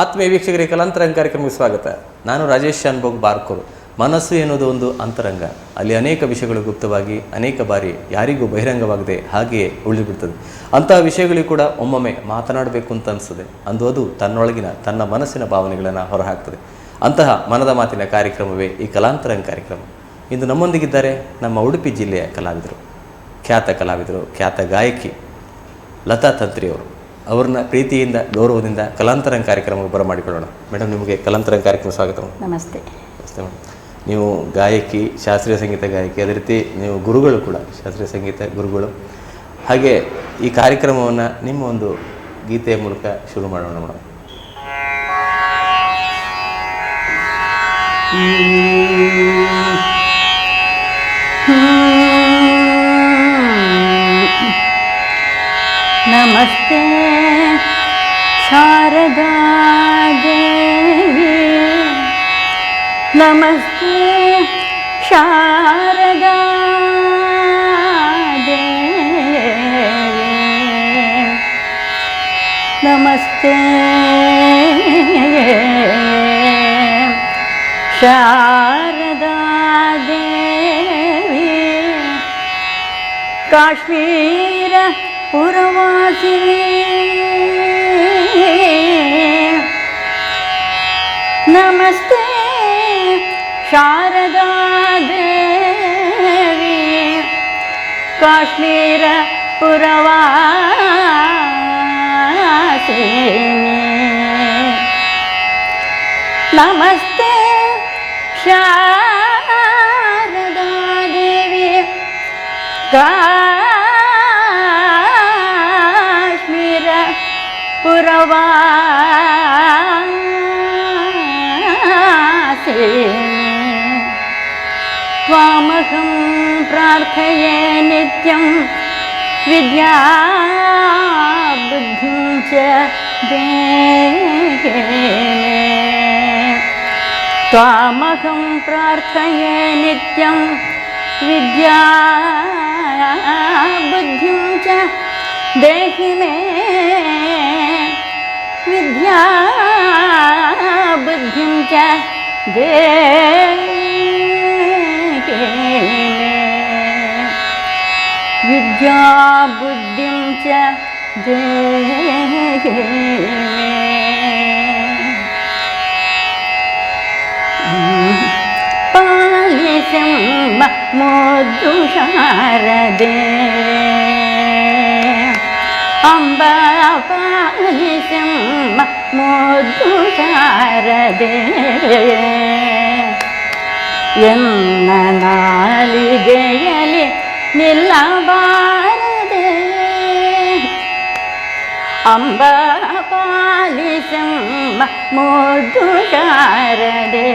ಆತ್ಮೀಯ ವೀಕ್ಷಕರಿಗೆ ಕಲಾಂತರಂಗ ಕಾರ್ಯಕ್ರಮಕ್ಕೆ ಸ್ವಾಗತ. ನಾನು ರಾಜೇಶ್ ಶಾನ್ಭೋಗ್ ಬಾರ್ಕೋರು. ಮನಸ್ಸು ಎನ್ನುವುದು ಒಂದು ಅಂತರಂಗ. ಅಲ್ಲಿ ಅನೇಕ ವಿಷಯಗಳು ಗುಪ್ತವಾಗಿ ಅನೇಕ ಬಾರಿ ಯಾರಿಗೂ ಬಹಿರಂಗವಾಗದೆ ಹಾಗೆಯೇ ಉಳಿದುಬಿಡ್ತದೆ. ಅಂತಹ ವಿಷಯಗಳಿಗೂ ಕೂಡ ಒಮ್ಮೊಮ್ಮೆ ಮಾತನಾಡಬೇಕು ಅಂತ ಅನಿಸ್ತದೆ. ಅಂದು ಅದು ತನ್ನೊಳಗಿನ ತನ್ನ ಮನಸ್ಸಿನ ಭಾವನೆಗಳನ್ನು ಹೊರಹಾಕ್ತದೆ. ಅಂತಹ ಮನದ ಮಾತಿನ ಕಾರ್ಯಕ್ರಮವೇ ಈ ಕಲಾಂತರಂಗ ಕಾರ್ಯಕ್ರಮ. ಇಂದು ನಮ್ಮೊಂದಿಗಿದ್ದಾರೆ ನಮ್ಮ ಉಡುಪಿ ಜಿಲ್ಲೆಯ ಕಲಾವಿದರು, ಖ್ಯಾತ ಗಾಯಕಿ ಲತಾ ತಂತ್ರಿಯವರು. ಅವ್ರನ್ನ ಪ್ರೀತಿಯಿಂದ ಗೌರವದಿಂದ ಕಲಾಂತರಂಗ ಕಾರ್ಯಕ್ರಮಕ್ಕೆ ಬರಮಾಡಿಕೊಳ್ಳೋಣ. ಮೇಡಮ್, ನಿಮಗೆ ಕಲಾಂತರಂಗ ಕಾರ್ಯಕ್ರಮ ಸ್ವಾಗತ. ನಮಸ್ತೆ. ನಮಸ್ತೆ ಮೇಡಮ್. ನೀವು ಗಾಯಕಿ, ಶಾಸ್ತ್ರೀಯ ಸಂಗೀತ ಗಾಯಕಿ, ಅದೇ ರೀತಿ ನೀವು ಗುರುಗಳು ಕೂಡ, ಶಾಸ್ತ್ರೀಯ ಸಂಗೀತ ಗುರುಗಳು. ಹಾಗೆ ಈ ಕಾರ್ಯಕ್ರಮವನ್ನು ನಿಮ್ಮ ಒಂದು ಗೀತೆಯ ಮೂಲಕ ಶುರು ಮಾಡೋಣ ಮೇಡಮ್. ನಮಸ್ತೆ ಶಾರದಾ ದೇವಿ, ನಮಸ್ತೆ ಶಾರದಾ ದೇವಿ, ನಮಸ್ತೆ ಶಾರದಾ ದೇವಿ, ಕಾಶ್ಮೀರ ಪುರವಾಸಿನಿ, ನಮಸ್ತೆ ಶಾರದಾ ದೇವಿ, ಕಾಶ್ಮೀರ ಪುರವಾಸಿನಿ, ನಮಸ್ತೆ ಶಾರದಾ ದೇವಿ, ಕಾಶ್ಮೀರ ಪುರವಾಸಿನಿ, ತ್ವಾಮಹಂ ಪ್ರಾರ್ಥಯೇ ನಿತ್ಯಂ ವಿದ್ಯಾ ಬುದ್ಧಿಂ ಚ ದೇಹಿ ಮೇ, ತ್ವಾಮಹಂ ಪ್ರಾರ್ಥಯೇ ನಿತ್ಯಂ ವಿದ್ಯಾ ಬುದ್ಧಿಂ ಚ ದೇಹಿ ಮೇ, ವಿದ್ಯಾ ಬುದ್ಧಿಂ ಚ ದೇಹಿ ಮೇ, ವಿದ್ಯಾ ಬುದ್ಧಿಂ ಚ ದೇಹಿ ಮೇ. ಪಾಲಿಸಮ್ಮ ಮುದ್ದು ಶಾರದೆ, ಅಂಬ ಪಾಲಿಸಮ್ಮ ಮುದ್ದು ಶಾರದೆ, ಎನ್ನ ನಾಲಿಗೆಯಲ್ಲಿ ನಿಲ್ಲಬಾರದೆ, ಅಂಬ ಪಾಲಿಸಮ್ಮ ಮುದ್ದು ಶಾರದೆ,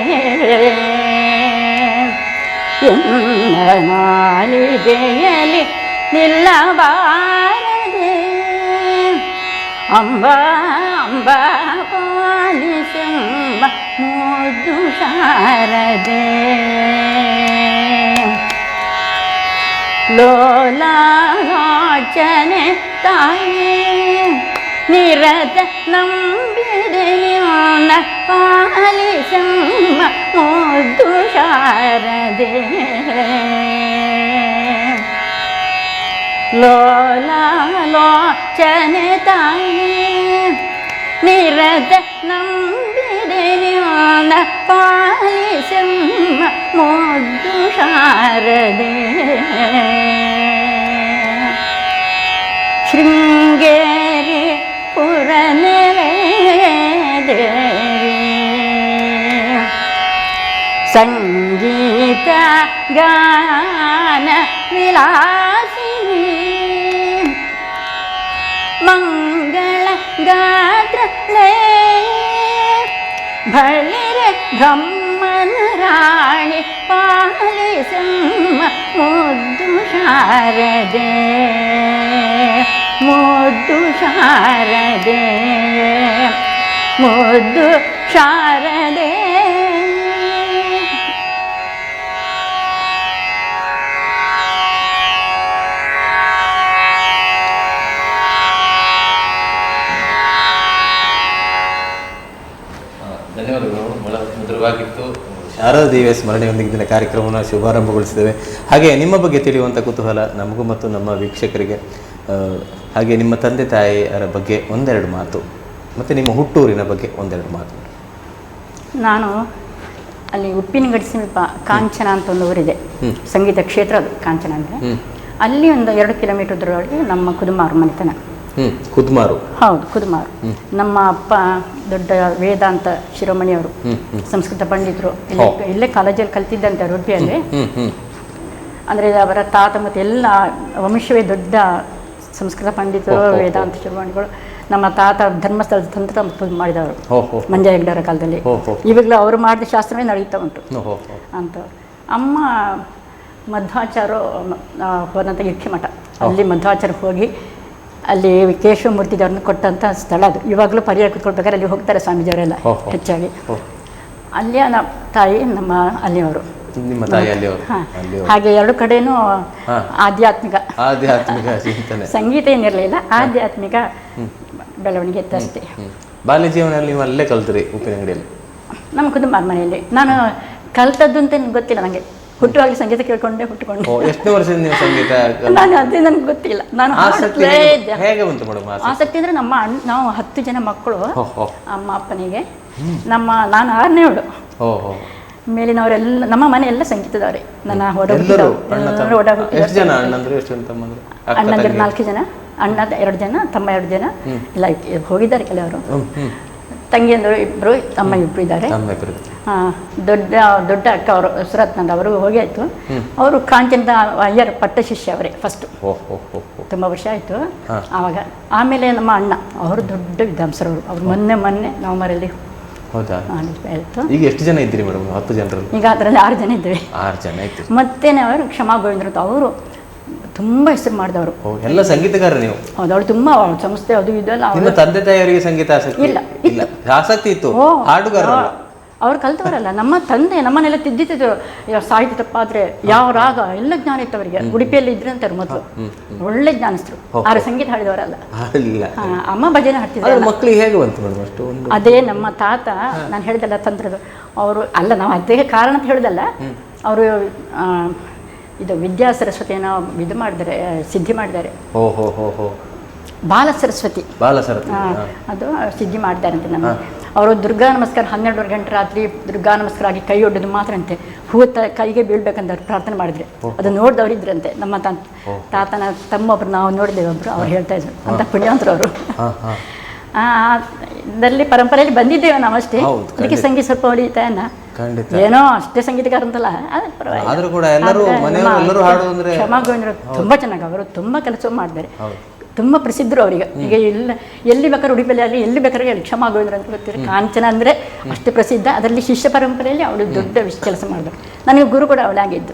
ಎನ್ನ ನಾಲಿಗೆಯಲ್ಲಿ ನಿಲ್ಲಬಾರದೆ, ಅಂಬ ಅಂಬ ಪಾಲಿಸಮ್ಮ ಮುದ್ದು ಶಾರದೆ, ಲೋಲಾಲೋಚನೆ ತಾಯೇ ನಿರತ ನಂಬಿದೆ ನಿನ್ನ ಪಾಲಿಸಮ್ಮ ಮುದ್ದು ಶಾರದೆ, ಲೋಲಾಲೋಚನೆ ತಾಯೇ ನಿರತ ನಂಬಿದೆ ನಿನ್ನ ಪಾಲಿಸಮ್ಮ ಮುದ್ದು ಶಾರದೆ, ಶೃಂಗೇರಿ ಪುರನೆಲೆ ದೇವಿ, ಸಂಗೀತ ಗಾನ ವಿಲಾಸಿನಿ, ಮಂಗಳ ಗಾತ್ರಳೆ ಬಳಿರೆ ಬ್ರಹ್ಮನ ರಾಣಿ ಪಾಲಿಸಮ್ಮ ಮುದ್ದು ಶಾರದೆ, ಮುದ್ದು ಶಾರದೆ, ಮುದ್ದು ಶಾರದೆ. ಅರದೇವಿಯ ಸ್ಮರಣೆಯೊಂದಿಗೆ ದಿನ ಕಾರ್ಯಕ್ರಮವನ್ನು ಶುಭಾರಂಭಗೊಳಿಸಿದ್ದೇವೆ. ಹಾಗೆ ನಿಮ್ಮ ಬಗ್ಗೆ ತಿಳಿಯುವಂಥ ಕುತೂಹಲ ನಮಗೂ ಮತ್ತು ನಮ್ಮ ವೀಕ್ಷಕರಿಗೆ, ಹಾಗೆ ನಿಮ್ಮ ತಂದೆ ತಾಯಿಯರ ಬಗ್ಗೆ ಒಂದೆರಡು ಮಾತು, ಮತ್ತು ನಿಮ್ಮ ಹುಟ್ಟೂರಿನ ಬಗ್ಗೆ ಒಂದೆರಡು ಮಾತು. ನಾನು ಅಲ್ಲಿ ಉಪ್ಪಿನಗಡಿ ಸಮೀಪ ಕಾಂಚನ ಅಂತ ಒಂದು ಊರಿದೆ, ಸಂಗೀತ ಕ್ಷೇತ್ರ ಅದು ಕಾಂಚನ ಅಂದರೆ. ಅಲ್ಲಿ ಒಂದು 2 ಕಿಲೋಮೀಟರ್ ದೂರದೊಳಗೆ ನಮ್ಮ ಕುದುಮಾರು ಮನೆತನ. ಕುದುಮಾರು? ಹೌದು, ಕುದುಮಾರು. ನಮ್ಮ ಅಪ್ಪ ದೊಡ್ಡ ವೇದಾಂತ ಶಿರೋಮಣಿಯವರು, ಸಂಸ್ಕೃತ ಪಂಡಿತರು. ಇಲ್ಲೇ ಕಾಲೇಜಲ್ಲಿ ಕಲ್ತಿದ್ದಂತೆ ಉಡುಪಿಯಲ್ಲಿ. ಅಂದರೆ ಅವರ ತಾತ ಮತ್ತು ಎಲ್ಲ ವಂಶವೇ ದೊಡ್ಡ ಸಂಸ್ಕೃತ ಪಂಡಿತರು, ವೇದಾಂತ ಶಿರೋಮಣಿಗಳು. ನಮ್ಮ ತಾತ ಧರ್ಮಸ್ಥಳದ ತಂತ್ರ ಮಾಡಿದವರು ಮಂಜ ಹೆಗ್ಡರ ಕಾಲದಲ್ಲಿ. ಇವಾಗಲೂ ಅವರು ಮಾಡಿದ ಶಾಸ್ತ್ರವೇ ನಡೀತಾ ಉಂಟು ಅಂತ. ಅಮ್ಮ ಮಧ್ವಾಚಾರ ಹೋದಂಥ ಯಕ್ಷಮಠ, ಅಲ್ಲಿ ಮಧ್ವಾಚಾರ ಹೋಗಿ ಅಲ್ಲಿ ಕೇಶವಮೂರ್ತಿ ದೇವ್ರನ್ನ ಕೊಟ್ಟಂಥ ಸ್ಥಳ ಅದು. ಇವಾಗಲೂ ಪರಿಹಾರ ಕೂತ್ಕೊಳ್ಬೇಕಾದ್ರೆ ಅಲ್ಲಿ ಹೋಗ್ತಾರೆ ಸ್ವಾಮೀಜಿಯವರೆಲ್ಲ ಹೆಚ್ಚಾಗಿ. ಅಲ್ಲಿಯ ನಮ್ಮ ತಾಯಿ ನಮ್ಮ ಅಲ್ಲಿಯವರು. ಹಾಗೆ 2 ಕಡೆನೂ ಆಧ್ಯಾತ್ಮಿಕ ಸಂಗೀತ ಏನಿರಲಿಲ್ಲ, ಆಧ್ಯಾತ್ಮಿಕ ಬೆಳವಣಿಗೆ ಇತ್ತಷ್ಟೇ. ಬಾಲ್ಯ ಜೀವನದಲ್ಲಿ ನೀವು ಅಲ್ಲೇ ಕಲ್ತ್ರಿ ಉಪ್ಪಿನಂಗಡಿಯಲ್ಲಿ? ನಮ್ಮ ಕುಟುಂಬ ಮನೆಯಲ್ಲಿ. ನಾನು ಕಲ್ತದ್ದು ಅಂತ ಗೊತ್ತಿಲ್ಲ ನನಗೆ. ಹುಟ್ಟುವಾಗಲಿ ಸಂಗೀತ ಕೇಳ್ಕೊಂಡೆ ಹುಟ್ಟುಕೊಂಡೆ. ಎಷ್ಟು ವರ್ಷದಿಂದ ನೀವು ಸಂಗೀತ? ನಾನು ಅದೇ ನನಗೆ ಗೊತ್ತಿಲ್ಲ. ನಾನು ಹೇಗೆ ಬಂತು ಮೇಡಮ್ ಆಸಕ್ತಿ? ಅಂದರೆ ನಾವು 10 ಜನ ಮಕ್ಕಳು ಅಮ್ಮ ಅಪ್ಪನಿಗೆ. ನಾನು 6ನೇವಳು. ಮೇಲಿನವರೆಲ್ಲ ನಮ್ಮ ಮನೆ ಎಲ್ಲ ಸಂಗೀತದವರೇ. ನನ್ನ ಅಣ್ಣಂದಿರು 4 ಜನ, ಅಣ್ಣ 2 ಜನ, ತಮ್ಮ 2 ಜನ ಎಲ್ಲ ಹೋಗಿದ್ದಾರೆ ಕೆಲವರು. ತಂಗಿಯಂದರು 2, ತಮ್ಮ 2 ಇದ್ದಾರೆ. ದೊಡ್ಡ ಅಕ್ಕ ಅವರು ಸುರತ್ನಂದ ಅವರು ಹೋಗಿ ಆಯಿತು. ಅವರು ಕಾಂಚನದ ಅಯ್ಯರ್ ಪಟ್ಟ ಶಿಷ್ಯ ಅವರೇ ಫಸ್ಟ್, ತುಂಬ ವರ್ಷ ಆಯಿತು ಆವಾಗ. ಆಮೇಲೆ ನಮ್ಮ ಅಣ್ಣ ಅವರು ದೊಡ್ಡ ವಿದ್ವಾಂಸರವರು. ಅವರು ಮೊನ್ನೆ ನವಂಬರಲ್ಲಿ. ಹೌದಾ? ಈಗ ಎಷ್ಟು ಜನ ಇದ್ದೀರಿ ಮೇಡಮ್? 10 ಜನರಲ್ಲಿ? ಈಗ ಅದರಲ್ಲಿ 6 ಜನ ಇದ್ದೇವೆ. 6 ಜನ ಇತ್ತು. ಮತ್ತೇನೆ ಅವರು ಕ್ಷಮಾ ಗೋವಿಂದ್ರ ಅಂತ ಅವರು ತುಂಬ ಹೆಸರು ಮಾಡಿದವರು. ಎಲ್ಲ ಸಂಗೀತಗಾರ ನೀವು? ಹೌದು, ಅವಳು ತುಂಬ ಸಂಸ್ಥೆ ಅದು ಇದೆಲ್ಲ. ನಿಮ್ಮ ತಂದೆ ತಾಯಿಯವರಿಗೆ ಸಂಗೀತ ಆಸಕ್ತಿ ಇಲ್ಲ? ಆಸಕ್ತಿ ಇತ್ತು, ಹಾಡುಗಾರ ಅವ್ರು ಕಲ್ತವರಲ್ಲ. ನಮ್ಮ ತಂದೆ ನಮ್ಮನ್ನೆಲ್ಲ ತಿದ್ದಿದ್ರು. ಸಾಹಿತ್ಯ ತಪ್ಪಾದ್ರೆ ಯಾವ ರಾಗ ಎಲ್ಲ ಜ್ಞಾನ ಇತ್ತು ಅವರಿಗೆ. ಉಡುಪಿಯಲ್ಲಿ ಇದ್ರೆ ಅಂತಾರೆ ಮೊದಲು, ಒಳ್ಳೆ ಜ್ಞಾನಿಸ್ತರು. ಆದ್ರೆ ಸಂಗೀತ ಹಾಡಿದವರಲ್ಲ. ಅಮ್ಮ ಭಜನೆ ಹಾಡ್ತಿದ್ರು. ಮಕ್ಕಳಿಗೆ ಹೇಗೆ ಬಂತು ಮೇಡಮ್ ಅಷ್ಟು? ಅದೇ ನಮ್ಮ ತಾತ, ನಾನು ಹೇಳ್ದಲ್ಲ ತಂತ್ರದ್ದು ಅವರು ಅಲ್ಲ, ನಾವು ಅದೇ ಕಾರಣ ಅಂತ ಹೇಳ್ದಲ್ಲ. ಅವರು ಇದು ವಿದ್ಯಾ ಸರಸ್ವತಿಯನ್ನು ಇದು ಮಾಡಿದ್ದಾರೆ, ಸಿದ್ಧಿ ಮಾಡಿದ್ದಾರೆ. ಬಾಲ ಸರಸ್ವತಿ ಅದು ಸಿದ್ಧಿ ಮಾಡಿದಾರಂತೆ. ನಮ್ಮ ಅವರು ದುರ್ಗಾ ನಮಸ್ಕಾರ 12 ಗಂಟೆ ರಾತ್ರಿ ದುರ್ಗಾ ನಮಸ್ಕಾರ ಆಗಿ ಕೈ ಒಡ್ಡೋದು ಮಾತ್ರ ಅಂತೆ. ಹೂವು ಕೈಗೆ ಬೀಳ್ಬೇಕಂತ ಪ್ರಾರ್ಥನೆ ಮಾಡಿದ್ರೆ ಅದು ನೋಡಿದವ್ರು ಇದ್ರಂತೆ. ನಮ್ಮ ತಾತನ ತಮ್ಮೊಬ್ರು ನಾವು ನೋಡಿದ್ದೇವೆ, ಒಬ್ರು ಅವ್ರು ಹೇಳ್ತಾ ಇದ್ರು ಅಂತ ಪುಣ್ಯವಂತರು ಅವರು. ಇದರಲ್ಲಿ ಪರಂಪರೆಯಲ್ಲಿ ಬಂದಿದ್ದೇವೆ ನಾವು ಅಷ್ಟೇ. ಅದಕ್ಕೆ ಸಂಗೀತ ಸ್ವಲ್ಪ ಹೊಡಿತಾಯನ್ನ ಏನೋ ಅಷ್ಟೇ ಸಂಗೀತಗಾರ ಅಂತಲ್ಲ, ಕ್ಷಮಾ ಗೋವಿಂದ್ರ ತುಂಬ ಚೆನ್ನಾಗಿ ಅವರು ತುಂಬ ಕೆಲಸ ಮಾಡಿದ್ದಾರೆ. ತುಂಬ ಪ್ರಸಿದ್ಧರು ಅವರಿಗೆ. ಈಗ ಎಲ್ಲಿ ಬೇಕಾದ್ರೆ ಉಡುಪಿಯಲ್ಲಿ ಅಲ್ಲಿ ಎಲ್ಲಿ ಬೇಕಾದ್ರೆ ಹೇಳಿ ಕ್ಷಮಾ ಗೋವಿಂದ್ರ ಅಂತ ಗೊತ್ತಿರಿ. ಕಾಂಚನ ಅಂದರೆ ಅಷ್ಟೇ ಪ್ರಸಿದ್ಧ. ಅದರಲ್ಲಿ ಶಿಷ್ಯ ಪರಂಪರೆಯಲ್ಲಿ ಅವಳು ದೊಡ್ಡ ಕೆಲಸ ಮಾಡಿದ್ರು. ನನಗೆ ಗುರು ಕೂಡ ಅವಳಾಗಿದ್ದು.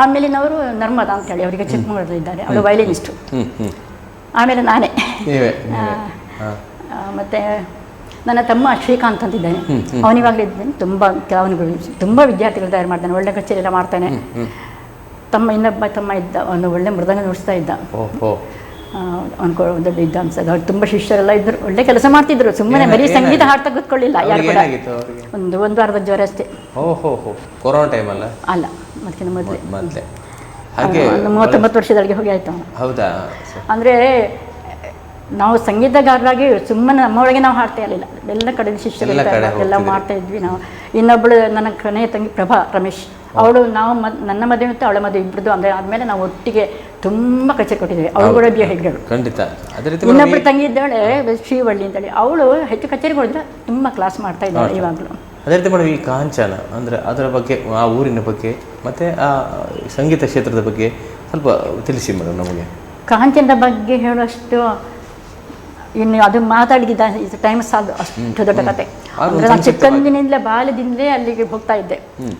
ಆಮೇಲಿನವರು ನರ್ಮದಾ ಅಂತ ಹೇಳಿ ಅವರಿಗೆ ಚಿಕ್ಕಮಗಳೂರಲ್ಲಿದ್ದಾರೆ, ಅವಳು ವಯಲಿನಿಸ್ಟು. ಆಮೇಲೆ ನಾನೇ. ಮತ್ತು ನನ್ನ ತಮ್ಮ ಶ್ರೀಕಾಂತ್ ಅಂತಿದ್ದಾನೆ, ಅವನಿವಾಗಲೇ ಇದ್ದೇನೆ. ಅವನಿಗಳು ತುಂಬ ವಿದ್ಯಾರ್ಥಿಗಳು ತಯಾರು ಮಾಡ್ತಾನೆ, ಒಳ್ಳೆ ಕಚೇರಿ ಎಲ್ಲ ಮಾಡ್ತಾನೆ. ಇನ್ನೊಬ್ಬ ತಮ್ಮ ಇದ್ದ, ಅವನು ಒಳ್ಳೆ ಮೃದಂಗ ನುಡಿಸ್ತಾ ಇದ್ದ. ದೊಡ್ಡ ವಿದ್ವಾಂಸ. ಅವ್ರು ತುಂಬ ಶಿಷ್ಯರೆಲ್ಲ ಇದ್ರು, ಒಳ್ಳೆ ಕೆಲಸ ಮಾಡ್ತಿದ್ರು. ಸುಮ್ಮನೆ ಬರೀ ಸಂಗೀತ ಹಾಡ್ತಾ ಕೂತ್ಕೊಳ್ಳಿಲ್ಲ ಯಾರು ಕೂಡ. ಒಂದು ವಾರದ ಜ್ವರ ಅಷ್ಟೇ. ಕೊರೋನಾ ಟೈಮ್ ಅಲ್ಲ? ಅಲ್ಲ, ಅದಕ್ಕಿಂತ ಮೊದಲೇ. ಒಂದು 39 ವರ್ಷದೊಳಗೆ ಹೋಗಿ ಆಯ್ತು. ಹೌದಾ? ಅಂದರೆ ನಾವು ಸಂಗೀತಗಾರರಾಗಿ ಸುಮ್ಮನೆ ನಮ್ಮೊಳಗೆ ನಾವು ಹಾಡ್ತಾ ಇರಲಿಲ್ಲ, ಎಲ್ಲ ಕಡೆ ಶಿಷ್ಯರು ಎಲ್ಲ ಮಾಡ್ತಾ ಇದ್ವಿ ನಾವು. ಇನ್ನೊಬ್ಬಳು ನನ್ನ ಕೊನೆಯ ತಂಗಿ ಪ್ರಭಾ ರಮೇಶ್, ಅವಳು ನನ್ನ ಮದುವೆ ಮತ್ತು ಅವಳ ಮದುವೆ ಇಬ್ಬರದು ಅಂದರೆ ಆದಮೇಲೆ ನಾವು ಒಟ್ಟಿಗೆ ತುಂಬ ಕಚೇರಿ ಕೊಟ್ಟಿದ್ದೇವೆ. ಅವಳು ಕೂಡ ಬಿ ಹೆಗ್ಗಳು. ಖಂಡಿತ. ಇನ್ನೊಬ್ಬಳು ತಂಗಿ ಇದ್ದಾಳೆ ಶ್ರೀವಳ್ಳಿ ಅಂತೇಳಿ, ಅವಳು ಹೆಚ್ಚು ಕಚೇರಿ ಕೊಡಿದ್ರೆ ತುಂಬ ಕ್ಲಾಸ್ ಮಾಡ್ತಾ ಇದ್ದಾಳೆ ಇವಾಗಲೂ. ಅದೇ ರೀತಿ ಮೇಡಮ್, ಈ ಕಾಂಚನ ಅಂದರೆ ಅದರ ಬಗ್ಗೆ, ಆ ಊರಿನ ಬಗ್ಗೆ ಮತ್ತು ಆ ಸಂಗೀತ ಕ್ಷೇತ್ರದ ಬಗ್ಗೆ ಸ್ವಲ್ಪ ತಿಳಿಸಿ ಮೇಡಮ್ ನಮಗೆ. ಕಾಂಚನದ ಬಗ್ಗೆ ಹೇಳುವಷ್ಟು ಇನ್ನು ಅದು ಮಾತಾಡಿದ ಟೈಮ್ ಸಾಲದು, ಅಷ್ಟು ದೊಡ್ಡ ಕತೆ. ಅಂದರೆ ನಾನು ಚಿಕ್ಕಂದಿನಿಂದಲೇ ಬಾಲ್ಯದಿಂದಲೇ ಅಲ್ಲಿಗೆ ಹೋಗ್ತಾ ಇದ್ದೆ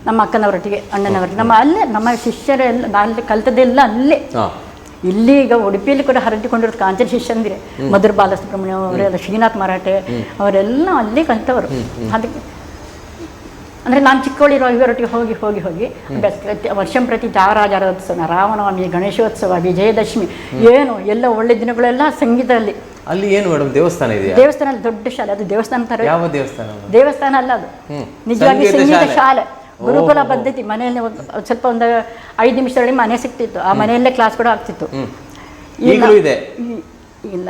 ನಮ್ಮ ಅಕ್ಕನವರೊಟ್ಟಿಗೆ, ಅಣ್ಣನವರೊಟ್ಟಿಗೆ. ನಮ್ಮ ಶಿಷ್ಯರೆಲ್ಲ ಅಲ್ಲಿ ಕಲ್ತದ್ದೆಲ್ಲ ಅಲ್ಲೇ. ಇಲ್ಲಿ ಈಗ ಉಡುಪಿಯಲ್ಲಿ ಕೂಡ ಹರಡಿಕೊಂಡಿರೋದು ಕಾಂಚನ ಶಿಷ್ಯಂದಿರೆ. ಮಧುರ ಬಾಲಸುಬ್ರಹ್ಮಣ್ಯ ಅವರೆಲ್ಲ, ಶ್ರೀನಾಥ್ ಮರಾಠೆ ಅವರೆಲ್ಲ ಅಲ್ಲೇ ಕಲ್ತವರು. ಅದಕ್ಕೆ ಅಂದರೆ ನಾನು ಚಿಕ್ಕವಳಿರೋ ಇವರೊಟ್ಟಿಗೆ ಹೋಗಿ ಹೋಗಿ ಹೋಗಿ ವರ್ಷಂ ಪ್ರತಿ ತ್ಯಾಗರಾಜೋತ್ಸವ, ರಾಮನವಮಿ, ಗಣೇಶೋತ್ಸವ, ವಿಜಯದಶಮಿ, ಏನು ಎಲ್ಲ ಒಳ್ಳೆ ದಿನಗಳೆಲ್ಲ ಸಂಗೀತದಲ್ಲಿ. ಅಲ್ಲಿ ಏನು ಮೇಡಮ್ ದೇವಸ್ಥಾನ ಇದೆ? ದೇವಸ್ಥಾನ ದೊಡ್ಡ ಶಾಲೆ. ಅದು ದೇವಸ್ಥಾನ ತರ. ಯಾವ ದೇವಸ್ಥಾನ? ದೇವಸ್ಥಾನ ಅಲ್ಲ ಅದು, ನಿಜವಾಗಿ ಸಂಗೀತ ಶಾಲೆ. ಗುರುಕುಲ ಪದ್ಧತಿ ಮನೆಯಲ್ಲಿ ಸ್ವಲ್ಪ ಒಂದು 5 ನಿಮಿಷದೊಳಗೆ ಮನೆ ಸಿಕ್ತಿತ್ತು, ಆ ಮನೆಯಲ್ಲೇ ಕ್ಲಾಸ್ ಕೂಡ ಆಗ್ತಿತ್ತು. ಈಗಲೂ ಇದೆ? ಇಲ್ಲ,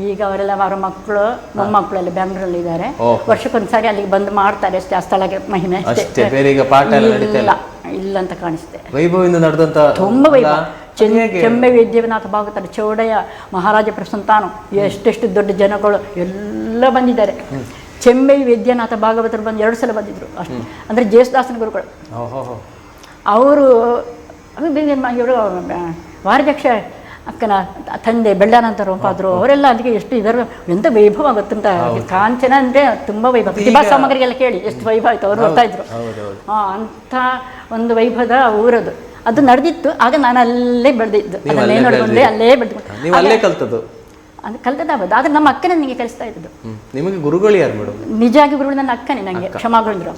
ಈಗ ಅವರೆಲ್ಲ ಅವರ ಮಕ್ಕಳು ಮೊಮ್ಮಕ್ಕಳೆಲ್ಲ ಬೆಂಗಳೂರಲ್ಲಿ ಇದ್ದಾರೆ. ವರ್ಷಕ್ಕೊಂದ್ಸಾರಿ ಅಲ್ಲಿಗೆ ಬಂದು ಮಾಡ್ತಾರೆ ಅಷ್ಟೇ, ಆ ಸ್ಥಳಕ್ಕೆ ಮಹಿಮೆ ಅಷ್ಟೇ. ಇಲ್ಲ ಅಂತ ಕಾಣಿಸುತ್ತೆ. ವೈಭವದಿಂದ ನಡೆದಂತ ತುಂಬ ವೈಭವ. ಚೆಮ್ಮೆ ವಿದ್ಯಾನಾಥ ಭಾಗವತರ, ಚೌಡಯ್ಯ, ಮಹಾರಾಜ ಪ್ರಸಂತಾನು, ಎಷ್ಟೆಷ್ಟು ದೊಡ್ಡ ಜನಗಳು ಎಲ್ಲ ಬಂದಿದ್ದಾರೆ. ಚೆಮ್ಮೆ ವಿದ್ಯಾನಾಥ ಭಾಗವತರು ಬಂದು 2 ಸಲ ಬಂದಿದ್ರು ಅಷ್ಟೇ. ಅಂದರೆ ಜೇಸುದಾಸನ ಗುರುಗಳು ಅವರು. ಇವರು ವಾರದಕ್ಷ ಅಕ್ಕನ ತಂದೆ ಬೆಳ್ಳಾನಂತ ರೋಪಾದ್ರು, ಅವರೆಲ್ಲ ಅಲ್ಲಿಗೆ ಎಷ್ಟು ಇದರ ಎಂತ ವೈಭವ ಗೊತ್ತಂತ. ಕಾಂಚನ ಅಂದರೆ ತುಂಬ ವೈಭವ. ಪ್ರತಿಭಾ ಸಾಮಗ್ರಿಗೆಲ್ಲ ಕೇಳಿ ಎಷ್ಟು ವೈಭವ ಆಯ್ತು, ಅವ್ರು ಬರ್ತಾ ಇದ್ರು. ಅಂಥ ಒಂದು ವೈಭವದ ಊರದು ಅದು ನಡೆದಿತ್ತು. ಆಗ ನಾನು ಅಲ್ಲೇ ಬೆಳೆದಿದ್ದು, ಅದನ್ನೇ ನೋಡ್ಕೊಂಡೆ ಅಲ್ಲೇ ಬೆಳೆದು ಅದು ಕಲ್ತದಾಗೋದು. ಆದರೆ ನಮ್ಮ ಅಕ್ಕನೇ ನನಗೆ ಕಲಿಸ್ತಾ ಇದ್ದು. ನಿಮಗೆ ಗುರುಗಳು ಯಾರು ಮೇಡಮ್? ನಿಜವಾಗಿ ಗುರುಗಳು ನನ್ನ ಅಕ್ಕನೇ, ನನಗೆ ಕ್ಷಮಾಗಳಿದ್ರು.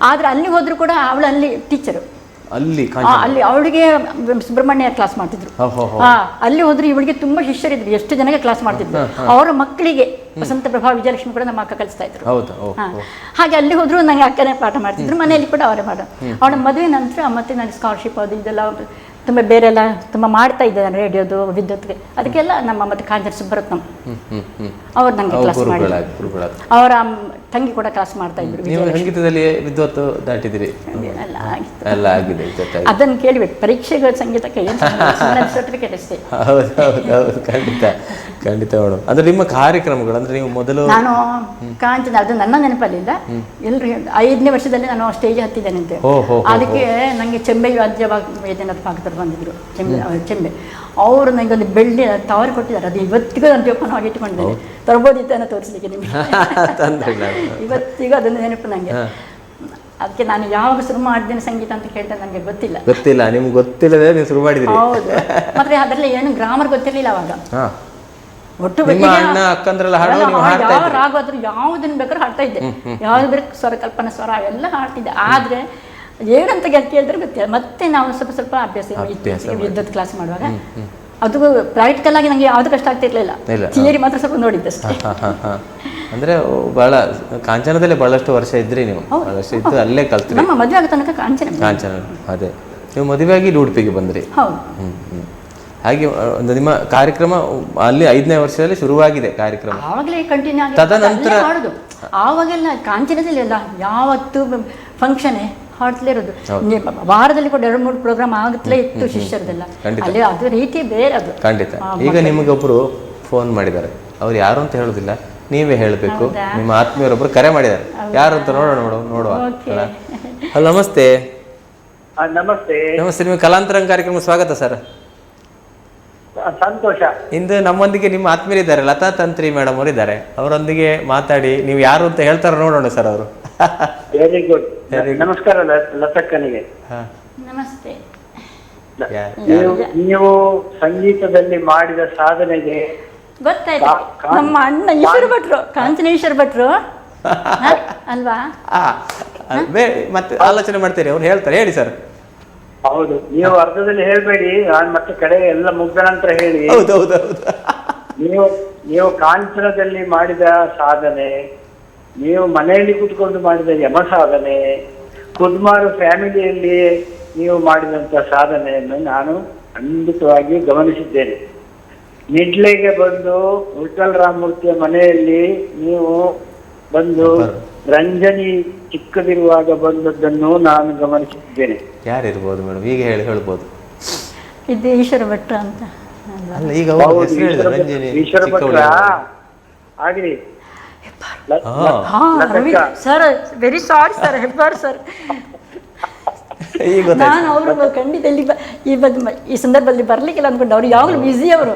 ಆದರೆ ಅಲ್ಲಿ ಹೋದ್ರು ಕೂಡ ಅವಳು ಅಲ್ಲಿ ಟೀಚರು, ಅಲ್ಲಿ ಅವಳಿಗೆ ಸುಬ್ರಹ್ಮಣ್ಯ ಕ್ಲಾಸ್ ಮಾಡ್ತಿದ್ರು. ಅಲ್ಲಿ ಹೋದ್ರೆ ಇವಳಿಗೆ ತುಂಬಾ ಶಿಷ್ಯರಿದ್ರು, ಎಷ್ಟು ಜನಕ್ಕೆ ಕ್ಲಾಸ್ ಮಾಡ್ತಿದ್ರು. ಅವರ ಮಕ್ಕಳಿಗೆ ವಸಂತ ಪ್ರಭಾ ವಿಜಯಲಕ್ಷ್ಮಿ ಕೂಡ ನಮ್ಮ ಅಕ್ಕ ಕಲಿಸ್ತಾ ಇದ್ರು. ಹಾಗೆ ಅಲ್ಲಿ ಹೋದ್ರು ನನಗೆ ಅಕ್ಕನೇ ಪಾಠ ಮಾಡ್ತಿದ್ರು, ಮನೆಯಲ್ಲಿ ಕೂಡ ಅವರೇ ಪಾಠ. ಅವಳ ಮದುವೆ ನಂತರ ಮತ್ತೆ ನನಗೆ ಸ್ಕಾಲರ್ಶಿಪ್ ಅದು ಇದೆಲ್ಲ ತುಂಬ ಬೇರೆ ಎಲ್ಲ ತುಂಬ ಮಾಡ್ತಾ ಇದ್ದಾರೆ, ರೇಡಿಯೋದು, ವಿದ್ಯುತ್ಗೆ, ಅದಕ್ಕೆಲ್ಲ ನಮ್ಮ ಮತ್ತೆ ಕಾಂಜನ ಸುಬ್ಬರತ್ನಂ ಅವ್ರು ನನಗೆ ಕ್ಲಾಸ್ ಮಾಡಿದ್ರು. ಅವರ ತಂಗಿ ಕೂಡ ಕ್ಲಾಸ್ ಮಾಡ್ತಾ ಇದ್ರು. ಸಂಗೀತದಲ್ಲಿ ವಿದ್ವತ್ತು ದಾಟಿದಿರಿ ಎಲ್ಲ ಆಗಿದೆ. ಅದನ್ನು ಕೇಳಿಬಿಟ್ಟು ಪರೀಕ್ಷೆಗಳ ಸಂಗೀತಕ್ಕೆ ಸರ್ಟಿಫಿಕೇಟ್ ಅಷ್ಟೇ. ಹೌದು, ಖಂಡಿತ ಖಂಡಿತ ಮೇಡಮ್. ಅಂದ್ರೆ ನಿಮ್ಮ ಕಾರ್ಯಕ್ರಮಗಳು ಅಂದ್ರೆ ನೀವು ಮೊದಲು ನಾನು ಕಾಂಚನ, ಅದು ನನ್ನ ನೆನಪಲ್ಲಿಲ್ಲ, ಎಲ್ರು 5ನೇ ವರ್ಷದಲ್ಲಿ ನಾನು ಸ್ಟೇಜ್ ಹತ್ತಿದ್ದೇನೆ. ಅದಕ್ಕೆ ನನಗೆ ಚೆಂಬೆ ವಾದ್ಯ ವೇದನಾಥ ಭಾಗದಲ್ಲಿ ಬಂದಿದ್ರು, ಚೆಂಬೆ ಅವರು ನನಗೆ ಒಂದು ಬೆಳ್ಳಿ ತವರು ಕೊಟ್ಟಿದ್ದಾರೆ. ಅದು ಇವತ್ತಿಗೂ ನಾನು ಜೋಪಾನವಾಗಿ ಇಟ್ಕೊಂಡಿದ್ದೇನೆ, ತರಬೋದಿದ್ದಾನೆ ತೋರಿಸ್ಲಿಕ್ಕೆ ನಿಮಗೆ. ಇವತ್ತಿಗೂ ಅದನ್ನು ನೆನಪು ನನಗೆ. ಅದಕ್ಕೆ ನಾನು ಯಾವಾಗ ಶುರು ಮಾಡಿದ್ದೇನೆ ಸಂಗೀತ ಅಂತ ಕೇಳಿದ್ರೆ ನನಗೆ ಗೊತ್ತಿಲ್ಲ. ನಿಮ್ಗೆ ಗೊತ್ತಿಲ್ಲದೆ ನೀವು ಶುರು ಮಾಡಿದ್ರಿ? ಹೌದು, ಮತ್ತೆ ಅದರಲ್ಲಿ ಏನು ಗ್ರಾಮರ್ ಗೊತ್ತಿರಲಿಲ್ಲ ಅವಾಗ. ಒಟ್ಟು ಯಾವ ರಾಗ ಆದ್ರೂ ಯಾವುದನ್ನು ಬೇಕಾದ್ರೂ ಹಾಡ್ತಾ ಇದ್ದೆ, ಯಾವ್ದು ಬೇಕು ಸ್ವರ, ಕಲ್ಪನಾ ಸ್ವರ ಎಲ್ಲ ಹಾಡ್ತಿದ್ದೆ. ಆದ್ರೆ ಏನಂತ ಕೇಳಿದ್ರೆ ಗೊತ್ತಿಲ್ಲ. ಮತ್ತೆ ನಾವು ಸ್ವಲ್ಪ ಅಭ್ಯಾಸ ವಿದ್ಯುತ್ ಕ್ಲಾಸ್ ಮಾಡುವಾಗ ಅದು ಪ್ರಾಕ್ಟಿಕಲ್ ಆಗಿ ನಂಗೆ ಯಾವ್ದು ಕಷ್ಟ ಆಗ್ತಿರ್ಲಿಲ್ಲ, ಥಿಯರಿ ಮಾತ್ರ ಸ್ವಲ್ಪ ನೋಡಿದ್ದಷ್ಟೇ. ಅಂದ್ರೆ ಬಹಳ ಕಾಂಚನದಲ್ಲೇ ಬಹಳಷ್ಟು ವರ್ಷ ಇದ್ರಿ ನೀವು, ಬಹಳಷ್ಟು ಇದ್ದು ಅಲ್ಲೇ ಕಲ್ತ್ರಿ. ನಮ್ಮ ಮದುವೆ ಆಗೋ ತನಕ ಕಾಂಚನ. ಅದೇ, ನೀವು ಮದುವೆಯಾಗಿ ಉಡುಪಿಗೆ ಬಂದ್ರಿ. ಹಾಗೆ ಒಂದು ನಿಮ್ಮ ಕಾರ್ಯಕ್ರಮ ಅಲ್ಲಿ 5ನೇ ವರ್ಷದಲ್ಲಿ ಶುರುವಾಗಿದೆ ಕಾರ್ಯಕ್ರಮ. ಆವಾಗಲೇ ಕಂಟಿನ್ಯೂ ಆಗಿ ತದನಂತರ ಮಾಡೋದು. ಆವಾಗೆಲ್ಲ ಕಾಂಚನದಲ್ಲಿ ಎಲ್ಲ ಯಾವತ್ತು ಫಂಕ್ಷನ್ ಹಾಡ್ತಲೇ ಇರೋದು. ವಾರದಲ್ಲಿ ಕೂಡ 2-3 ಪ್ರೋಗ್ರಾಮ್ ಆಗುತ್ತಲೇ ಇತ್ತು ಶಿಷ್ಯರದೆಲ್ಲ. ಅಲ್ಲಿ ಅದು ರೀತಿ ಬೇರೆ ಅದು. ಖಂಡಿತ. ಈಗ ನಿಮಗೆ ಒಬ್ರು ಫೋನ್ ಮಾಡಿದ್ದಾರೆ, ಅವ್ರು ಯಾರು ಅಂತ ಹೇಳುದಿಲ್ಲ, ನೀವೇ ಹೇಳಬೇಕು. ನಿಮ್ಮ ಆತ್ಮೀಯರೊಬ್ರು ಕರೆ ಮಾಡಿದ್ದಾರೆ, ಯಾರು ಅಂತ ನೋಡುವ. ಹಲೋ, ನಮಸ್ತೆ. ನಮಸ್ತೆ. ನಿಮಗೆ ಕಲಾಂತರಂಗ ಕಾರ್ಯಕ್ರಮ ಸ್ವಾಗತ ಸರ್. ಸಂತೋಷ. ಇಂದು ನಮ್ಮೊಂದಿಗೆ ನಿಮ್ಮ ಆತ್ಮೀಯರಿದ್ದಾರೆ, ಲತಾ ತಂತ್ರಿ ಮೇಡಮ್ ಅವರು ಇದ್ದಾರೆ. ಅವರೊಂದಿಗೆ ಮಾತಾಡಿ ನೀವು ಯಾರು ಅಂತ ಹೇಳ್ತಾರೆ ನೋಡೋಣ ಸರ್. ಅವರು ವೆರಿ ಗುಡ್. ನಮಸ್ಕಾರ ಲತಕ್ಕನಿಗೆ. ನಮಸ್ತೆ. ನೀವು ಸಂಗೀತದಲ್ಲಿ ಮಾಡಿದ ಸಾಧನೆಗೆ ಗೊತ್ತಾಯ್ತು. ನಮ್ಮ ಅಣ್ಣ ಈಶ್ವರ ಭಟ್ರು, ಕಾಂಚನ ಈಶ್ವರ ಭಟ್ರು ಅಲ್ವಾ? ಮತ್ತೆ ಆಲೋಚನೆ ಮಾಡ್ತೀರಿ, ಅವ್ರು ಹೇಳ್ತಾರೆ. ಹೇಳಿ ಸರ್. ಹೌದು, ನೀವು ಅರ್ಧದಲ್ಲಿ ಹೇಳ್ಬೇಡಿ, ನಾನು ಮತ್ತೆ ಕಡೆ ಎಲ್ಲ ಮುಗ್ದ ನಂತರ ಹೇಳಿ. ನೀವು ಕಾಂಚನದಲ್ಲಿ ಮಾಡಿದ ಸಾಧನೆ, ನೀವು ಮನೆಯಲ್ಲಿ ಕೂತ್ಕೊಂಡು ಮಾಡಿದ ಯಮ ಸಾಧನೆ, ಕುದ್ಮಾರು ಫ್ಯಾಮಿಲಿಯಲ್ಲಿ ನೀವು ಮಾಡಿದಂತ ಸಾಧನೆಯನ್ನು ನಾನು ಖಂಡಿತವಾಗಿ ಗಮನಿಸಿದ್ದೇನೆ. ನಿಡ್ಲೆಗೆ ಬಂದು ವಿಠಲ್ ರಾಮಮೂರ್ತಿಯ ಮನೆಯಲ್ಲಿ ನೀವು ಬಂದು ರಂಜನಿ ಚಿಕ್ಕದಿರುವಾಗ ಬಂದದ್ದನ್ನು ನಾನು ಗಮನಿಸಿದ್ದೇನೆ. ಯಾರಿರ್ಬೋದು ಮೇಡಮ್? ಈಗ ಹೇಳ್ಬೋದು. ಇದು ಈಶ್ವರ ಭಟ್ರ ಅಂತ. ಈಶ್ವರ ಭಟ್ರ ಆಗ್ಲಿ. Sir very sorry sir, Hebbar sir. ನಾನು ಅವರು ಖಂಡಿತ ಈ ಸಂದರ್ಭದಲ್ಲಿ ಬರ್ಲಿಕ್ಕಿಲ್ಲ ಅನ್ಕೊಂಡು. ಅವ್ರು ಯಾವಾಗಲೂ ಬ್ಯುಸಿ, ಅವರು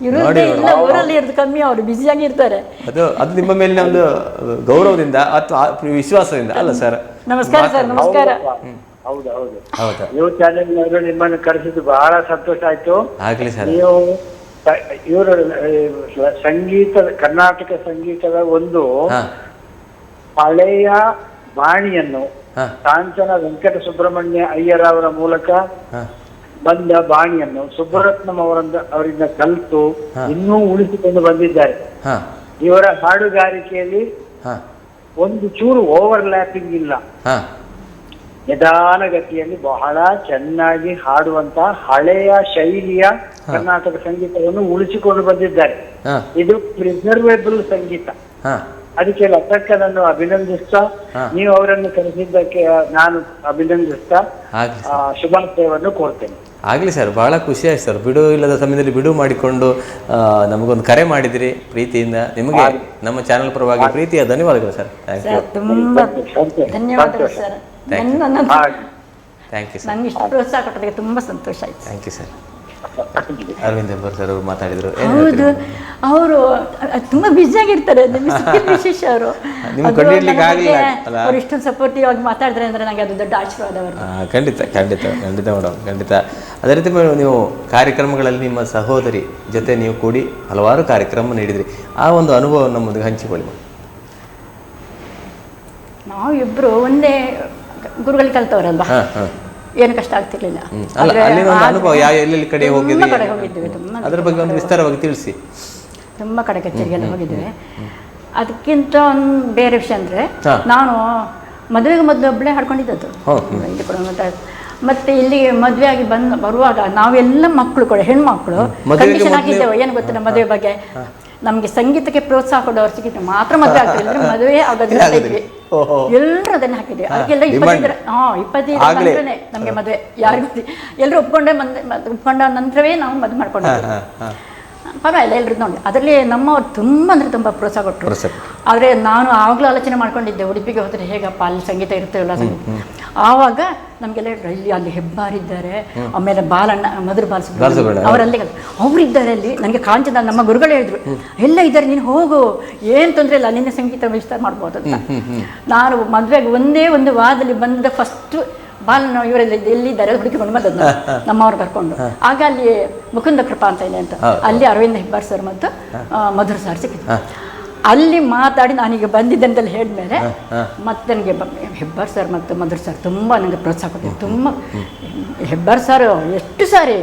ಇರೋದೇ ಇಲ್ಲ, ಊರಲ್ಲಿ ಇರೋದು ಕಮ್ಮಿ, ಅವರು ಬ್ಯುಸಿಯಾಗಿ ಇರ್ತಾರೆ. ಅದು ನಿಮ್ಮ ಮೇಲಿನ ಒಂದು ಗೌರವದಿಂದ ಅಥವಾ ವಿಶ್ವಾಸದಿಂದ ಅಲ್ಲ ಸರ್? ನಮಸ್ಕಾರ ಸರ್. ನಮಸ್ಕಾರ. ಹೌದು, ನೀವು ಚಾನೆಲ್ನವರು ನಿಮ್ಮನ್ನು ಕರೆಸಿದ್ದು ಬಹಳ ಸಂತೋಷ ಆಯ್ತು. ನೀವು ಇವರು ಸಂಗೀತದ, ಕರ್ನಾಟಕ ಸಂಗೀತದ ಒಂದು ಹಳೆಯ ಬಾಣಿಯನ್ನು ಕಾಂಚನ ವೆಂಕಟ ಸುಬ್ರಹ್ಮಣ್ಯ ಅಯ್ಯರ್ ಅವರ ಮೂಲಕ ಬಂದ ಬಾಣಿಯನ್ನು ಸುಬ್ಬರತ್ನಂ ಅವರಿಂದ ಕಲಿತು ಇನ್ನೂ ಉಳಿಸಿಕೊಂಡು ಬಂದಿದ್ದಾರೆ. ಇವರ ಹಾಡುಗಾರಿಕೆಯಲ್ಲಿ ಒಂದು ಚೂರು ಓವರ್ಲ್ಯಾಪಿಂಗ್ ಇಲ್ಲ. ನಿಧಾನಗತಿಯಲ್ಲಿ ಬಹಳ ಚೆನ್ನಾಗಿ ಹಾಡುವಂತ ಹಳೆಯ ಶೈಲಿಯ ಕರ್ನಾಟಕ ಸಂಗೀತವನ್ನು ಉಳಿಸಿಕೊಂಡು ಬಂದಿದ್ದಾರೆ. ಹಾ ಇದು ಪ್ರಿಸರ್ವೇಬಲ್ ಸಂಗೀತ. ಹಾ ಅದಕ್ಕೆ ಲತಕ್ಕನನ್ನು ಅಭಿನಂದಿಸ್ತಾ, ನೀವು ಅವರನ್ನು ಕರೆಸಿದ್ದಕ್ಕೆ ನಾನು ಅಭಿನಂದಿಸ್ತಾ ಆಗ್ಲಿ ಶುಭಾಶಯವನ್ನು ಕೋರ್ತೇನೆ. ಆಗಲಿ ಸರ್, ಭಾಳ ಖುಷಿ ಆಯ್ತು ಸರ್. ಬಿಡು ಇಲ್ಲದ ಸಮಯದಲ್ಲಿ ಬಿಡು ಮಾಡಿಕೊಂಡು ನಮಗೊಂದು ಕರೆ ಮಾಡಿದಿರಿ ಪ್ರೀತಿಯಿಂದ. ನಿಮಗೆ ನಮ್ಮ ಚಾನೆಲ್ ಪರವಾಗಿ ಪ್ರೀತಿಯ ಧನ್ಯವಾದಗಳು ಸರ್. Thank you. ತುಂಬ ಧನ್ಯವಾದಗಳು ಸರ್. Thank you sir. ನಂಗೆ ಇಷ್ಟು ಪ್ರೋತ್ಸಾಹ ಕೊಟ್ಟದಕ್ಕೆ ತುಂಬ ಸಂತೋಷ ಆಯ್ತು. Thank you sir. Arvind Hebbar sir ಅವರು ಮಾತಾಡಿದ್ರು. ಹೌದು, ಅವರು ತುಂಬಾ ಬ್ಯುಸಿ ಆಗಿರ್ತಾರೆ. ವಿಶೇಷ ಅವರು ನಿಮ್ಗೆ ಕಂಡಿಡ್ಲಿಕ್ಕೆ ಆಗಲಿಲ್ಲ ಅಲ್ಲ, ಅವ್ರು ಇಷ್ಟೊಂದು ಸಪೋರ್ಟಿವ್ ಆಗಿ ಮಾತಾಡಿದ್ರೆ ಅಂದ್ರೆ ನನಗೆ ಅದು ದೊಡ್ಡ ಆಶೀರ್ವಾದ ಅವರು. ಖಂಡಿತ ಖಂಡಿತ ಖಂಡಿತ ಮೇಡಮ್, ಖಂಡಿತ. ಅದೇ ರೀತಿ ನೀವು ಕಾರ್ಯಕ್ರಮಗಳಲ್ಲಿ ನಿಮ್ಮ ಸಹೋದರಿ ಜೊತೆ ನೀವು ಕೂಡಿ ಹಲವಾರು ಕಾರ್ಯಕ್ರಮ ನೀಡಿದ್ರಿ. ಆ ಒಂದು ಅನುಭವವನ್ನು ನಮ್ಮೊಂದಿಗೆ ಹಂಚಿಕೊಳ್ಳಿ. ನಾವು ಇಬ್ರು ಒಂದೇ ಗುರುಗಳು ಕಲ್ತವ್ರಲ್ವಾ, ಏನು ಕಷ್ಟ ಆಗ್ತಿರ್ಲಿಲ್ಲ. ಅನುಭವ ಎಲ್ಲೆಲ್ಲಿ ಕಡೆ ತುಂಬ ಕಡೆ ಹೋಗಿದ್ದೇವೆ, ಅದ್ರ ಬಗ್ಗೆ ಒಂದು ವಿಸ್ತಾರವಾಗಿ ತಿಳಿಸಿ. ತುಂಬ ಕಡೆ ಕಚೇರಿಗೆಲ್ಲ ಹೋಗಿದ್ದೇವೆ. ಅದಕ್ಕಿಂತ ಒಂದು ಬೇರೆ ವಿಷಯ ಅಂದರೆ, ನಾನು ಮದುವೆಗೆ ಮೊದಲು ಒಬ್ಬಳೇ ಹಾಡ್ಕೊಂಡಿದ್ದದ್ದು. ಮತ್ತೆ ಇಲ್ಲಿ ಮದುವೆ ಆಗಿ ಬರುವಾಗ ನಾವೆಲ್ಲ ಮಕ್ಕಳು ಕೂಡ ಹೆಣ್ಮಕ್ಳು ಕಂಡೀಷನ್ ಹಾಕಿದ್ದೇವೆ. ಏನು ಗೊತ್ತಿಲ್ಲ ಮದುವೆ ಬಗ್ಗೆ, ನಮ್ಗೆ ಸಂಗೀತಕ್ಕೆ ಪ್ರೋತ್ಸಾಹ ಕೊಡೋರು ಸಿಕ್ಕಿದ್ರೆ ಮಾತ್ರ ಮದುವೆ ಆಗ್ತಿಲ್ಲ, ಮದುವೆ ಆಗೋದಿಲ್ಲ ಇದ್ವಿ. ಎಲ್ಲರೂ ಅದನ್ನ ಹಾಕಿದ್ವಿ. ಅದಕ್ಕೆಲ್ಲ 25 ನಮ್ಗೆ ಮದುವೆ. ಯಾರಿಗೂ ಎಲ್ಲರೂ ಒಪ್ಕೊಂಡ ನಂತರವೇ ನಾವು ಮದುವೆ ಮಾಡ್ಕೊಂಡಿದ್ವಿ. ಪರವಾಗಿಲ್ಲ, ಎಲ್ಲರೂ ನೋಡಿ ಅದರಲ್ಲಿ ನಮ್ಮವ್ರು ತುಂಬ ಅಂದರೆ ತುಂಬ ಪ್ರೋತ್ಸಾಹ ಕೊಟ್ಟರು. ಆದರೆ ನಾನು ಆವಾಗಲೂ ಆಲೋಚನೆ ಮಾಡ್ಕೊಂಡಿದ್ದೆ, ಉಡುಪಿಗೆ ಹೋದರೆ ಹೇಗಪ್ಪ ಅಲ್ಲಿ ಸಂಗೀತ ಇರ್ತೇವಲ್ಲ ಸಂಗೀತ. ಆವಾಗ ನಮಗೆಲ್ಲ ಅಲ್ಲಿ ಹೆಬ್ಬಾರಿದ್ದಾರೆ, ಆಮೇಲೆ ಬಾಲಣ್ಣ ಮಧುರ ಬಾಲಸುಬ್ರಹ್ಮಣ್ಯ ಅವರಲ್ಲಿ ಅವರಿದ್ದಾರೆ. ಅಲ್ಲಿ ನನಗೆ ಕಾಂಚನ ನಮ್ಮ ಗುರುಗಳು ಹೇಳಿದ್ರು, ಎಲ್ಲ ಇದ್ದಾರೆ, ನೀನು ಹೋಗು, ಏನು ತೊಂದರೆ ಇಲ್ಲ, ನಿನ್ನ ಸಂಗೀತ ವಿಸ್ತಾರ ಮಾಡ್ಬೋದು ಅಂತ. ನಾನು ಮದುವೆಗೆ ಒಂದೇ ಒಂದು ವಾರದಲ್ಲಿ ಬಂದ ಫಸ್ಟ್ ಬಾಲನ ಇವರೆಲ್ಲ ಎಲ್ಲಿದ್ದಾರೆ ಹುಡುಕಿಕೊಂಡು ಬಂದದ್ದು ನಮ್ಮವ್ರು ಕರ್ಕೊಂಡು. ಆಗ ಅಲ್ಲಿ ಮುಕುಂದ ಕೃಪಾ ಅಂತ ಇದೆ ಅಂತ, ಅಲ್ಲಿ ಅರವಿಂದ್ ಹೆಬ್ಬಾರ್ ಸರ್ ಮತ್ತು ಮಧುರ ಸರ್ ಸಿಕ್ಕಿದ್ರು. ಅಲ್ಲಿ ಮಾತಾಡಿ ನಾನೀಗ ಬಂದಿದ್ದೆ ಅಂತಲ್ಲಿ ಹೇಳಿದ್ಮೇಲೆ ಮತ್ತೆ ನನಗೆ ಹೆಬ್ಬಾರ್ ಸರ್ ಮತ್ತು ಮಧುರ ಸರ್ ತುಂಬ ನನಗೆ ಪ್ರೋತ್ಸಾಹ ಕೊಟ್ಟಿದ್ದಾರೆ. ತುಂಬ ಹೆಬ್ಬಾರ್ ಸರ್ ಎಷ್ಟು ಸಾರಿ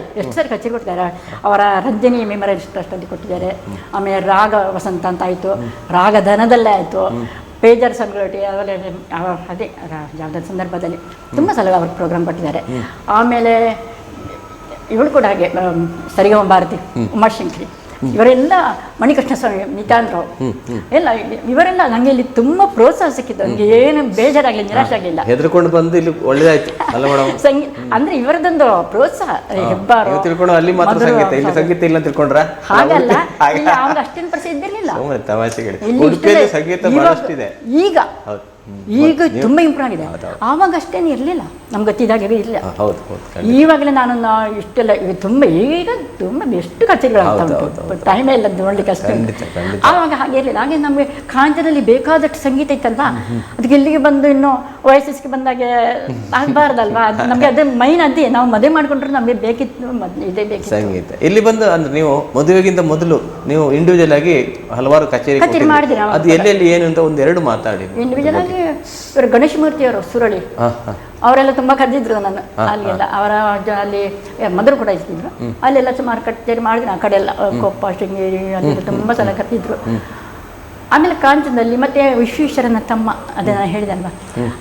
ಕಚೇರಿ ಕೊಟ್ಟಿದ್ದಾರೆ. ಅವರ ರಂಜನಿ ಮೆಮೊರಿಯಲ್ ಟ್ರಸ್ಟಲ್ಲಿ ಕೊಟ್ಟಿದ್ದಾರೆ. ಆಮೇಲೆ ರಾಗ ವಸಂತ ಅಂತ ಆಯಿತು, ರಾಗ ಧನದಲ್ಲೇ ಆಯಿತು, ಪೇಜರ್ ಸಂಗಟಿ ಅದೇ ಯಾವುದಾದ ಸಂದರ್ಭದಲ್ಲಿ ತುಂಬ ಸಲ ಅವ್ರ ಪ್ರೋಗ್ರಾಮ್ ಕೊಟ್ಟಿದ್ದಾರೆ. ಆಮೇಲೆ ಇವಳು ಕೂಡ ಹಾಗೆ ಸರಿಗಮ ಭಾರತಿ ಉಮಾಶಂಕರಿ ಇವರೆಲ್ಲ, ಮಣಿಕೃಷ್ಣ ಸ್ವಾಮಿ, ನಿತ್ಯಾನಂದರಾವ್ ಎಲ್ಲ ಇವರೆಲ್ಲ ನನಗೆ ಇಲ್ಲಿ ತುಂಬ ಪ್ರೋತ್ಸಾಹ ಸಿಕ್ಕಿತ್ತು. ನನಗೆ ಏನು ಬೇಜಾರಾಗಲಿಲ್ಲ, ನಿರಾಶೆ ಆಗಲಿಲ್ಲ. ಹೆದರ್ಕೊಂಡು ಬಂದು ಇಲ್ಲಿ ಒಳ್ಳೇದಾಯ್ತು ಅಲ್ಲ ಮೇಡಮ್. ಅಂದ್ರೆ ಇವರದೊಂದು ಪ್ರೋತ್ಸಾಹ. ಹೆಬ್ಬಾರು ತಿಳ್ಕೊಂಡು ಅಲ್ಲಿ ಮಾತ್ರ ಸಂಗೀತ, ಇಲ್ಲಿ ಸಂಗೀತ ಇಲ್ಲ ತಿಳ್ಕೊಂಡ್ರ ಹಾಗಲ್ಲ, ಇಲ್ಲ ಅವಾಗ ಅಷ್ಟೇನು ಪ್ರಸಿದ್ಧ ಇರಲಿಲ್ಲ. ಸಂಗೀತ ಬಹಳಷ್ಟಿದೆ ಈಗ ತುಂಬ ಇಂಪ್ರೂವ್ ಆಗಿದೆ. ಆವಾಗ ಅಷ್ಟೇನು ಇರಲಿಲ್ಲ, ನಮ್ಗೆ ಗೊತ್ತಿದ್ದಾಗ ಇರಲಿಲ್ಲ. ಈವಾಗಲೇ ನಾನು ಇಷ್ಟೆಲ್ಲ ತುಂಬ ಈಗ ತುಂಬ ಎಷ್ಟು ಕಚೇರಿಗಳು ಟೈಮೇ ಇಲ್ಲ ನೋಡ್ಲಿಕ್ಕೆ ಅಷ್ಟೇ. ಆವಾಗ ಹಾಗೆ ಇರಲಿಲ್ಲ. ಹಾಗೆ ನಮಗೆ ಕಾಂಚನಲ್ಲಿ ಬೇಕಾದಷ್ಟು ಸಂಗೀತ ಇತ್ತಲ್ವಾ, ಅದಕ್ಕೆ ಇಲ್ಲಿಗೆ ಬಂದು ಇನ್ನು ವಯಸ್ಸಿಗೆ ಬಂದಾಗೆ ಆಗಬಾರ್ದಲ್ವಾ. ನಮಗೆ ಅದೇ ಮೈನ್ ಅದೇ, ನಾವು ಮದುವೆ ಮಾಡ್ಕೊಂಡ್ರೆ ನಮಗೆ ಬೇಕಿತ್ತು, ಇದೇ ಬೇಕಿತ್ತು ಸಂಗೀತ. ಇಲ್ಲಿ ಬಂದು ಅಂದ್ರೆ ನೀವು ಮದುವೆಗಿಂತ ಮೊದಲು ನೀವು ಇಂಡಿವಿಜುವಲ್ ಆಗಿ ಹಲವಾರು ಕಚೇರಿ ಮಾಡಿದ್ದೀರಿ. ಅದು ಎಲ್ಲೆಲ್ಲಿ ಏನು ಅಂತ ಒಂದೆರಡು ಮಾತಾಡಿ. ಇಂಡಿವಿಜುವಲ್ ಆಗಿ ಇವರು ಗಣೇಶ ಮೂರ್ತಿ ಅವರು ಸುರಳಿ ಅವರೆಲ್ಲ ತುಂಬಾ ಕರೆದಿದ್ರು ನನ್ನ ಅಲ್ಲಿಗೆಲ್ಲ. ಅವರ ಅಲ್ಲಿ ಮಧುರ ಕೂಡ ಇರ್ತಿದ್ರು, ಅಲ್ಲೆಲ್ಲ ಸುಮಾರು ಕಚೇರಿ ಮಾಡಿದ್ರು. ಆ ಕಡೆ ಎಲ್ಲ ಕೊಪ್ಪ, ಶೃಂಗೇರಿ ಅಲ್ಲಿ ತುಂಬ ಸಲ ಕರೆದಿದ್ರು. ಆಮೇಲೆ ಕಾಂಚನದಲ್ಲಿ ಮತ್ತೆ ವಿಶ್ವೇಶ್ವರನ ತಮ್ಮ, ಅದನ್ನ ಹೇಳಿದಲ್ವಾ,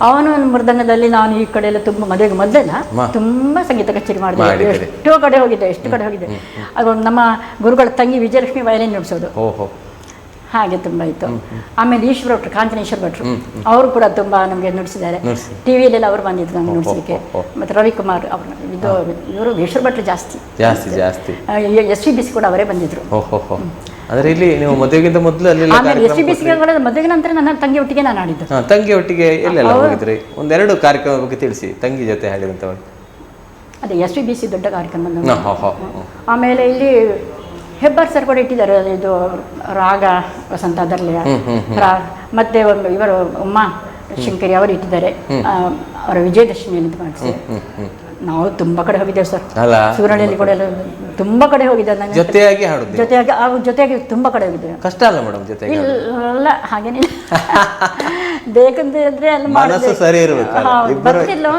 ಅವನು ಮೃದಂಗದಲ್ಲಿ. ನಾನು ಈ ಕಡೆ ಎಲ್ಲ ತುಂಬ ಮದುವೆಗೆ ಮೊದಲೆಲ್ಲ ತುಂಬ ಸಂಗೀತ ಕಚೇರಿ ಮಾಡಿದೆ. ಎಷ್ಟು ಕಡೆ ಹೋಗಿದ್ದೆ. ಅದು ನಮ್ಮ ಗುರುಗಳ ತಂಗಿ ವಿಜಯಲಕ್ಷ್ಮಿ ವಯಲಿನ್ ನುಡಿಸೋದು, ಹಾಗೆ ತುಂಬ ಇತ್ತು. ಆಮೇಲೆ ಈಶ್ವರ ಭಟ್ರು, ಕಾಂಚನೇಶ್ವರ ಭಟ್ರು, ಅವರು ಕೂಡ ತುಂಬ ನಮಗೆ ನುಡಿಸಿದ್ದಾರೆ. ಟಿವಿಯಲ್ಲೆಲ್ಲ ಅವರು ಬಂದಿದ್ರು ನಮ್ಗೆ ನುಡಿಸಲಿಕ್ಕೆ. ಮತ್ತು ರವಿಕುಮಾರ್ ಅವರು, ಇವರು ಈಶ್ವರ ಭಟ್ರು ಜಾಸ್ತಿ. SVBC ಕೂಡ ಅವರೇ ಬಂದಿದ್ರು. ಆದರೆ ಇಲ್ಲಿ ನೀವು ಮದುವೆಗಿಂತ ಮೊದಲು ಅಲ್ಲಿ SVBC ಮದುವೆಗೆ ನಂತರ ನನ್ನ ತಂಗಿ ಒಟ್ಟಿಗೆ ನಾನು ಆಡಿದ್ದು. ತಂಗಿ ಒಟ್ಟಿಗೆ ಎಲ್ಲೆಲ್ಲ ಹೋಗಿದ್ರಿ? ಒಂದೆರಡು ಕಾರ್ಯಕ್ರಮ ಬಗ್ಗೆ ತಿಳಿಸಿ, ತಂಗಿ ಜೊತೆ ಹಾಡಿದಂತ. ಅದೇ SVBC ದೊಡ್ಡ ಕಾರ್ಯಕ್ರಮ. ಆಮೇಲೆ ಇಲ್ಲಿ ಹೆಬ್ಬಾರ್ ಸರ್ ಕೂಡ ಇಟ್ಟಿದ್ದಾರೆ, ಇದು ರಾಗ ವಸಂತ ಅದರಲ್ಲಿ. ಮತ್ತೆ ಇವರು ಉಮಾ ಶಂಕರಿ ಅವರು ಇಟ್ಟಿದ್ದಾರೆ, ಅವರ ವಿಜಯದಶಮಿಯಲ್ಲಿ ಮಾಡಿಸಿ. ನಾವು ತುಂಬಾ ಕಡೆ ಹೋಗಿದ್ದೇವೆ ಸರ್. ಸೂರಣಿಯಲ್ಲಿ ಕೂಡ ತುಂಬಾ ಕಡೆ ಹೋಗಿದ್ದೆ ನಾನು. ಜೊತೆಯಾಗಿ ಹಾಡುದು ಜೊತೆಯಾಗಿ ತುಂಬಾ ಕಡೆ ಹೋಗಿದ್ದೆ. ಕಷ್ಟ ಅಲ್ಲ ಮೇಡಮ್ ಜೊತೆಗೆ? ಇಲ್ಲ ಹಾಗೇನಿಲ್ಲ, ಬೇಕಂದ್ರೆ ಅಲ್ಲಿ ಮನಸ್ಸು ಸರಿ ಇರಬೇಕು. ಬರ್ತಿದ್ಲು,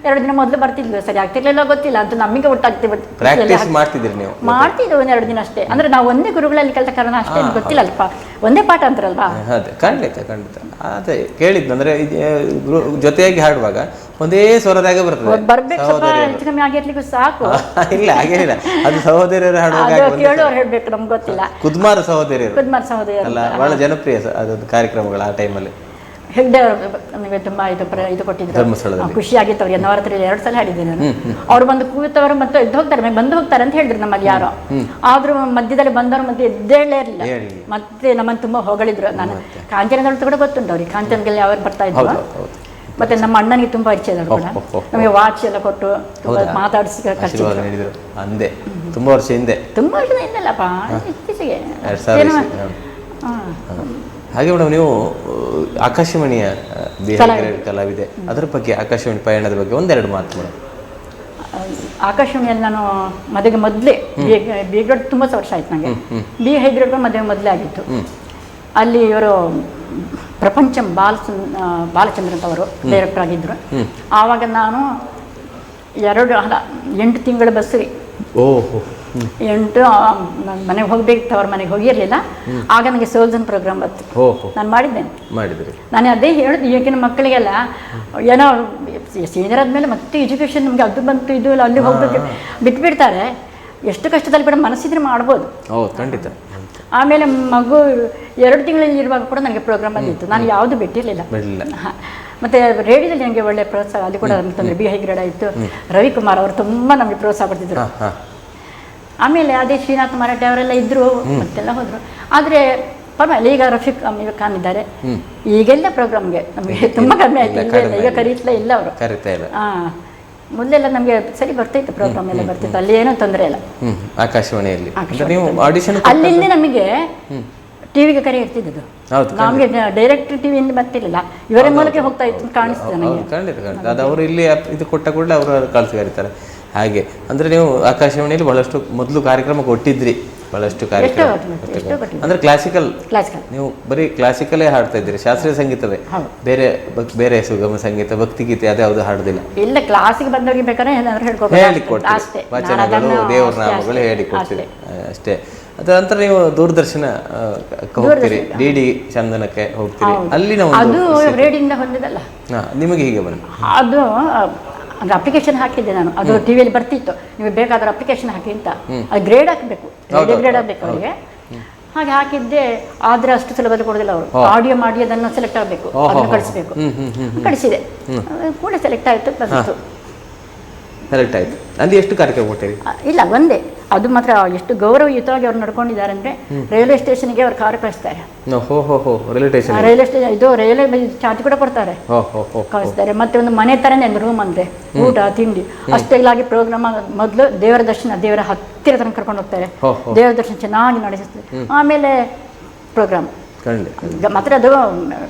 2 ದಿನ ಮೊದಲು ಬರ್ತಿದ್ಲು, ಸರಿ ಆಗ್ತಿರ್ಲಿಲ್ಲ ಗೊತ್ತಿಲ್ಲ ಅಂತ ನಮಗೆ ಒಟ್ಟಾಗ್ತಿತ್ತು. ಪ್ರಾಕ್ಟೀಸ್ ಮಾಡ್ತಿದ್ರಿ ನೀವು? ಮಾಡ್ತಿದ್ವಿ 1-2 ದಿನ ಅಷ್ಟೇ. ಅಂದ್ರೆ ನಾವು ಒಂದೇ ಗುರುಗಳಲ್ಲಿ ಕಲಿತ ಕಾರಣ ಅಷ್ಟೇ ಗೊತ್ತಿಲ್ಲ ಅಲ್ಪ, ಒಂದೇ ಪಾಠ ಅಂತಾರಲ್ವಾ. ಅದೇ ಖಂಡಿತ ಅದೇ ಕೇಳಿದ್ನು. ಅಂದ್ರೆ ಜೊತೆಯಾಗಿ ಹಾಡುವಾಗ ಒಂದೇ ಸ್ವರದಾಗ ಬರ್ತದೆ. ಬರ್ಬೇಕು, ಸ್ವಲ್ಪ ಹೆಚ್ಚು ಕಮ್ಮಿ ಆಗಿರ್ಲಿಕ್ಕೂ ಸಾಕು. ಇಲ್ಲ ಹಾಗೇನಿಲ್ಲ, ಅದು ಸಹೋದರಿಯರು ಹಾಡುವಾಗ ಕೇಳೋರು ಹೇಳ್ಬೇಕು, ನಮ್ಗೆ ಗೊತ್ತಿಲ್ಲ. ಕುದ್ಮಾರ್ ಸಹೋದರಿಯರು ಅಲ್ಲ, ಬಹಳ ಜನಪ್ರಿಯ ಅದೊಂದು ಕಾರ್ಯಕ್ರಮಗಳು ಆ ಟೈಮಲ್ಲಿ. ಹೆಗ್ಡೆ ಅವರು ನಮಗೆ ತುಂಬಾ ಇದು ಕೊಟ್ಟಿದ್ರು, ಧರ್ಮಸ್ಥಳದಲ್ಲಿ. ಖುಷಿ ಆಗಿತ್ತು ಅವ್ರಿಗೆ. ನವರಾತ್ರಿ 2 ಸಲ ಹಾಡಿದ್ದೆ ನಾನು. ಅವ್ರು ಬಂದು ಕೂತವರು ಮತ್ತೆ ಎದ್ದು ಹೋಗ್ತಾರೆ, ಬಂದು ಹೋಗ್ತಾರೆ ಅಂತ ಹೇಳಿದ್ರು ನಮ್ಮಲ್ಲಿ ಯಾರೋ. ಆದ್ರೂ ಮಧ್ಯದಲ್ಲಿ ಬಂದವರು ಮತ್ತೆ ಎದ್ದೇಳೇ ಇರಲಿಲ್ಲ. ಮತ್ತೆ ನಮ್ಮನ್ನು ತುಂಬಾ ಹೊಗಳಿದ್ರು. ನಾನು ಕಾಂಚನದವ್ರು ಕೂಡ ಗೊತ್ತುಂಟು ಅವ್ರಿಗೆ, ಕಾಂಚನದಲ್ಲಿ ಅವ್ರು ಬರ್ತಾ ಇದ್ರು. ಮತ್ತೆ ನಮ್ಮ ಅಣ್ಣನಿಗೆ ತುಂಬಾ ಪರಿಚಯ ಇದ್ರು ಕೂಡ. ನಮಗೆ ವಾಚ್ ಎಲ್ಲ ಕೊಟ್ಟು ಮಾತಾಡಿಸಿ ಅಂದೆ. ತುಂಬಾ ವರ್ಷ ಹಿಂದೆ? ತುಂಬಾ ವರ್ಷದ ಹಿಂದೆಲ್ಲಪ್ಪ, ಇತ್ತೀಚೆಗೆ. ಹಾಗೆ ಮೇಡಮ್, ನೀವು ಆಕಾಶವಾಣಿಯ ಕಲಾವಿದೆ, ಅದರ ಬಗ್ಗೆ, ಆಕಾಶವಾಣಿ ಪಯಣದ ಬಗ್ಗೆ 1-2 ಮಾತು ಮೇಡಮ್. ಆಕಾಶವಾಣಿಯಲ್ಲಿ ನಾನು ಮದುವೆಗೆ ಮೊದಲೇ ಬಿ ಗ್ರೇಡ್ ತುಂಬ ವರ್ಷ ಆಯ್ತು ನನಗೆ. ಬಿ ಹೈ ಗ್ರೇಡ್ ಮದುವೆ ಮೊದಲೇ ಆಗಿತ್ತು. ಅಲ್ಲಿ ಇವರು ಪ್ರಪಂಚಂ ಬಾಲಚಂದ್ರ ಅಂತವರು ಡೈರೆಕ್ಟರ್ ಆಗಿದ್ದರು. ಆವಾಗ ನಾನು 8 ತಿಂಗಳ ಬಸ್ಸಿಗೆ 8 ಮನೆಗೆ ಹೋಗ್ಬೇಕು, ಅವ್ರ ಮನೆಗೆ ಹೋಗಿರಲಿಲ್ಲ. ಆಗ ನನಗೆ ಸೋಲ್ಸನ್ ಪ್ರೋಗ್ರಾಮ್ ಬಂತು, ನಾನು ಮಾಡಿದ್ದೇನೆ. ನಾನು ಅದೇ ಹೇಳಿದೆ, ಈಗಿನ ಮಕ್ಕಳಿಗೆಲ್ಲ ಏನೋ ಸೀನಿಯರ್ ಆದಮೇಲೆ ಮತ್ತೆ ಎಜುಕೇಷನ್ ನಮಗೆ ಅದು ಬಂತು ಇದು ಇಲ್ಲ, ಅಲ್ಲಿ ಹೋಗ್ಬೇಕು ಬಿಟ್ಬಿಡ್ತಾರೆ. ಎಷ್ಟು ಕಷ್ಟದಲ್ಲಿ ಕೂಡ ಮನಸ್ಸಿದ್ರೆ ಮಾಡ್ಬೋದು. ಖಂಡಿತ. ಆಮೇಲೆ ಮಗು 2 ತಿಂಗಳಲ್ಲಿ ಇರುವಾಗ ಕೂಡ ನನಗೆ ಪ್ರೋಗ್ರಾಮ್ ಬಂದಿತ್ತು, ನಾನು ಯಾವುದು ಬಿಟ್ಟಿರಲಿಲ್ಲ. ಮತ್ತೆ ರೇಡಿಯೋದಲ್ಲಿ ನನಗೆ ಒಳ್ಳೆ ಪ್ರೋತ್ಸಾಹ, ಅಲ್ಲಿ ಕೂಡ ಅಂತಂದರೆ ಬಿ ಹೈ ಗ್ರೇಡ್ ಆಯಿತು. ರವಿಕುಮಾರ್ ಅವರು ತುಂಬ ನಮಗೆ ಪ್ರೋತ್ಸಾಹ ಪಡ್ತಿದ್ರು. ಆಮೇಲೆ ಅದೇ ಶ್ರೀನಾಥ್ ಮರಾಠೆ ಅವರೆಲ್ಲ ಇದ್ರು, ಮತ್ತೆಲ್ಲ ಹೋದ್ರು. ಆದರೆ ಪರವಾಗಿಲ್ಲ, ಈಗ ರಫೀಕ್ ಖಾನ್ ಇದ್ದಾರೆ. ಈಗೆಲ್ಲ ಪ್ರೋಗ್ರಾಮ್ಗೆ ನಮಗೆ ತುಂಬ ಕಮ್ಮಿ ಆಯ್ತು, ಈಗ ಕರೀತ್ಲೇ ಇಲ್ಲ ಅವರು. ಮೊದಲೆಲ್ಲ ನಮಗೆ ಸರಿ ಬರ್ತಿತ್ತು, ಪ್ರೋಗ್ರಾಮ್ ಎಲ್ಲ ಬರ್ತಿತ್ತು, ಅಲ್ಲಿ ಏನೂ ತೊಂದರೆ ಇಲ್ಲ. ಆಕಾಶವಾಣಿಯಲ್ಲಿ ಅಲ್ಲಿಂದ ನಮಗೆ ಟಿವಿಗೆ ಕರೆ ಇರ್ತಿದ್ದು, ನಮಗೆ ಡೈರೆಕ್ಟ್ ಟಿವಿಯಿಂದ ಬರ್ತಿರ್ಲಿಲ್ಲ, ಇವರ ಮೂಲಕ ಹೋಗ್ತಾ ಇತ್ತು ಕಾಣಿಸ್ತದೆ ನನಗೆ. ಖಂಡಿತ ಅದು ಅವರು ಇಲ್ಲಿ ಇದು ಕೊಟ್ಟ ಕೂಡಲೇ ಅವರು ಕಳಿಸಿ ಕರೀತಾರೆ. ಹಾಗೆ ಅಂದ್ರೆ ನೀವು ಆಕಾಶವಾಣಿಯಲ್ಲಿ ಬಹಳಷ್ಟು ಮೊದಲು ಕಾರ್ಯಕ್ರಮ ಕೊಟ್ಟಿದ್ರಿ, ಬಹಳಷ್ಟು ಕಾರ್ಯಕ್ರಮ. ಅಂದ್ರೆ ಕ್ಲಾಸಿಕಲ್, ನೀವು ಬರೀ ಕ್ಲಾಸಿಕಲೇ ಹಾಡ್ತಾ ಇದ್ದೀರಿ, ಶಾಸ್ತ್ರೀಯ ಸಂಗೀತವೇ? ಬೇರೆ ಸುಗಮ ಸಂಗೀತ, ಭಕ್ತಿಗೀತೆ ಅದ್ಯಾವುದು ಹಾಡುದಿಲ್ಲ? ಇಲ್ಲ, ಕ್ಲಾಸಿಗೆ ಬಂದವರಿಗೆ ಬೇಕಾದ್ರೆ ಹೇಳಿಕೊಡ್ತೀರಿ, ವಚನಗಳು, ದೇವರ ನಾಮಗಳು ಹೇಳಿಕೊಡ್ತೀರಿ ಅಷ್ಟೇ. ಅದ ನಂತರ ನೀವು ದೂರದರ್ಶನ ಹೋಗ್ತೀರಿ, ಡಿ ಚಂದನಕ್ಕೆ ಹೋಗ್ತೀರಿ, ಅಲ್ಲಿನ ರೇಡಿಯಿಂದ ಹೊಂದಿದಲ್ಲ ನಿಮಗೆ ಹೀಗೆ ಬಂದು ಅದು ಅಂದ್ರೆ ಅಪ್ಲಿಕೇಶನ್ ಹಾಕಿದ್ದೆ ನಾನು. ಅದು ಟಿವಿಯಲ್ಲಿ ಬರ್ತಿತ್ತು, ನೀವು ಬೇಕಾದ್ರೆ ಅಪ್ಲಿಕೇಶನ್ ಹಾಕಿ ಅಂತ. ಅದು ಗ್ರೇಡ್ ಹಾಕಬೇಕು, ಗ್ರೇಡ್ ಆಗಬೇಕು ಅವರಿಗೆ. ಹಾಗೆ ಹಾಕಿದ್ದೆ. ಆದರೆ ಅಷ್ಟು ಸುಲಭದಲ್ಲಿ ಕೊಡೋದಿಲ್ಲ ಅವರು. ಆಡಿಯೋ ಮಾಡಿ ಅದನ್ನು ಸೆಲೆಕ್ಟ್ ಆಗಬೇಕು, ಅದನ್ನು ಕಳಿಸ್ಬೇಕು. ಕಳಿಸಿದೆ, ಕೂಡ ಸೆಲೆಕ್ಟ್ ಆಯಿತು, ಬಂತು. ಸೆಲೆಕ್ಟ್ ಆಯಿತು. ಅಲ್ಲಿ ಎಷ್ಟು ಕಾರ್ಯಕ್ರಮ ಕೊಟ್ಟಿರಿ? ಇಲ್ಲ, ಒಂದೇ. ಅದು ಮಾತ್ರ ಎಷ್ಟು ಗೌರವಯುತವಾಗಿ ಅವ್ರು ನಡ್ಕೊಂಡಿದ್ದಾರೆ ಅಂದರೆ, ರೈಲ್ವೆ ಸ್ಟೇಷನ್ಗೆ ಅವ್ರು ಕಾರು ಕಳಿಸ್ತಾರೆ. ರೈಲ್ವೆ ಸ್ಟೇಷನ್ ಇದು ರೈಲ್ವೆ ಚಾರ್ಜ್ ಕೂಡ ಕೊಡ್ತಾರೆ, ಕಳಿಸ್ತಾರೆ. ಮತ್ತೆ ಒಂದು ಮನೆ ಥರನೇ ರೂಮ್ ಅಂತೆ, ಊಟ ತಿಂಡಿ ಅಷ್ಟೆಲ್ಲಾಗಿ ಪ್ರೋಗ್ರಾಮ್. ಮೊದಲು ದೇವರ ದರ್ಶನ, ದೇವರ ಹತ್ತಿರ ತನಕ ಕರ್ಕೊಂಡು ಹೋಗ್ತಾರೆ, ದೇವರ ದರ್ಶನ ಚೆನ್ನಾಗಿ ನಡೆಸುತ್ತೆ. ಆಮೇಲೆ ಪ್ರೋಗ್ರಾಮ್ ಮಾತ್ರ ಅದು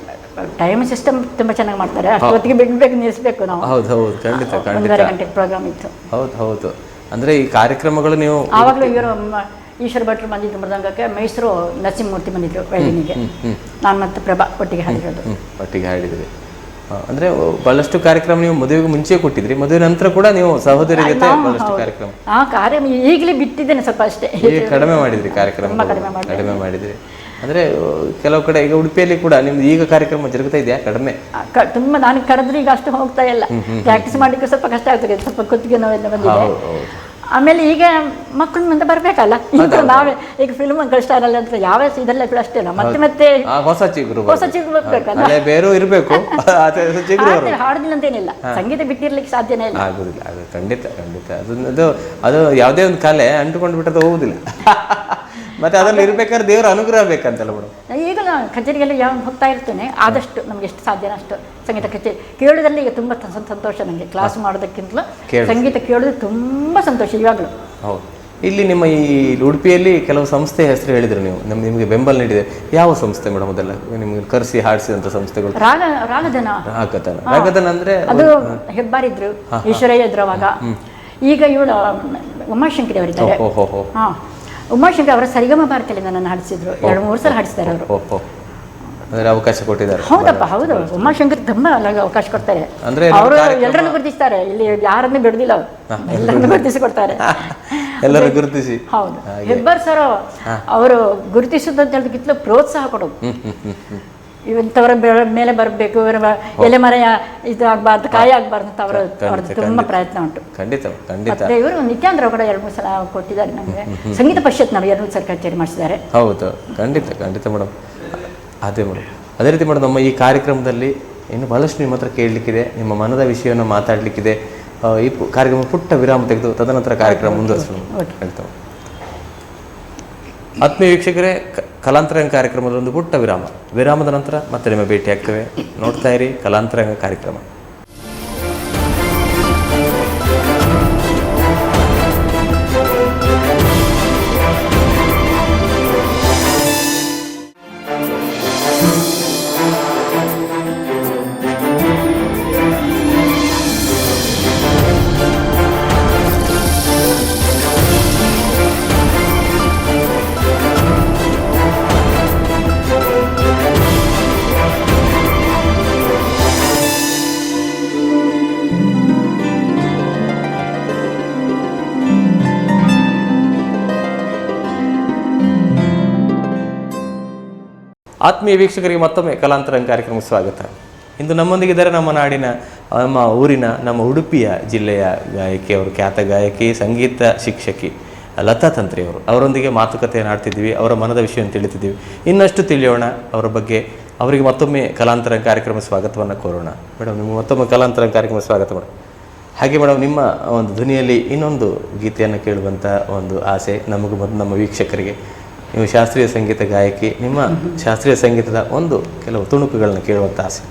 ಟೈಮ್ ಸಿಸ್ಟಮ್ ತುಂಬ ಚೆನ್ನಾಗಿ ಮಾಡ್ತಾರೆ. ಅಷ್ಟೊತ್ತಿಗೆ ಬಿಡ್ಬೇಕು, ನಿಲ್ಲಿಸ್ಬೇಕು ನಾವು. 1.5 ಗಂಟೆ ಪ್ರೋಗ್ರಾಮ್ ಇತ್ತು. ಹೌದು. ಅಂದ್ರೆ ಈ ಕಾರ್ಯಕ್ರಮಗಳು ನೀವು ಆವಾಗಲೂ ಇವರು ಈಶ್ವರ ಭಟ್ರು ಬಂದಿದ್ದು ಮೃದಂಗಕ್ಕೆ, ಮೈಸೂರು ನರಸಿಂಹಮೂರ್ತಿ ಬಂದಿದ್ರು ವೈಲಿನಿಗೆ. ನಾನು ಮತ್ತೆ ಪ್ರಭಾ ಒಟ್ಟಿಗೆ ಹಾಡಿದ್ರಿ. ಅಂದ್ರೆ ಬಹಳಷ್ಟು ಕಾರ್ಯಕ್ರಮ ನೀವು ಮದುವೆಗೆ ಮುಂಚೆ ಕೊಟ್ಟಿದ್ರಿ, ಮದುವೆ ನಂತರ ಕೂಡ ನೀವು ಸಹೋದರಿ ಜೊತೆ ಬಹಳಷ್ಟು ಕಾರ್ಯಕ್ರಮ. ಈಗಲೇ ಬಿಟ್ಟಿದ್ದೇನೆ ಸ್ವಲ್ಪ ಅಷ್ಟೇ, ಕಡಿಮೆ ಮಾಡಿದ್ರಿ ಕಾರ್ಯಕ್ರಮ, ಕಡಿಮೆ ಮಾಡಿದ್ರಿ. ಅಂದ್ರೆ ಕೆಲವು ಕಡೆ ಈಗ ಉಡುಪಿಯಲ್ಲಿ ಕೂಡ ನಿಮ್ದು ಈಗ ಕಾರ್ಯಕ್ರಮ ಜರುಗ್ತಾ ಇದೆಯಾ? ಕಡಿಮೆ, ತುಂಬಾ. ನಾನು ಕರೆದ್ರೆ ಈಗ ಅಷ್ಟು ಹೋಗ್ತಾ ಇಲ್ಲ, ಪ್ರಾಕ್ಟೀಸ್ ಮಾಡ್ಲಿಕ್ಕೆ ಸ್ವಲ್ಪ ಕಷ್ಟ ಆಗ್ತದೆ, ಸ್ವಲ್ಪ ಕುತ್ತಿಗೆ ನೋವೆಲ್ಲ ಬಂದಿದೆ. ಆಮೇಲೆ ಈಗ ಮಕ್ಕಳು ಮುಂದೆ ಬರ್ಬೇಕಲ್ಲ, ಈಗ ನಾವೇ ಈಗ ಫಿಲ್ಮ್ ಸ್ಟಾರ್ ಅಲ್ಲ ಅಂತ ಯಾವ ಇದೆಲ್ಲ ಕೂಡ ಅಷ್ಟೇ. ಮತ್ತೆ ಹೊಸ ಚಿಗುರು ಬರ್ಬೇಕಲ್ಲ, ಬೇರೆ ಇರಬೇಕು. ಹಾಡುದಿಲ್ಲ ಅಂತೇನಿಲ್ಲ, ಸಂಗೀತ ಬಿಟ್ಟಿರ್ಲಿಕ್ಕೆ ಸಾಧ್ಯನೇ ಇಲ್ಲ, ಆಗುದಿಲ್ಲ. ಅದು ಖಂಡಿತ ಅದು ಯಾವುದೇ ಒಂದು ಕಲೆ ಅಂಟುಕೊಂಡು ಬಿಟ್ಟದ್ದು ಹೋಗುದಿಲ್ಲ. ಮತ್ತೆ ಅದ್ರಲ್ಲಿ ಇರ್ಬೇಕಾದ್ರೆ ದೇವರ ಅನುಗ್ರಹ ಬೇಕಂತಲ್ಲ ಮೇಡಮ್. ಈಗ ಕಚೇರಿಗೆಲ್ಲ ಯಾವ ಹೋಗ್ತಾ ಇರ್ತೇನೆ, ಆದಷ್ಟು ನಮ್ಗೆ ಎಷ್ಟು ಸಾಧ್ಯನೋ ಅಷ್ಟು ಸಂಗೀತ ಕಚೇರಿ ಕೇಳೋದ್ರಲ್ಲಿ ಈಗ ತುಂಬ ಸಂತೋಷ ನನಗೆ. ಕ್ಲಾಸ್ ಮಾಡೋದಕ್ಕಿಂತಲೂ ಸಂಗೀತ ಕೇಳೋದು ತುಂಬ ಸಂತೋಷ ಇವಾಗಲೂ. ಹೌದು. ಇಲ್ಲಿ ನಿಮ್ಮ ಈ ಉಡುಪಿಯಲ್ಲಿ ಕೆಲವು ಸಂಸ್ಥೆ ಹೆಸರು ಹೇಳಿದ್ರು ನೀವು, ನಿಮಗೆ ಬೆಂಬಲ ನೀಡಿದೆ. ಯಾವ ಸಂಸ್ಥೆ ಮೇಡಮ್? ಅದೆಲ್ಲ ನಿಮ್ಗೆ ಕರೆಸಿ ಹಾಡಿಸಿದಂಥ ಸಂಸ್ಥೆಗಳು? ರಾಗಧನ ಅಂದ್ರೆ ಅದು ಹೆಬ್ಬಾರಿದ್ರು, ಈಶ್ವರಯ್ಯ ಇದ್ರು ಅವಾಗ. ಈಗ ಇವಳು ಉಮಾಶಂಕರಿ ಅವರಿದ್ದಾರೆ. ಓಹೋ. ಹಾಂ, ಉಮಾಶಂಕರ್ ಅವರ ಸರಿಗಮ ಭಾರತಿಯಲ್ಲಿ ನನ್ನನ್ನು ಹಾಡಿಸಿದ್ರು. 2-3 ಸಲ ಹಾಡಿಸಿದ್ದಾರೆ ಅವರು. ಅಂದರೆ ಅವಕಾಶ ಕೊಟ್ಟಿದ್ದಾರೆ. ಹೌದಪ್ಪ, ಹೌದು. ಉಮಾಶಂಕರ್ ತುಂಬ ಅವಕಾಶ ಕೊಡ್ತಾರೆ. ಅಂದರೆ ಅವರು ಎಲ್ಲರನ್ನು ಗುರುತಿಸ್ತಾರೆ. ಇಲ್ಲಿ ಯಾರನ್ನು ಬಿಡುದಿಲ್ಲ, ಎಲ್ಲರನ್ನು ಗುರುತಿಸಿ ಕೊಡ್ತಾರೆ. ಎಲ್ಲರೂ ಗುರುತಿಸಿ. ಹೌದು. ಹೆಬ್ಬಾರ್ ಸರ್ ಅವರು ಗುರುತಿಸೋದಂತ ಹೇಳಿದ್ಕಿಂತಲೂ ಪ್ರೋತ್ಸಾಹ ಕೊಡೋದು. ಇಂಥವರ ಮೇಲೆ ಬರಬೇಕು, ಇವರ ಎಲೆ ಮರ ಇದು ಆಗಬಾರ್ದು, ಕಾಯಿ ಆಗಬಾರ್ದು ಅಂತ ಅವ್ರದ್ದು ತುಂಬ ಪ್ರಯತ್ನ ಉಂಟು. ಖಂಡಿತ. ಮತ್ತೆ ಇವರು ನಿತ್ಯಾಂದ್ರ ಕೂಡ 2-3 ಸಲ ಕೊಟ್ಟಿದ್ದಾರೆ ನಮಗೆ. ಸಂಗೀತ ಪರಿಷತ್ ನಾವು 2 ಸಲ ಕಚೇರಿ ಮಾಡಿಸಿದ್ದಾರೆ. ಹೌದು, ಖಂಡಿತ ಮೇಡಮ್. ಅದೇ ಮೇಡಮ್, ಅದೇ ರೀತಿ ಮೇಡಮ್, ನಮ್ಮ ಈ ಕಾರ್ಯಕ್ರಮದಲ್ಲಿ ಇನ್ನು ಬಹಳಷ್ಟು ನಿಮ್ಮ ಹತ್ರ ಕೇಳಲಿಕ್ಕಿದೆ, ನಿಮ್ಮ ಮನದ ವಿಷಯವನ್ನು ಮಾತಾಡಲಿಕ್ಕಿದೆ. ಈ ಕಾರ್ಯಕ್ರಮ ಪುಟ್ಟ ವಿರಾಮ ತೆಗೆದು ತದನಂತರ ಕಾರ್ಯಕ್ರಮ ಮುಂದುವರಿಸೋಣ ಹೇಳ್ತೇವೆ. ಆತ್ಮೀಯ ವೀಕ್ಷಕರೇ, ಕಲಾಂತರಂಗ ಕಾರ್ಯಕ್ರಮದ ಒಂದು ಪುಟ್ಟ ವಿರಾಮದ ನಂತರ ಮತ್ತೆ ನಿಮ್ಮ ಭೇಟಿ ಆಗ್ತೇವೆ. ನೋಡ್ತಾ ಇರಿ ಕಲಾಂತರಂಗ ಕಾರ್ಯಕ್ರಮ. ಆತ್ಮೀಯ ವೀಕ್ಷಕರಿಗೆ ಮತ್ತೊಮ್ಮೆ ಕಲಾಂತರಂಗ ಕಾರ್ಯಕ್ರಮಕ್ಕೆ ಸ್ವಾಗತ. ಇಂದು ನಮ್ಮೊಂದಿಗಿದ್ದಾರೆ ನಮ್ಮ ನಾಡಿನ, ನಮ್ಮ ಊರಿನ, ನಮ್ಮ ಉಡುಪಿಯ ಜಿಲ್ಲೆಯ ಗಾಯಕಿ, ಅವರು ಖ್ಯಾತ ಗಾಯಕಿ, ಸಂಗೀತ ಶಿಕ್ಷಕಿ ಲತಾ ತಂತ್ರಿ ಅವರು. ಅವರೊಂದಿಗೆ ಮಾತುಕತೆಯನ್ನು ಆಡ್ತಿದ್ದೀವಿ, ಅವರ ಮನದ ವಿಷಯವನ್ನು ತಿಳಿತಿದ್ದೀವಿ. ಇನ್ನಷ್ಟು ತಿಳಿಯೋಣ ಅವರ ಬಗ್ಗೆ. ಅವರಿಗೆ ಮತ್ತೊಮ್ಮೆ ಕಲಾಂತರಂಗ ಕಾರ್ಯಕ್ರಮ ಸ್ವಾಗತವನ್ನು ಕೋರೋಣ. ಮೇಡಮ್, ನಿಮಗೆ ಮತ್ತೊಮ್ಮೆ ಕಲಾಂತರಂಗ ಕಾರ್ಯಕ್ರಮ ಸ್ವಾಗತ ಮೇಡಮ್. ಹಾಗೆ ಮೇಡಮ್, ನಿಮ್ಮ ಒಂದು ಧ್ವನಿಯಲ್ಲಿ ಇನ್ನೊಂದು ಗೀತೆಯನ್ನು ಕೇಳುವಂಥ ಒಂದು ಆಸೆ ನಮಗೂ ಮತ್ತು ನಮ್ಮ ವೀಕ್ಷಕರಿಗೆ. ನೀವು ಶಾಸ್ತ್ರೀಯ ಸಂಗೀತ ಗಾಯಕಿ, ನಿಮ್ಮ ಶಾಸ್ತ್ರೀಯ ಸಂಗೀತದ ಕೆಲವು ತುಣುಕುಗಳನ್ನು ಕೇಳುವಂಥ ಆಸೆ.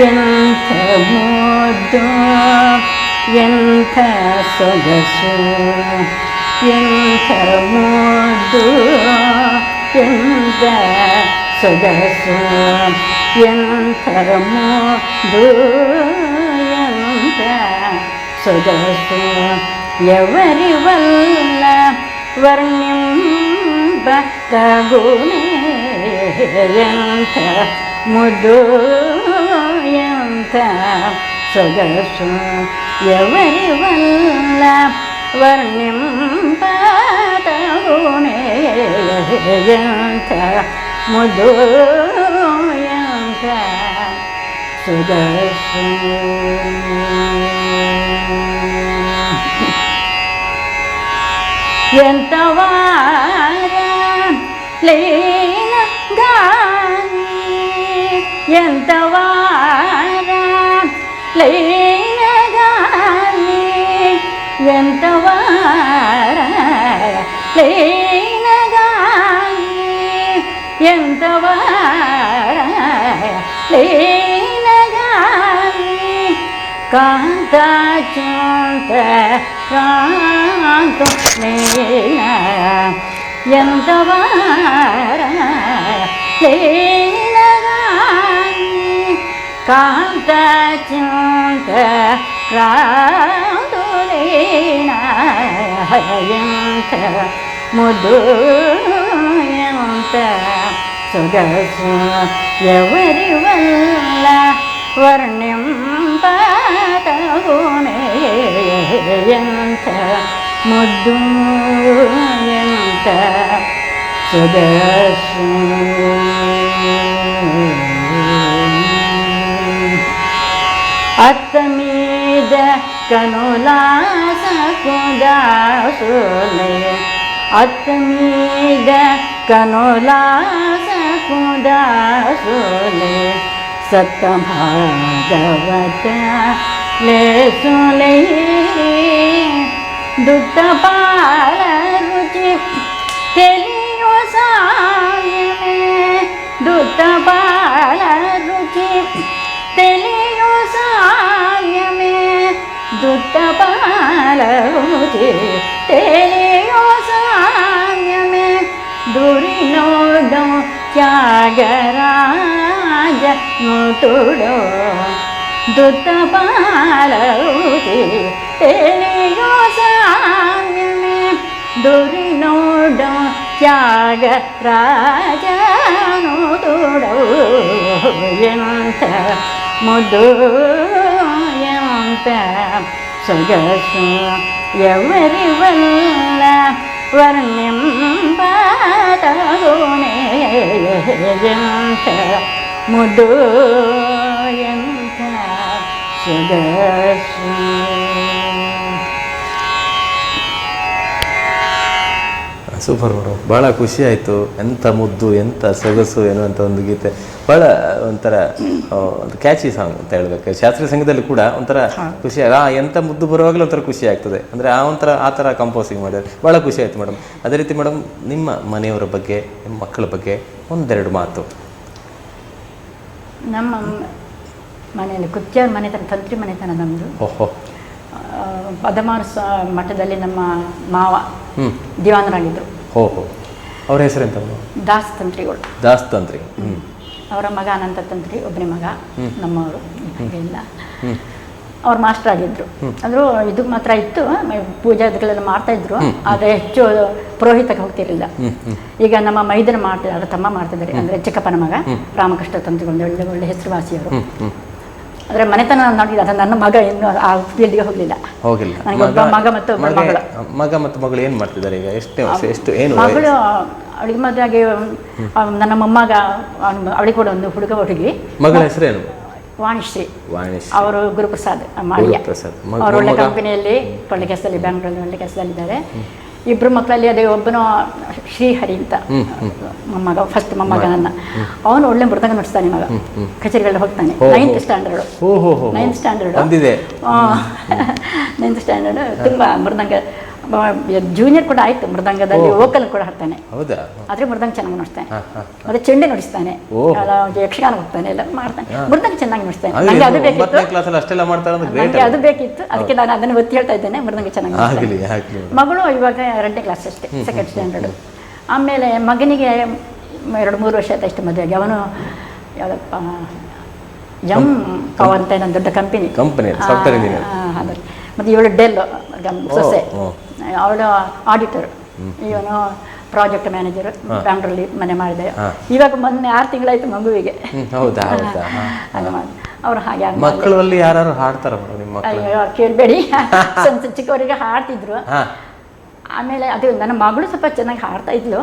ಎಂಥ ಮುದ್ದು, ಎಂಥ ಸೊಗಸು, ಎಂಥ ಮುದ್ದು, ಎಂಥ ಸೊಗಸು, ಎಂಥ ಮುದ್ದು, ಎಂಥ ಸೊಗಸು, ఎవరివల్ల వర్ణింపతగునే, ఎంత ముద్దు, ఎంత సొగసు, ఎవరివల్ల వర్ణింపతగునే, ఎంత ముద్దు, ఎంత సొగసు. ఎంత వారలేన గాని, ఎంత వారలేన గాని, ఎంత వారలేన గాని, ఎంత వారలేన గాని, కాంతాచంత కాంత నేనా, ఎంత వారలేన గాని, కాంతాచంత కాంతులేనా, ఎంత ముద్దు, ఎంత సొగసు, ఎవరివల్ల వర్ణింపతగునే, ఎంత ముద్దు, ఎంత సొగసు. అత్త మీద కనులాసకు దాసులే, అత్త మీద కనులాసకు దాసులే, సత్త భాగవత లేసులే, దుత్త పాల రుచి తెలియు సాయమే, దుత్త పాల రుచి తెలియు సాయమే, దుత్త పాల రుచి తెలియు సాయమే, దురినోదం త్యాగరా ರಾಜ ಮುತುಡೋ ದುತ್ತ ಬಾಲೌತಿ ತಿಳಿಯೋ ಸಾಮ್ಯಮೆ ದುರಿ ನೋಡೋ ತ್ಯಾಗ ರಾಜನು ತುಡೋ ಎಂತ ಮುದ್ದು ಎಂತ ಸೊಗಸು ಎವರಿವಲ್ಲ ವರ್ಣ್ಯಂಬಾದಗುಣೆ ಎಂತ ಮುದ್ದು ಎಂತ ಸೊಗಸು. ಸೂಪರ್ ಮೇಡಮ್, ಭಾಳ ಖುಷಿ ಆಯಿತು. ಎಂಥ ಮುದ್ದು ಎಂಥ ಸೊಗಸು ಎನ್ನುವಂಥ ಒಂದು ಗೀತೆ, ಭಾಳ ಒಂಥರ ಒಂದು ಕ್ಯಾಚಿ ಸಾಂಗ್ ಅಂತ ಹೇಳ್ಬೇಕು. ಶಾಸ್ತ್ರೀಯ ಸಂಗೀತದಲ್ಲಿ ಕೂಡ ಒಂಥರ ಖುಷಿ, ಎಂಥ ಮುದ್ದು ಬರುವಾಗಲೂ ಒಂಥರ ಖುಷಿ ಆಗ್ತದೆ. ಅಂದರೆ ಆ ಥರ ಕಂಪೋಸಿಂಗ್ ಮಾಡಿದ್ರೆ ಭಾಳ ಖುಷಿ ಆಯಿತು ಮೇಡಮ್. ಅದೇ ರೀತಿ ಮೇಡಮ್, ನಿಮ್ಮ ಮನೆಯವರ ಬಗ್ಗೆ, ನಿಮ್ಮ ಮಕ್ಕಳ ಬಗ್ಗೆ ಒಂದೆರಡು ಮಾತು. ನಮ್ಮ ಮನೆಯಲ್ಲಿ ಕುಚ್ಚಾರ ಮನೆತನ, ತಂತ್ರಿ ಮನೆತನ ನಮ್ಮದು. ಓಹೋ. ಪದಮಾರು ಮಠದಲ್ಲಿ ನಮ್ಮ ಮಾವ ದಿವಾನರಾಗಿದ್ದರು. ಓಹೋ, ಅವ್ರ ಹೆಸರೆಂತ? ದಾಸ್ ತಂತ್ರಿಗಳು. ದಾಸ್ ತಂತ್ರಿ. ಅವರ ಮಗ ಅನಂತ ತಂತ್ರಿ, ಒಬ್ಬನೇ ಮಗ ನಮ್ಮವರು. ಇಲ್ಲ, ಅವ್ರು ಮಾಸ್ಟರ್ ಆಗಿದ್ರು. ಅಂದರೂ ಇದು ಮಾತ್ರ ಇತ್ತು, ಪೂಜೆ ಅದಕ್ಕೆಲ್ಲ ಮಾಡ್ತಾಯಿದ್ರು. ಆದರೆ ಹೆಚ್ಚು ಪುರೋಹಿತಕ್ಕೆ ಹೋಗ್ತಿರಲಿಲ್ಲ. ಈಗ ನಮ್ಮ ಮೈದನ ಮಾಡ್ತಿದ್ದಾರೆ, ತಮ್ಮ ಮಾಡ್ತಿದ್ದಾರೆ. ಅಂದರೆ ಚಿಕ್ಕಪ್ಪನ ಮಗ ರಾಮಕೃಷ್ಣ ತಂತ್ರಿಗಳು, ಒಳ್ಳೆ ಒಳ್ಳೆ ಹೆಸರುವಾಸಿಯವರು. ಅಂದರೆ ಮನೆತನ ನೋಡಿಲ್ಲ. ಅದು ನನ್ನ ಮಗ ಇನ್ನು ಆ ಫೀಲ್ಡ್ಗೆ ಹೋಗಲಿಲ್ಲ. ನನಗೆ ಒಬ್ಬ ಮಗ ಮತ್ತು ಮಗ ಮತ್ತು ಮಗಳು ಏನು ಮಾಡ್ತಿದ್ದಾರೆ ಈಗ? ಎಷ್ಟು ಏನು ಮಗಳು ಅವಳಿಗೆ ಮದುವೆ ಆಗಿ ನನ್ನ ಮೊಮ್ಮಗ, ಅವಳಿಗೆ ಕೂಡ ಒಂದು ಹುಡುಗಿ. ಮಗಳ ಹೆಸರೇನು? ವಾಣಿಶ್ರೀ. ಅವರು ಗುರುಪ್ರಸಾದ್ ಮಾಳಿಯ. ಅವರು ಒಳ್ಳೆ ಕಂಪನಿಯಲ್ಲಿ ಒಳ್ಳೆ ಕೆಲಸದಲ್ಲಿ, ಬ್ಯಾಂಗ್ಳೂರಲ್ಲಿ ಒಳ್ಳೆ ಕೆಲಸದಲ್ಲಿದ್ದಾರೆ. ಇಬ್ಬರು ಮಕ್ಕಳಲ್ಲಿ ಅದೇ ಒಬ್ಬನು ಶ್ರೀಹರಿ ಅಂತ ಮೊಮ್ಮಗ, ಫಸ್ಟ್ ಮೊಮ್ಮಗ ನನ್ನ. ಅವನು ಒಳ್ಳೆ ಮೃದಂಗ ನುಡಿಸ್ತಾನೆ. ಮಗ ಕಚೇರಿಗಳಲ್ಲಿ ಹೋಗ್ತಾನೆ. 9th standard. 9th ಸ್ಟ್ಯಾಂಡರ್ಡು ತುಂಬ ಮೃದಂಗ. ಜೂನಿಯರ್ ಕೂಡ ಆಯ್ತು. ಮೃದಂಗದಲ್ಲಿ ವೋಕಲ್ ಕೂಡ ಹಾಡ್ತಾನೆ. ಆದ್ರೆ ಮೃದಂಗ ಚೆನ್ನಾಗಿ ನುಡಿಸ್ತಾನೆ. ಮತ್ತೆ ಚೆಂಡೆ ನುಡಿಸ್ತಾನೆ, ಯಕ್ಷಗಾನ ಹೋಗ್ತಾನೆ, ಎಲ್ಲ ಮಾಡ್ತಾನೆ. ಮೃದಂಗ ಚೆನ್ನಾಗಿ ನುಡಿಸ್ತಾನೆ. ನನಗೆ ಅದು ಬೇಕಿತ್ತು, ಅದು ಬೇಕಿತ್ತು. ಅದಕ್ಕೆ ನಾನು ಅದನ್ನು ಒತ್ತಿ ಹೇಳ್ತಾ ಇದ್ದೇನೆ, ಮೃದಂಗ ಚೆನ್ನಾಗಿ. ಮಗಳು ಇವಾಗ 2ನೇ ಕ್ಲಾಸ್ ಅಷ್ಟೇ, 2nd ಸ್ಟ್ಯಾಂಡರ್ಡು. ಆಮೇಲೆ ಮಗನಿಗೆ 2-3 ವರ್ಷ ಆಯ್ತು ಅಷ್ಟೇ ಮದುವೆಗೆ. ಅವನು ಯಾವುದಪ್ಪ ಅಂತ ನನ್ನ ದೊಡ್ಡ ಕಂಪನಿ. ಮತ್ತು ಇವಳು ಡೆಲ್ ಸೊಸೆ, ಅವಳು ಆಡಿಟರ್, ಇವನು ಪ್ರಾಜೆಕ್ಟ್ ಮ್ಯಾನೇಜರ್. ಬ್ಯಾಂಗ್ಳೂರಲ್ಲಿ ಮನೆ ಮಾಡಿದೆ. ಇವಾಗ ಮೊನ್ನೆ 6 ತಿಂಗಳಾಯ್ತು ಮಗುವಿಗೆ. ಅವರು ಹಾಗೆ ಮಕ್ಕಳಲ್ಲಿ ಯಾರು ಹಾಡ್ತಾರ? ಅಯ್ಯೋ ಕೇಳಬೇಡಿ, ಚಿಕ್ಕವರಿಗೆ ಹಾಡ್ತಿದ್ರು. ಆಮೇಲೆ ಅದು ನನ್ನ ಮಗಳು ಸ್ವಲ್ಪ ಚೆನ್ನಾಗಿ ಹಾಡ್ತಾ ಇದ್ಲು.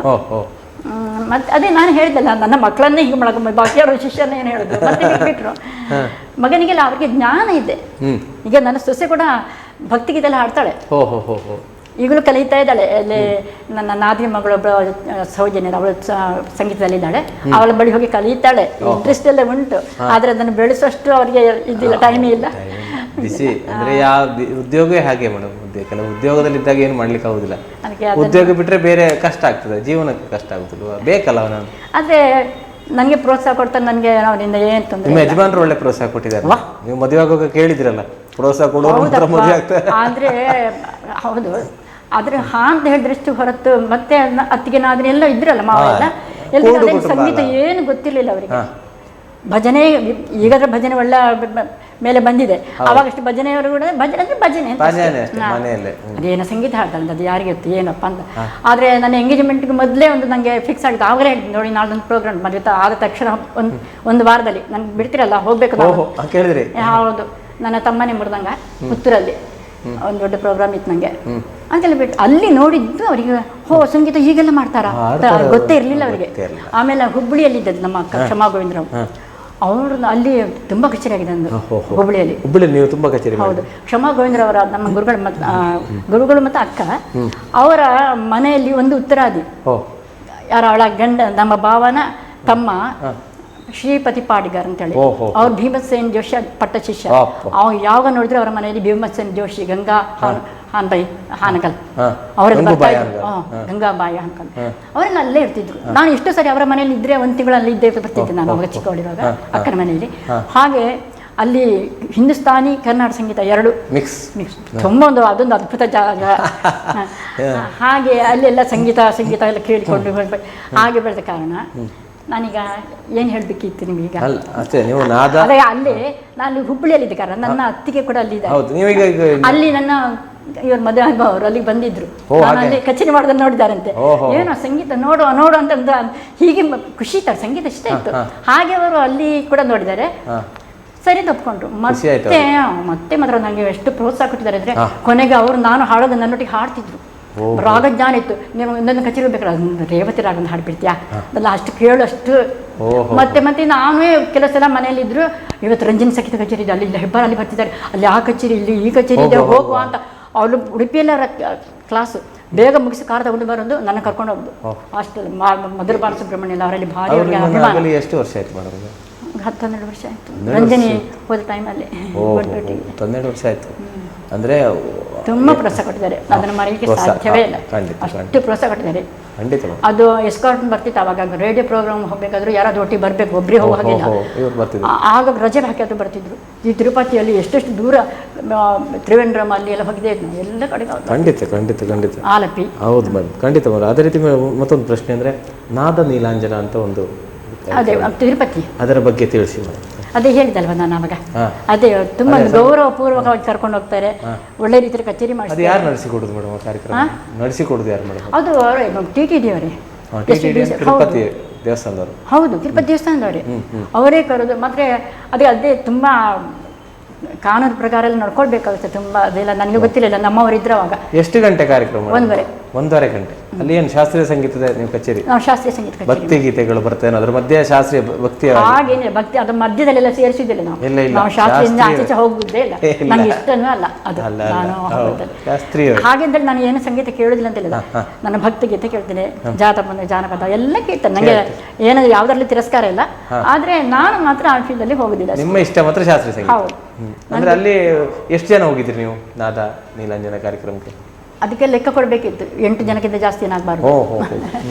ಮತ್ತೆ ಅದೇ ನಾನು ಹೇಳಿದ್ದಲ್ಲ, ನನ್ನ ಮಕ್ಕಳನ್ನೇ ಹೀಗೆ ಮಾಡಕ, ಬಾಕಿಯವ್ರ ಶಿಷ್ಯನ ಏನು ಹೇಳಿದ್ರು, ಮತ್ತೆ ಬಿಟ್ರು. ಮಗನಿಗೆಲ್ಲ ಅವ್ರಿಗೆ ಜ್ಞಾನ ಇದೆ. ಈಗ ನನ್ನ ಸೊಸೆ ಕೂಡ ಭಕ್ತಿಗೀತೆಲ್ಲ ಹಾಡ್ತಾಳೆ. ಈಗಲೂ ಕಲಿತಾ ಇದ್ದಾಳೆ. ಅಲ್ಲಿ ನನ್ನ ನಾದಿನ ಮಗಳೊಬ್ಬಳು ಸೌಜನ್ಯ, ಅವಳು ಸಂಗೀತದಲ್ಲಿದ್ದಾಳೆ. ಅವಳ ಬಳಿ ಹೋಗಿ ಕಲಿತಾಳೆ. ಇಂಟ್ರೆಸ್ಟ್ ಎಲ್ಲ ಉಂಟು, ಆದರೆ ಅದನ್ನು ಬೆಳೆಸುವಷ್ಟು ಅವರಿಗೆ ಇದಿಲ್ಲ, ಟೈಮೇ ಇಲ್ಲ. ಅಂದ್ರೆ ಯಾವ ಉದ್ಯೋಗವೇ ಹಾಗೆ ಮೇಡಮ್. ಕೆಲವು ಉದ್ಯೋಗದಲ್ಲಿದ್ದಾಗ ಏನು ಮಾಡ್ಲಿಕ್ಕೆ ಆಗುದಿಲ್ಲ. ಉದ್ಯೋಗ ಬಿಟ್ರೆ ಬೇರೆ ಕಷ್ಟ ಆಗ್ತದೆ, ಜೀವನಕ್ಕೆ ಕಷ್ಟ ಆಗುದಿಲ್ವಾ? ಬೇಕಲ್ಲ ಅವನ. ಆದ್ರೆ ನನಗೆ ಪ್ರೋತ್ಸಾಹ ಕೊಡ್ತಾನೆ. ನನಗೆ ಅವನಿಂದ ಏನು ತೊಂದರೆ. ನಿಮ್ಮ ಯಜಮಾನರು ಒಳ್ಳೆ ಪ್ರೋತ್ಸಾಹ ಕೊಟ್ಟಿದ್ದಾರೆ. ನೀವು ಮದುವೆ ಆಗೋಕೆ ಕೇಳಿದ್ರಲ್ಲ, ಪ್ರೋತ್ಸಾಹ ಕೊಡೋರು ಮದುವೆ ಆಗ್ತಾರೆ. ಆದ್ರೆ ಹೌದು, ಆದ್ರೆ ಅಂತ ಹೇಳಿದ್ರಷ್ಟು ಹೊರತು ಮತ್ತೆ ಅತ್ತಿಗೆ ಅದನ್ನೆಲ್ಲ ಇದ್ರಲ್ಲ ಮಾವ ಎಲ್ಲ ಸಂಗೀತ ಏನು ಗೊತ್ತಿರಲಿಲ್ಲ ಅವರಿಗೆ. ಭಜನೆ ಈಗಾದ್ರೆ ಭಜನೆ ಒಳ್ಳೆ ಮೇಲೆ ಬಂದಿದೆ. ಅವಾಗಷ್ಟು ಭಜನೆಯವರು ಕೂಡ ಭಜನೆ ಅಂದ್ರೆ ಭಜನೆ ಅದೇನೋ ಸಂಗೀತ ಹಾಡ್ತಾಳೆ, ಅದು ಯಾರಿಗೆ ಗೊತ್ತು ಏನಪ್ಪ ಅಂತ. ಆದರೆ ನನ್ನ ಎಂಗೇಜ್ಮೆಂಟ್ಗೆ ಮೊದಲೇ ಒಂದು ನನಗೆ ಫಿಕ್ಸ್ ಆಗಿದೆ. ಆವಾಗಲೇ ಹೇಳಿದ್ದೆ, ನೋಡಿ ನಾಳೊಂದು ಪ್ರೋಗ್ರಾಮ್ ಮದುವೆ ಆದ ತಕ್ಷಣ ಒಂದು ವಾರದಲ್ಲಿ ನನಗೆ ಬಿಡ್ತಿರಲ್ಲ ಹೋಗ್ಬೇಕು. ಹೌದು, ನನ್ನ ತಮ್ಮನೇ ಮೃದಂಗ ಪುತ್ತೂರಲ್ಲಿ ಒಂದು ದೊಡ್ಡ ಪ್ರೋಗ್ರಾಮ್ ಇತ್ತು ನನಗೆ ಅಂತೆಲ್ಲ ಬಿಟ್ಟು ಅಲ್ಲಿ ನೋಡಿದ್ದು ಅವರಿಗೆ, ಸಂಗೀತ ಹೀಗೆಲ್ಲ ಮಾಡ್ತಾರಾ ಗೊತ್ತೇ ಇರಲಿಲ್ಲ ಅವರಿಗೆ. ಆಮೇಲೆ ಹುಬ್ಬಳ್ಳಿಯಲ್ಲಿ ಇದ್ದದ್ದು ನಮ್ಮ ಅಕ್ಕ ಕ್ಷಮಾ ಗೋವಿಂದರಾವ್, ಅವರು ಅಲ್ಲಿ ತುಂಬ ಕಚೇರಿ ಆಗಿದೆ ಅಂದು ಹುಬ್ಬಳ್ಳಿಯಲ್ಲಿ. ನೀವು ತುಂಬ ಕಚೇರಿ? ಹೌದು, ಕ್ಷಮಾ ಗೋವಿಂದರಾವ್ ಅವರ ನಮ್ಮ ಗುರುಗಳು ಮತ್ತು ಅಕ್ಕ ಅವರ ಮನೆಯಲ್ಲಿ ಒಂದು ಉತ್ತರಾದಿ, ಯಾರು ಅವಳ ಗಂಡ ನಮ್ಮ ಭಾವನ ತಮ್ಮ ಶ್ರೀಪತಿ ಪಾಡಿಗಾರ್ ಅಂತೇಳಿ, ಅವ್ರು ಭೀಮಸೇನ್ ಜೋಶಿ ಪಟ್ಟ ಶಿಷ್ಯ. ಅವ್ರು ಯಾವಾಗ ನೋಡಿದ್ರೆ ಅವರ ಮನೆಯಲ್ಲಿ ಭೀಮಸೇನ್ ಜೋಶಿ, ಗಂಗಾ ಹಾನ್ಬಾಯಿ ಹಾನಗಲ್ ಅವರೆಲ್ಲ ಬರ್ತಾ ಇದ್ರು. ಗಂಗಾಬಾಯಿ ಹಾನಗಲ್ ಅವರೆಲ್ಲ ಅಲ್ಲೇ ಇರ್ತಿದ್ರು. ನಾನು ಎಷ್ಟು ಸರಿ ಅವರ ಮನೆಯಲ್ಲಿ ಇದ್ರೆ 1 ತಿಂಗಳಲ್ಲಿ ಇದ್ದೇ ಬರ್ತಿದ್ದೆ ನಾನು ಅವಾಗ ಚಿಕ್ಕವಳಿರುವಾಗ ಅಕ್ಕನ ಮನೆಯಲ್ಲಿ. ಹಾಗೆ ಅಲ್ಲಿ ಹಿಂದೂಸ್ತಾನಿ ಕರ್ನಾಟಕ ಸಂಗೀತ 2 ಮಿಕ್ಸ್ ತುಂಬ ಅದೊಂದು ಅದ್ಭುತ ಜಾಗ. ಹಾಗೆ ಅಲ್ಲೆಲ್ಲ ಸಂಗೀತ ಎಲ್ಲ ಕೇಳಿಕೊಂಡು ಹಾಗೆ ಬೆಳೆದ ಕಾರಣ ನಾನೀಗ ಏನು ಹೇಳಬೇಕಿತ್ತು ನಿಮಗೀಗ? ಅಲ್ಲ ಅಷ್ಟೇ, ನೀವು ನಾದ ಅದೇ ಅಲ್ಲಿ ನಾನು ಹುಬ್ಬಳ್ಳಿಯಲ್ಲಿದ್ದೆ, ಕಾರಣ ನನ್ನ ಅತ್ತಿಗೆ ಕೂಡ ಅಲ್ಲಿದೆ. ಹೌದು, ನೀವೀಗ ಅಲ್ಲಿ ನನ್ನ ಇವ್ರ ಮದುವೆ ಆಗುವ ಅವರು ಅಲ್ಲಿಗೆ ಬಂದಿದ್ರು, ಅಲ್ಲಿ ಕಚೇರಿ ಮಾಡೋದನ್ನ ನೋಡಿದಾರಂತೆ. ಏನೋ ಸಂಗೀತ ನೋಡು ನೋಡು ಅಂತ ಹೀಗೆ ಖುಷಿ ಇತ್ತು, ಸಂಗೀತ ಇಷ್ಟ ಇತ್ತು. ಹಾಗೆ ಅವರು ಅಲ್ಲಿ ಕೂಡ ನೋಡಿದ್ದಾರೆ, ಸರಿ ತಪ್ಕೊಂಡ್ರು. ಮತ್ತೆ ಮಾತ್ರ ನನಗೆ ಎಷ್ಟು ಪ್ರೋತ್ಸಾಹ ಕೊಟ್ಟಿದ್ದಾರೆ ಅಂದ್ರೆ, ಕೊನೆಗೆ ಅವರು ನಾನು ಹಾಡೋದು ನನ್ನೊಟ್ಟಿಗೆ ಹಾಡ್ತಿದ್ರು. ರಾಗ ಜ್ಞಾನ ಇತ್ತು. ನೀವು ಇನ್ನೊಂದು ಕಚೇರಿ ಬೇಕಾದ್ರೆ ರೇವತಿ ರಾಗ ಹಾಡ್ಬಿಡ್ತೀಯಾ ಅದೆಲ್ಲ ಅಷ್ಟು ಕೇಳು ಅಷ್ಟು. ಮತ್ತೆ ಮತ್ತೆ ನಾವೇ ಕೆಲವು ಸಲ ಮನೆಯಲ್ಲಿದ್ರು, ಇವತ್ತು ರಂಜನ್ ಸಂಗೀತ ಕಚೇರಿ ಇದೆ, ಅಲ್ಲಿ ಹೆಬ್ಬಾರ್ ಅಲ್ಲಿ ಬರ್ತಿದ್ದಾರೆ, ಅಲ್ಲಿ ಆ ಕಚೇರಿ ಇಲ್ಲಿ ಈ ಕಚೇರಿ ಇದೆ ಹೋಗುವ ಅಂತ. ಅವಳು ಉಡುಪಿಯಲ್ಲ ಕ್ಲಾಸು ಬೇಗ ಮುಗಿಸಿ ಕಾರ್ ತಗೊಂಡು ಬರೋದು, ನನ್ನ ಕರ್ಕೊಂಡು ಹೋಗುದು ಹಾಸ್ಟೆಲ್ ಮಧುರ ಬಾಲಸುಬ್ರಹ್ಮಣ್ಯ ಅವರಲ್ಲಿ ಭಾರಿ ಅವ್ರಿಗೆ ಅಭಿಮಾನ. ಎಷ್ಟು ವರ್ಷ ಆಯ್ತು ಮೇಡಮ್? 12 ವರ್ಷ ಆಯ್ತು. ರಂಜನಿ ಹೋದ ಟೈಮಲ್ಲಿ 12 ವರ್ಷ ಆಯ್ತು. ಅಂದ್ರೆ ತುಂಬಾ ಪ್ರೋತ್ಸಾಹ ಕೊಟ್ಟಿದ್ದಾರೆ, ಅದನ್ನು ಮರೆಯಲಿಕ್ಕೆ ಸಾಧ್ಯವೇ ಇಲ್ಲ. ಅಷ್ಟು ಪ್ರೋತ್ಸಾಹ ಕೊಟ್ಟಿದ್ದಾರೆ. ಅದು ಎಸ್ಕಾರ್ಟ್ ಬರ್ತಿತ್ತು ಅವಾಗ, ರೇಡಿಯೋ ಪ್ರೋಗ್ರಾಮ್ ಹೋಗ್ಬೇಕಾದ್ರು ಯಾರಾದ್ರೂ ಒಟ್ಟಿಗೆ ಬರ್ಬೇಕು, ಒಬ್ಬರೇ ಹೋಗೋ ಹಾಗಿಲ್ಲ. ಆಗ ರಜೆ ಹಾಕಿ ಬರ್ತಿದ್ರು. ಈ ತಿರುಪತಿಯಲ್ಲಿ ಎಷ್ಟೆಷ್ಟು ದೂರ, ತ್ರಿವೇಂದ್ರಂ ಅಲ್ಲಿ ಎಲ್ಲ ಹೋಗಿದೆ, ಎಲ್ಲ ಕಡೆ ಖಂಡಿತ ಆಲಪಿ. ಹೌದು ಮೇಡಮ್, ಖಂಡಿತ. ಅದೇ ರೀತಿ ಮತ್ತೊಂದು ಪ್ರಶ್ನೆ ಅಂದ್ರೆ, ನಾದ ನೀಲಾಂಜನ ಅಂತ ಒಂದು ಅದೇ ತಿರುಪತಿ, ಅದರ ಬಗ್ಗೆ ತಿಳಿಸಿ ಮೇಡಮ್. ಅದೇ ಹೇಳಿದಲ್ವ ನಾನು ಅವಾಗ, ಅದೇ ತುಂಬಾ ಗೌರವಪೂರ್ವಕವಾಗಿ ಕರ್ಕೊಂಡು ಹೋಗ್ತಾರೆ, ಒಳ್ಳೆ ರೀತಿಯಲ್ಲಿ ಕಚೇರಿ ಮಾಡಿ. ಯಾರು ನಡೆಸಿಕೊಡುದು ಮೇಡಮ್ ಕಾರ್ಯಕ್ರಮ? ನಡೆಸಿಕೊಡುದು ಯಾರು ಮೇಡಮ್? ಅದು TTD ಅವರೇ, ತಿರುಪತಿ ದೇವಸ್ಥಾನದವರು. ಹೌದು, ತಿರುಪತಿ ದೇವಸ್ಥಾನದವರೇ, ಅವರೇ ಕರೋದು. ಮತ್ತೆ ಅದೇ ತುಂಬಾ ಕಾನೂನು ಪ್ರಕಾರ ಎಲ್ಲ ನಡ್ಕೊಳ್ಬೇಕಾಗುತ್ತೆ. ತುಂಬಾ ಅದೆಲ್ಲ ನನಗೆ ಗೊತ್ತಿಲ್ಲ, ನಮ್ಮವರಿದ್ರು ಅವಾಗ. ಎಷ್ಟು ಗಂಟೆ ಕಾರ್ಯಕ್ರಮ? 1.5 ಗಂಟೆ. ಅಲ್ಲಿ ಏನು ಶಾಸ್ತ್ರೀಯ ಸಂಗೀತದ ನೀವು ಕಚೇರಿ? ನಾವು ಶಾಸ್ತ್ರೀಯ ಸಂಗೀತ, ಭಕ್ತಿ ಗೀತೆಗಳು ಬರ್ತೇನೆ ಅದ್ರ ಮಧ್ಯೆ? ಶಾಸ್ತ್ರೀಯ ಭಕ್ತಿ ಹಾಗೇನಿಲ್ಲ, ಭಕ್ತಿ ಅದ್ರ ಮಧ್ಯದಲ್ಲೆಲ್ಲ ಸೇರಿಸಿದ್ದಿಲ್ಲ ನಾವು ಶಾಸ್ತ್ರೀಯ ಆಚೆ ಹೋಗುವುದೇ ಇಲ್ಲ, ನನಗೆ ಇಷ್ಟನೂ ಅಲ್ಲ ಅದು. ನಾನು ಹಾಗೆಂದ್ರೆ ನಾನು ಏನು ಸಂಗೀತ ಕೇಳೋದಿಲ್ಲ ಅಂತ ಹೇಳಿದ, ನನ್ನ ಭಕ್ತಿ ಗೀತೆ ಕೇಳ್ತೇನೆ, ಜಾನಪದ ಎಲ್ಲ ಕೇಳ್ತೇನೆ. ನನಗೆ ಏನಾದ್ರು ಯಾವ್ದ್ರಲ್ಲಿ ತಿರಸ್ಕಾರ ಇಲ್ಲ, ಆದ್ರೆ ನಾನು ಮಾತ್ರ ಆ ಫೀಲ್ಡ್ ಅಲ್ಲಿ ಹೋಗುದಿಲ್ಲ. ನಿಮ್ಮ ಇಷ್ಟ ಮಾತ್ರ ಶಾಸ್ತ್ರೀಯ ಸಂಗೀತ? ಹೌದು. ಅಂದ್ರೆ ಅಲ್ಲಿ ಎಷ್ಟು ಜನ ಹೋಗಿದ್ರಿ ನೀವು ನಾದ ನೀಲಾಂಜನ ಕಾರ್ಯಕ್ರಮಕ್ಕೆ? ಅದಕ್ಕೆ ಲೆಕ್ಕ ಕೊಡಬೇಕಿತ್ತು, 8 ಜನಕ್ಕಿಂತ ಜಾಸ್ತಿ ಏನಾಗಬಾರ್ದು.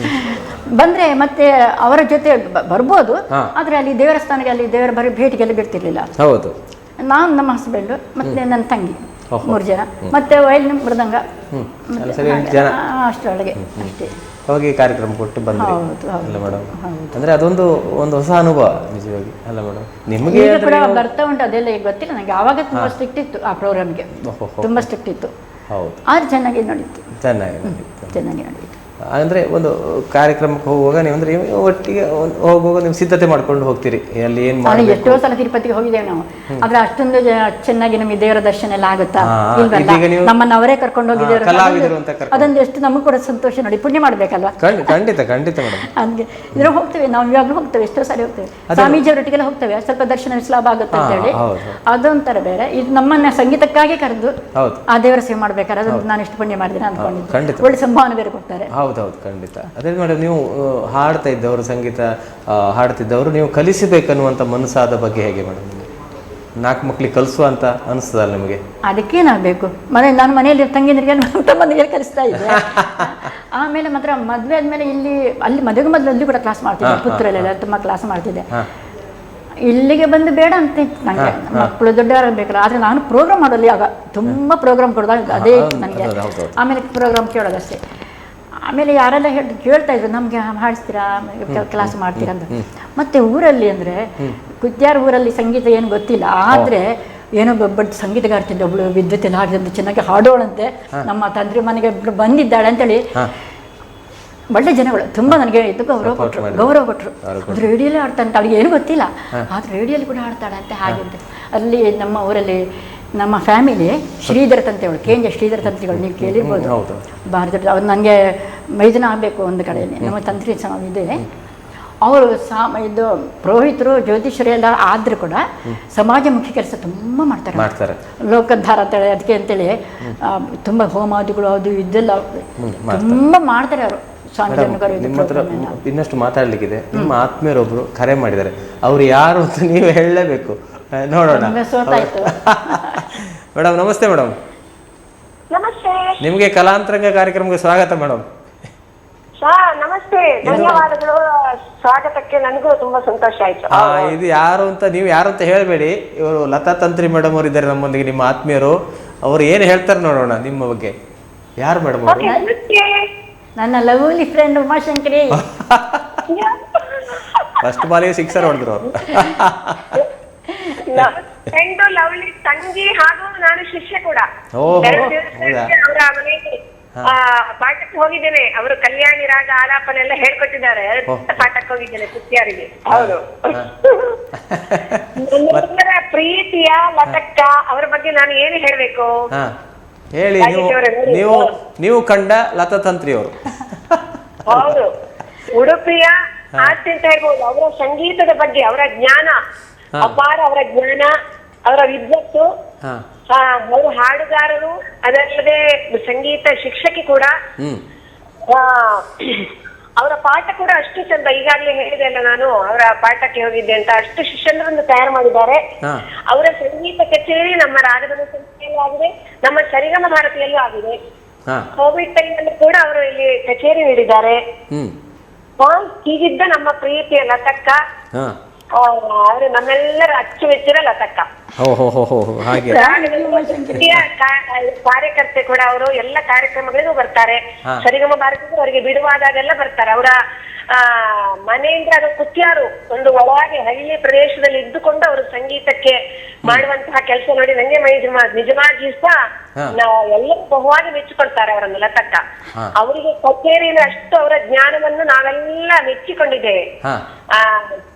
ಬಂದ್ರೆ ಮತ್ತೆ ಅವರ ಜೊತೆ ಬರ್ಬೋದು, ಆದ್ರೆ ಅಲ್ಲಿ ದೇವಸ್ಥಾನಕ್ಕೆ, ಅಲ್ಲಿ ದೇವರ ಭೇಟಿಗೆಲ್ಲ ಬಿಡ್ತಿರ್ಲಿಲ್ಲ. ಹೌದು. ನಾನು, ನಮ್ಮ ಹಸ್ಬೆಂಡ್ ಮತ್ತೆ ನನ್ನ ತಂಗಿ 3 ಜನ, ಮತ್ತೆ ವಯಲಿನ್ ಮೃದಂಗ, ಅಷ್ಟರೊಳಗೆ ಅಷ್ಟೇ ಹೋಗಿ ಕಾರ್ಯಕ್ರಮ ಕೊಟ್ಟು ಬಂದ್ರಿ ಅಲ್ಲ ಮೇಡಮ್? ಅಂದ್ರೆ ಅದೊಂದು ಹೊಸ ಅನುಭವ ನಿಜವಾಗಿ ಅಲ್ಲ ಮೇಡಮ್ ನಿಮಗೆ? ಕೂಡ ಬರ್ತಾ ಉಂಟು, ಅದೆಲ್ಲ ಈಗ ಗೊತ್ತಿಲ್ಲ ನನಗೆ. ಆವಾಗ ತುಂಬಾ ಸ್ಟ್ರಿಕ್ಟ್ ಇತ್ತು ಆ ಪ್ರೋಗ್ರಾಮ್ಗೆ, ತುಂಬಾ ಸ್ಟ್ರಿಕ್ಟ್ ಇತ್ತು. ಹೌದು, ಆದ್ರೆ ಚೆನ್ನಾಗಿ ನಡೀತು. ಚೆನ್ನಾಗಿ ನಡೀತು. ಅಂದ್ರೆ ಒಂದು ಕಾರ್ಯಕ್ರಮಕ್ಕೆ ಹೋಗುವಾಗ ನೀವು ಅಂದ್ರೆ ಒಟ್ಟಿಗೆ ಹೋಗುವಾಗ ನೀವು ಸಿದ್ಧತೆ ಮಾಡ್ಕೊಂಡು ಹೋಗ್ತೀರಿ, ಅಲ್ಲಿ ಏನ್ ಮಾಡಿ? ಎಷ್ಟೋ ಸಲ ತಿರುಪತಿಗೆ ಹೋಗಿದ್ದೇವೆ ನಾವು, ಆದ್ರೆ ಅಷ್ಟೊಂದು ಚೆನ್ನಾಗಿ ನಮಗೆ ದೇವರ ದರ್ಶನ ಎಲ್ಲ ಆಗುತ್ತಾ ಇಲ್ವಲ್ಲ? ನಮ್ಮನ್ನ ಅವರೇ ಕರ್ಕೊಂಡು ಹೋಗಿದ್ದೇವೆ, ಅದೊಂದು ಎಷ್ಟು ನಮಗೂ ಕೂಡ ಸಂತೋಷ. ನೋಡಿ, ಪುಣ್ಯ ಮಾಡ್ಬೇಕಲ್ವಾ? ಖಂಡಿತ ಮೇಡಮ್. ಹಂಗೆ ಇದ್ರ ಹೋಗ್ತೇವೆ ನಾವು, ಇವಾಗಲೂ ಹೋಗ್ತೇವೆ, ಎಷ್ಟೋ ಸಾರಿ ಹೋಗ್ತೇವೆ, ಸ್ವಾಮೀಜಿಯವರೊಟ್ಟಿಗೆಲ್ಲ ಹೋಗ್ತೇವೆ, ಸ್ವಲ್ಪ ದರ್ಶನ ಸುಲಭ ಆಗುತ್ತೆ ಅಂತ ಹೇಳಿ. ಅದೊಂಥರ ಬೇರೆ. ಇದು ನಮ್ಮನ್ನ ಸಂಗೀತಕ್ಕಾಗಿ ಕರೆದು ಆ ದೇವರ ಸೇವೆ ಮಾಡ್ಬೇಕಾದ್ರೆ ಅದೊಂದು ನಾನು ಎಷ್ಟು ಪುಣ್ಯ ಮಾಡಿದ್ದೇನೆ ಅಂದ್ಕೊಂಡಿದ್ದೆ. ಒಳ್ಳೆ ಸಂಭಾವನೆ ಬೇರೆ ಕೊಡ್ತಾರೆ. ಹೌದೌದು, ಖಂಡಿತ. ಅದೇ ಮೇಡಮ್, ನೀವು ಹಾಡ್ತಾ ಇದ್ದವರು, ಸಂಗೀತ ಹಾಡ್ತಿದ್ದವರು, ನೀವು ಕಲಿಸಬೇಕನ್ನುವಂಥ ಮನಸ್ಸಾದ ಬಗ್ಗೆ ಹೇಗೆ ಮೇಡಮ್? 4 ಮಕ್ಳಿಗೆ ಕಲಿಸುವ ಅಂತ ಅನಿಸ್ತದಲ್ಲ ನಿಮಗೆ? ಅದಕ್ಕೇನಾಗಬೇಕು, ನಾನು ಮನೆಯಲ್ಲಿ ತಂಗಿಯರಿಗೆ ತಮ್ಮನಿಗೆ ಕಲಿಸ್ತಾ ಇದ್ದೆ. ಆಮೇಲೆ ಮಾತ್ರ ಮದುವೆ ಆದ್ಮೇಲೆ ಅಲ್ಲಿ ಮದುವೆಗೆ ಮೊದಲು ಅಲ್ಲಿ ಕೂಡ ಕ್ಲಾಸ್ ಮಾಡ್ತಿದ್ದೆ, ಪುತ್ರಲ್ಲೆಲ್ಲ ತುಂಬಾ ಕ್ಲಾಸ್ ಮಾಡ್ತಿದ್ದೆ. ಇಲ್ಲಿಗೆ ಬಂದು ಬೇಡ ಅಂತ ಇತ್ತು ನನಗೆ, ಮಕ್ಕಳು ದೊಡ್ಡವರಾಗಬೇಕಲ್ಲ. ಆದರೆ ನಾನು ಪ್ರೋಗ್ರಾಮ್ ಮಾಡೋಲ್ಲಿ ಆಗ ತುಂಬ ಪ್ರೋಗ್ರಾಮ್ ಕೊಡೋದಾಗ ಅದೇ ಇತ್ತು ನನಗೆ. ಆಮೇಲೆ ಪ್ರೋಗ್ರಾಮ್ ಕೇಳೋದಷ್ಟೇ. ಆಮೇಲೆ ಯಾರೆಲ್ಲ ಕೇಳ್ತಾ ಇದ್ರು, ನಮಗೆ ಹಾಡಿಸ್ತೀರಾ, ಕ್ಲಾಸ್ ಮಾಡ್ತೀರಾ ಅಂತ. ಮತ್ತೆ ಊರಲ್ಲಿ ಅಂದರೆ ಕುತ್ಯಾರ ಊರಲ್ಲಿ ಸಂಗೀತ ಏನು ಗೊತ್ತಿಲ್ಲ, ಆದರೆ ಏನೋ ಒಬ್ಬ ಸಂಗೀತಗಾರ್ತಿದ್ದ ಒಬ್ಳು ವಿದ್ಯುತ್ ಎಲ್ಲ ಹಾಡಿದಂತೆ ಚೆನ್ನಾಗಿ ಹಾಡೋಳಂತೆ. ನಮ್ಮ ತಂದ್ರಿ ಮನೆಗೆ ಬಂದಿದ್ದಾಳೆ ಅಂತೇಳಿ ಒಳ್ಳೆ ಜನಗಳು ತುಂಬ ನನಗೆ ಇದು ಗೌರವ ಕೊಟ್ಟರು. ಅದು ರೇಡಿಯೋಲಿ ಆಡ್ತಾಳೆ, ಅವಳಿಗೆ ಏನು ಗೊತ್ತಿಲ್ಲ, ಆದ್ರೆ ರೇಡಿಯೋಲಿ ಕೂಡ ಆಡ್ತಾಳೆ ಅಂತ. ಹಾಗೆ ಅಂತ ಅಲ್ಲಿ ನಮ್ಮ ಊರಲ್ಲಿ ನಮ್ಮ ಫ್ಯಾಮಿಲಿ ಶ್ರೀಧರ ತಂತ್ರಿಗಳು, KNJ ಶ್ರೀಧರ ತಂತ್ರಿಗಳು, ನೀವು ಕೇಳಿರ್ಬೋದು, ಭಾರಿ ದೊಡ್ಡ. ಅವ್ರು ನನಗೆ ಮೈದನ ಆಗಬೇಕು ಒಂದು ಕಡೆಯಲ್ಲಿ, ನಮ್ಮ ತಂತ್ರಿ ಇದೆ. ಅವರು ಇದು ಪುರೋಹಿತರು, ಜ್ಯೋತಿಷರು ಎಲ್ಲ ಆದರೂ ಕೂಡ ಸಮಾಜಮುಖಿ ಕೆಲಸ ತುಂಬ ಮಾಡ್ತಾರೆ. ಲೋಕಧಾರ ಅಂತೇಳಿ ಅದಕ್ಕೆ ಅಂತೇಳಿ ತುಂಬ ಹೋಮಾದಿಗಳು ಅದು ಇದೆಲ್ಲ ತುಂಬ ಮಾಡ್ತಾರೆ ಅವರು. ನಿಮ್ಮ ಹತ್ರ ಇನ್ನಷ್ಟು ಮಾತಾಡ್ಲಿಕ್ಕಿದೆ. ನಿಮ್ಮ ಆತ್ಮೀಯರೊಬ್ರು ಕರೆ ಮಾಡಿದ್ದಾರೆ, ಅವ್ರು ಯಾರು ಅಂತ ನೀವು ಹೇಳಲೇಬೇಕು. ನೋಡೋಣ. ಮೇಡಮ್ ನಮಸ್ತೆ. ಮೇಡಮ್ ನಮಸ್ತೆ. ನಿಮಗೆ ಕಲಾಂತರಂಗ ಕಾರ್ಯಕ್ರಮಕ್ಕೆ ಸ್ವಾಗತ ಮೇಡಮ್. ನಮಸ್ತೆ, ಧನ್ಯವಾದಗಳು ಸ್ವಾಗತಕ್ಕೆ. ನನಗೂ ತುಂಬಾ ಸಂತೋಷ ಆಯ್ತು. ಇದು ಯಾರು ಅಂತ ನೀವು ಯಾರು ಅಂತ ಹೇಳಬೇಡಿ, ಇವರು ಲತಾ ತಂತ್ರಿ ಮೇಡಮ್ ಅವರು ಇದ್ದಾರೆ ನಮ್ಮೊಂದಿಗೆ, ನಿಮ್ಮ ಆತ್ಮೀಯರು. ಅವ್ರು ಏನು ಹೇಳ್ತಾರೆ ನೋಡೋಣ ನಿಮ್ಮ ಬಗ್ಗೆ. ಯಾರು ಮೇಡಮ್ ಅವರು? ನನ್ನ ಲವ್ಲಿ ಫ್ರೆಂಡ್ ಉಮಾಶಂಕರಿ. ಫಸ್ಟ್ ಬಾಲಿಗೆ ಸಿಕ್ಸರ್ ಹೊಡೆದ್ರು ಅವರು. ಫ್ರೆಂಡು ಲವ್ಲಿ ತಂಗಿ ಹಾಗೂ ನಾನು ಶಿಷ್ಯ ಕೂಡ. ಓಹೋ, 2 ದಿವಸ ಅವರ ಮನೆಗೆ ಪಾಠಕ್ಕೆ ಹೋಗಿದ್ದೇನೆ. ಅವರು ಕಲ್ಯಾಣಿ ರಾಗ ಆಲಾಪನೆ ಎಲ್ಲ ಹೇಳ್ಕೊಟ್ಟಿದ್ದಾರೆ. ಪಾಠಕ್ಕೆ ಹೋಗಿದ್ದೇನೆ ಕುತ್ತಿಯಾರಿಗೆ. ಹೌದು. ನನ್ನ ಪ್ರೀತಿಯ ಲತಕ್ಕ ಅವರ ಬಗ್ಗೆ ನಾನು ಏನು ಹೇಳ್ಬೇಕು? ಹೇಳಿ. ನೀವು ಕಂಡ ಲತತಂತ್ರಿ ಅವರು. ಹೌದು, ಉಡುಪಿಯ ಆರ್ತಿ ಅಂತ ಹೇಳ್ಬೋದು. ಅವರ ಸಂಗೀತದ ಬಗ್ಗೆ ಅವರ ಜ್ಞಾನ ಅಪಾರ, ಅವರ ಜ್ಞಾನ, ಅವರ ವಿದ್ವತ್ತು, ಅವರು ಹಾಡುಗಾರರು, ಅದಲ್ಲದೆ ಸಂಗೀತ ಶಿಕ್ಷಕಿ ಕೂಡ. ಅವರ ಪಾಠ ಕೂಡ ಅಷ್ಟು ಚಂದ. ಈಗಾಗಲೇ ಹೇಳಿದೆ ಅಲ್ಲ ನಾನು, ಅವರ ಪಾಠಕ್ಕೆ ಹೋಗಿದ್ದೆ ಅಂತ. ಅಷ್ಟು ಶಿಷ್ಯನರನ್ನು ತಯಾರು ಮಾಡಿದ್ದಾರೆ. ಅವರ ಸಂಗೀತ ಕಚೇರಿ ನಮ್ಮ ರಾಗದ ಸಂಸ್ಥೆಯಲ್ಲೂ ಆಗಿದೆ, ನಮ್ಮ ಸರಿಗಮ ಭಾರತಿಯಲ್ಲೂ ಆಗಿದೆ. ಕೋವಿಡ್ ಟೈಮ್ ಅಲ್ಲಿ ಕೂಡ ಅವರು ಇಲ್ಲಿ ಕಚೇರಿ ನೀಡಿದ್ದಾರೆ. ಹೀಗಿದ್ದ ನಮ್ಮ ಪ್ರೀತಿಯ ಲತಕ್ಕ ಅವರು ನಮ್ಮೆಲ್ಲರ ಅಚ್ಚುಮೆಚ್ಚಿನ ಲತಕ್ಕ. ಕಾರ್ಯಕರ್ತೆ ಕೂಡ ಅವರು. ಎಲ್ಲ ಕಾರ್ಯಕ್ರಮಗಳಿಗೂ ಬರ್ತಾರೆ. ಸರಿಗಮ ಭಾರತಿಗೂ ಅವರಿಗೆ ಬಿಡುವಾದಾಗೆಲ್ಲ ಬರ್ತಾರೆ. ಅವರ ಮನೆಯಿಂದ ಅದು ಕುತ್ಯಾರು ಒಂದು ಒಳಗೆ ಹಳ್ಳಿ ಪ್ರದೇಶದಲ್ಲಿ ಇದ್ದುಕೊಂಡು ಅವರು ಸಂಗೀತಕ್ಕೆ ಮಾಡುವಂತಹ ಕೆಲಸ ನೋಡಿ ನಂಗೆ ನಿಜವಾಗಿ ಸಹ ಎಲ್ಲರೂ ಬಹುವಾಗಿ ಮೆಚ್ಚಿಕೊಳ್ತಾರೆ ಅವರನ್ನು, ಲತಕ್ಕ. ಅವರಿಗೆ ಕಚೇರಿಯಲ್ಲಿ ಅಷ್ಟು ಅವರ ಜ್ಞಾನವನ್ನು ನಾವೆಲ್ಲ ಮೆಚ್ಚಿಕೊಂಡಿದ್ದೇವೆ.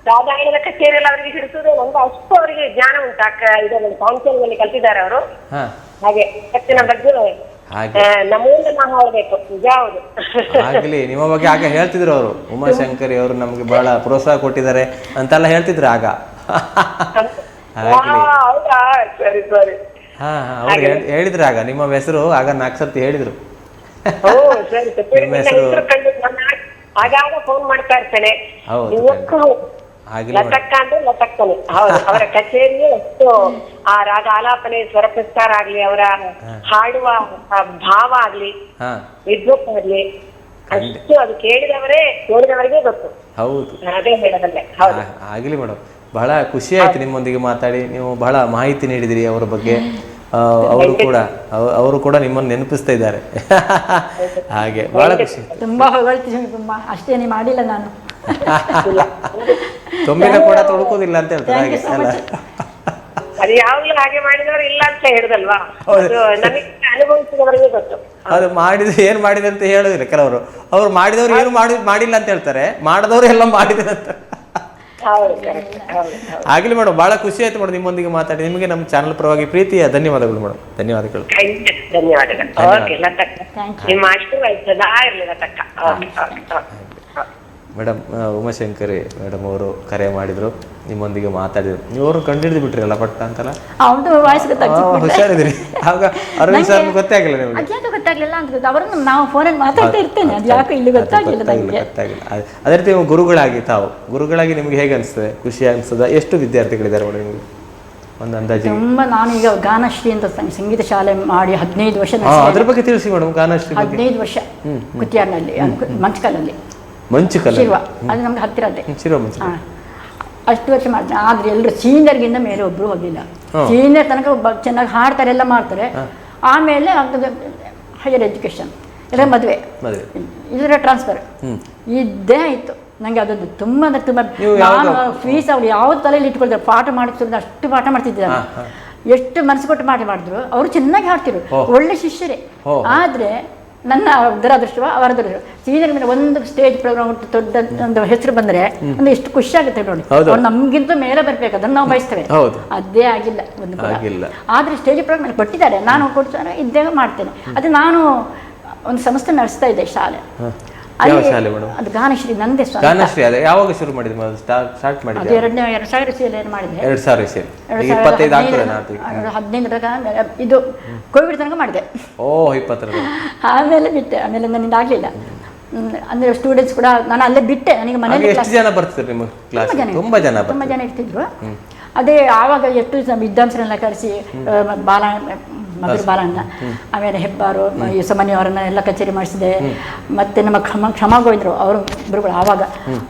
ಸಾಧಾರಣದ ಕಚೇರಿಯಲ್ಲಿ ಅವರಿಗೆ ಹಿಡಿಸುವುದು ನಮ್ಗೆ ಅಷ್ಟು ಅವರಿಗೆ ಜ್ಞಾನ ಉಂಟು. ಇದರಲ್ಲಿ ಕೌನ್ಸಿಲ್ ಕಲ್ತಿದ್ದಾರೆ ಅವರು. ಹಾಗೆ ಕಚ್ಚಿನ ಬಗ್ಗೆ ನಮ್ಮಿಂದ ನಾವು ಹೇಳ್ಬೇಕು. ನಿಜ. ಹೌದು. ಆಗ್ಲಿ, ನಿಮ್ಮ ಬಗ್ಗೆ ಆಗ ಹೇಳ್ತಿದ್ರು ಅವರು. ಉಮಾಶಂಕರಿ ಅವರು ನಮ್ಗೆ ಬಹಳ ಪ್ರೋತ್ಸಾಹ ಕೊಟ್ಟಿದ್ದಾರೆ ಅಂತೆಲ್ಲ ಹೇಳ್ತಿದ್ರು ಆಗ. ಸರಿ ಸರಿ. ಅವ್ರು ಹೇಳಿದ್ರು ಆಗ ನಿಮ್ಮ ಹೆಸರು ಆಗ 4 ಸರ್ತಿ ಹೇಳಿದ್ರು. ನಿಮ್ಮ ಹೆಸರು ಆಗಾಗ ಫೋನ್ ಮಾಡ್ತಾ ಇರ್ತೇನೆ. ಲತಕ್ಕ ಅಂದ್ರೆ ಲತಕ್ಕನೆ. ಹೌದು. ಅವರ ಕಚೇರಿಯೇ ಅಷ್ಟು ಆ ರಾಗ ಆಲಾಪನೆ, ಸ್ವರ ಪ್ರಸ್ತಾರ ಆಗ್ಲಿ, ಅವರ ಹಾಡುವ ಭಾವ ಆಗ್ಲಿ, ವಿದ್ವತ್ ಆಗ್ಲಿ, ಅಷ್ಟು ಅದು ಕೇಳಿದವರೇ ನೋಡಿದವರಿಗೆ ಗೊತ್ತು. ಹೌದು, ಅದೇ ಹೇಳದಲ್ಲೇ. ಹೌದು. ಆಗ್ಲಿ ಮೇಡಮ್, ಬಹಳ ಖುಷಿ ಆಯ್ತು ನಿಮ್ಮೊಂದಿಗೆ ಮಾತಾಡಿ. ನೀವು ಬಹಳ ಮಾಹಿತಿ ನೀಡಿದಿರಿ ಅವರ ಬಗ್ಗೆ. ಅವರು ಕೂಡ ನಿಮ್ಮನ್ನು ನೆನಪಿಸ್ತಾ ಇದ್ದಾರೆ. ಹಾಗೆ ಬಹಳ ಖುಷಿ. ತುಂಬಾ ಹೊಗಳ್ತೀನಿ. ತುಂಬಾ ಅಷ್ಟೇನೆ ಮಾಡಿಲ್ಲ ನಾನು. ತೊಂಬಿನ ಕೂಡ ತೊಳ್ಕೋದಿಲ್ಲ ಅಂತ ಹೇಳ್ತಾರೆ. ಹಾಗೆ ಅಲ್ಲ, ಅದು ಯಾವಾಗ್ಲೂ ಹಾಗೆ ಮಾಡಿದವರು ಇಲ್ಲ ಅಂತ ಹೇಳುದಲ್ವಾ? ನಮಗೆ ಅನುಭವಿಸಿದವರಿಗೆ ಗೊತ್ತು. ಅದು ಏನ್ ಮಾಡಿದೆ ಅಂತ ಹೇಳುದಿಲ್ಲ ಕೆಲವರು. ಅವ್ರು ಮಾಡಿದವ್ರು ಏನು ಮಾಡಿಲ್ಲ ಅಂತ ಹೇಳ್ತಾರೆ, ಮಾಡದವ್ರು ಎಲ್ಲ ಮಾಡಿದೆ ಅಂತ. ಆಗ್ಲಿ ಮೇಡಮ್, ಬಹಳ ಖುಷಿ ಆಯ್ತು ಮೇಡಮ್ ನಿಮ್ಮೊಂದಿಗೆ ಮಾತಾಡಿ. ನಿಮಗೆ ನಮ್ಮ ಚಾನಲ್ ಪರವಾಗಿ ಪ್ರೀತಿಯ ಧನ್ಯವಾದಗಳು ಮೇಡಮ್. ಧನ್ಯವಾದಗಳು. ನಿಮ್ಮ ಆಶೀರ್ವಾದ ಸದಾ ಇರಲಿ ಲತಕ್ಕ. ಮೇಡಮ್, ಉಮಾಶಂಕರಿ ಮೇಡಮ್ ಅವರು ಕರೆ ಮಾಡಿದ್ರು, ನಿಮ್ಮೊಂದಿಗೆ ಮಾತಾಡಿದ್ರು. ನೀವು ಅವ್ರನ್ನ ಕಂಡಿಡಿದು ಬಿಟ್ರಲ್ಲ ಪಟ್ಟ ಅಂತಲ್ಲ. ಹುಷಾರಿದ್ರಿ. ಆಗ ಅರವಿಂದ್ ಸರ್ ಗೊತ್ತೇ ಆಗಿಲ್ಲ ನಿಮಗೆ? ಗೊತ್ತಾಗ್ಲಿಲ್ಲ ಅಂತ ಅವರನ್ನು ನಾವು ಫೋನಲ್ಲಿ ಮಾತಾಡ್ತಾ ಇರ್ತೇನೆ. ಅದು ಯಾಕೆ ಇಲ್ಲಿ ಗೊತ್ತಾಗಿಲ್ಲ. ಅದೇ ರೀತಿ ನೀವು ಗುರುಗಳಾಗಿ ನಿಮ್ಗೆ ಹೇಗೆ ಅನಿಸ್ತದೆ? ಖುಷಿ ಅನಿಸ್ತದ? ಎಷ್ಟು ವಿದ್ಯಾರ್ಥಿಗಳಿದ್ದಾರೆ ಮೇಡಮ್ ನಿಮಗೆ ಒಂದು ಅಂದಾಜು? ತುಂಬಾ. ನಾನು ಈಗ ಗಾನಶ್ರೀ ಅಂತ ಸಂಗೀತ ಶಾಲೆ ಮಾಡಿ 15 ವರ್ಷ. ಅದ್ರ ಬಗ್ಗೆ ತಿಳಿಸಿ ಮೇಡಮ್. ಗಾನಶ್ರೀ 15 ವರ್ಷ ಕುತ್ತಿಯಾರ್ನಲ್ಲಿ, ಮಂಚಕಲಲ್ಲಿ. ಶಿರ್ವ, ಅದು ನಮ್ಗೆ ಹತ್ತಿರದ್ದೇ. ಅಷ್ಟು ವರ್ಷ ಮಾಡ್ತಾರೆ. ಆದ್ರೆ ಎಲ್ಲರೂ ಸೀನಿಯರ್ಗಿಂತ ಮೇಲೆ ಒಬ್ರು ಹೋಗಿಲ್ಲ. ಸೀನಿಯರ್ ತನಕ ಚೆನ್ನಾಗಿ ಹಾಡ್ತಾರೆ, ಎಲ್ಲ ಮಾಡ್ತಾರೆ. ಆಮೇಲೆ ಹೈಯರ್ ಎಜುಕೇಶನ್ ಎಲ್ಲ ಮದುವೆ, ಇದರ ಟ್ರಾನ್ಸ್ಫರ್ ಇದ್ದೇ ಆಯ್ತು ನಂಗೆ. ಅದೊಂದು ತುಂಬಾ ಅಂದ್ರೆ ತುಂಬಾ. ನಾನು ಫೀಸ್ ಅವ್ರು ಯಾವ್ದು ತಲೆಯಲ್ಲಿ ಇಟ್ಕೊಳ್ತಾರೆ. ಪಾಠ ಮಾಡಿಸೋದು ಅಷ್ಟು ಪಾಠ ಮಾಡ್ತಿದ್ದಾರೆ. ಎಷ್ಟು ಮನಸ್ಸು ಕೊಟ್ಟು ಮಾಡಿದ್ರು. ಅವರು ಚೆನ್ನಾಗಿ ಹಾಡ್ತಿರು, ಒಳ್ಳೆ ಶಿಷ್ಯರೇ. ಆದ್ರೆ ನನ್ನ ದುರದೃಷ್ಟವ ಅವರ ದುರದೃಷ್ಟ. ಸೀನಿಯರ್ ಮೇಲೆ ಒಂದು ಸ್ಟೇಜ್ ಪ್ರೋಗ್ರಾಮ್ ದೊಡ್ಡ ಒಂದು ಹೆಸರು ಬಂದ್ರೆ ಒಂದು ಎಷ್ಟು ಖುಷಿ ಆಗುತ್ತೆ ನೋಡಿ. ಅವ್ರು ನಮ್ಗಿಂತ ಮೇಲೆ ಬರ್ಬೇಕು, ಅದನ್ನ ನಾವು ಬಯಸ್ತೇವೆ. ಅದೇ ಆಗಿಲ್ಲ ಒಂದು ಕೂಡ. ಆದ್ರೆ ಸ್ಟೇಜ್ ಪ್ರೋಗ್ರಾಮ್ ಕೊಟ್ಟಿದ್ದಾರೆ, ನಾನು ಕೊಡ್ತಾರೆ ಇದ್ದೇ ಮಾಡ್ತೇನೆ. ಅದು ನಾನು ಒಂದು ಸಂಸ್ಥೆ ನಡೆಸ್ತಾ ಇದ್ದೆ, ಶಾಲೆ. ಅದು ಗಾನಶ್ರೀ ನಂದೇ. ಯಾವಾಗ ಶುರು ಮಾಡಿದ್ದೆ? ಸ್ಟಾರ್ಟ್ ಮಾಡಿದ್ದೆ 2000 ಮಾಡಿದೆ. 2015 ಇದು ಕೋವಿಡ್ ತನಕ ಮಾಡಿದೆ. 20 ಆಮೇಲೆ ಬಿಟ್ಟೆ. ಆಮೇಲೆ ನನ್ನಿಂದ ಆಗ್ಲಿಲ್ಲ. ಅಂದ್ರೆ ಸ್ಟೂಡೆಂಟ್ಸ್ ಕೂಡ ನಾನು ಅಲ್ಲೇ ಬಿಟ್ಟೆ. ನನಗೆ ಮನೇಲಿ ಎಷ್ಟು ಜನ ಬರ್ತಿದ್ರು ನಿಮ್ಮ ಕ್ಲಾಸ್? ತುಂಬಾ ಜನ ಇರ್ತಿದ್ರು. ಅದೇ ಆವಾಗ ಎಷ್ಟು ವಿದ್ವಾಂಸರನ್ನೆಲ್ಲ ಕರೆಸಿ ಮಧುರ ಬಾಲಣ್ಣ, ಆಮೇಲೆ ಹೆಬ್ಬಾರು, ಯಸಮನಿ ಅವರನ್ನ ಎಲ್ಲ ಕಚೇರಿ ಮಾಡಿಸಿದೆ. ಮತ್ತೆ ನಮ್ಮ ಕ್ಷಮಾ ಗೋವಿಂದರು ಅವರು ಗುರುಗಳು. ಆವಾಗ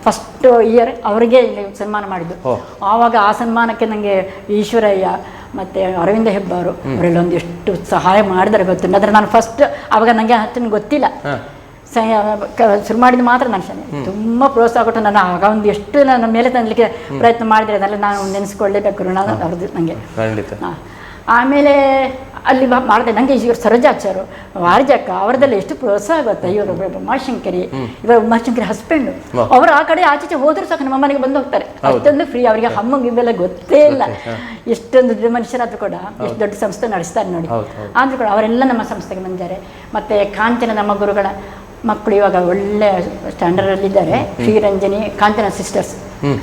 ಫಸ್ಟ್ ಇಯರ್ ಅವರಿಗೆ ಇಲ್ಲಿ ಸನ್ಮಾನ ಮಾಡಿದ್ದು. ಆವಾಗ ಆ ಸನ್ಮಾನಕ್ಕೆ ನನಗೆ ಈಶ್ವರಯ್ಯ ಮತ್ತು ಅರವಿಂದ ಹೆಬ್ಬಾರು ಅವರೆಲ್ಲ ಒಂದಿಷ್ಟು ಸಹಾಯ ಮಾಡಿದರೆ ಗೊತ್ತಿಲ್ಲ. ಆದರೆ ನಾನು ಫಸ್ಟ್ ಆವಾಗ ನನಗೆ ಅಷ್ಟೊಂದು ಗೊತ್ತಿಲ್ಲ. ಶುರು ಮಾಡಿದ ಮಾತ್ರ ನಾನು ಶಾಲೆ ತುಂಬ ಪ್ರೋತ್ಸಾಹ ಕೊಟ್ಟು ನಾನು ಆಗ ಒಂದು ಎಷ್ಟು ನನ್ನ ಮೇಲೆ ತನ್ನಲಿಕ್ಕೆ ಪ್ರಯತ್ನ ಮಾಡಿದರೆ ಅದೆಲ್ಲ ನಾನು ನೆನೆಸ್ಕೊಳ್ಳೇಬೇಕು ಋಣ ಅವ್ರದ್ದು ನನಗೆ. ಆಮೇಲೆ ಅಲ್ಲಿ ಮಾಡಿದೆ. ನನಗೆ ಇವರು ಸರೋಜಾಚಾರು, ವಾರಜಕ್ಕ ಅವರದೆಲ್ಲ ಎಷ್ಟು ಪ್ರೋತ್ಸಾಹ ಗೊತ್ತಾ. ಇವರು ಉಮಾಶಂಕರಿ, ಇವರು ಉಮಾಶಂಕರಿ ಹಸ್ಬೆಂಡು, ಅವರು ಆ ಕಡೆ ಆಚೆ ಹೋದ್ರು ಸಾಕು ನಮ್ಮ ಮನೆಗೆ ಬಂದು ಹೋಗ್ತಾರೆ. ಅಷ್ಟೊಂದು ಫ್ರೀ. ಅವರಿಗೆ ಹಮ್ಮ ಗಿಮ್ಮೆಲ್ಲ ಗೊತ್ತೇ ಇಲ್ಲ. ಎಷ್ಟೊಂದು ದೊಡ್ಡ ಮನುಷ್ಯರಾದ್ರೂ ಕೂಡ ಎಷ್ಟು ದೊಡ್ಡ ಸಂಸ್ಥೆ ನಡೆಸ್ತಾರೆ ನೋಡಿ. ಆದರೂ ಕೂಡ ಅವರೆಲ್ಲ ನಮ್ಮ ಸಂಸ್ಥೆಗೆ ಬಂದಿದ್ದಾರೆ. ಮತ್ತು ಕಾಂಚನ ನಮ್ಮ ಗುರುಗಳ ಮಕ್ಕಳು ಇವಾಗ ಒಳ್ಳೆ ಸ್ಟ್ಯಾಂಡರ್ಡಲ್ಲಿದ್ದಾರೆ. ಶ್ರೀರಂಜನಿ, ಕಾಂಚನ ಸಿಸ್ಟರ್ಸ್,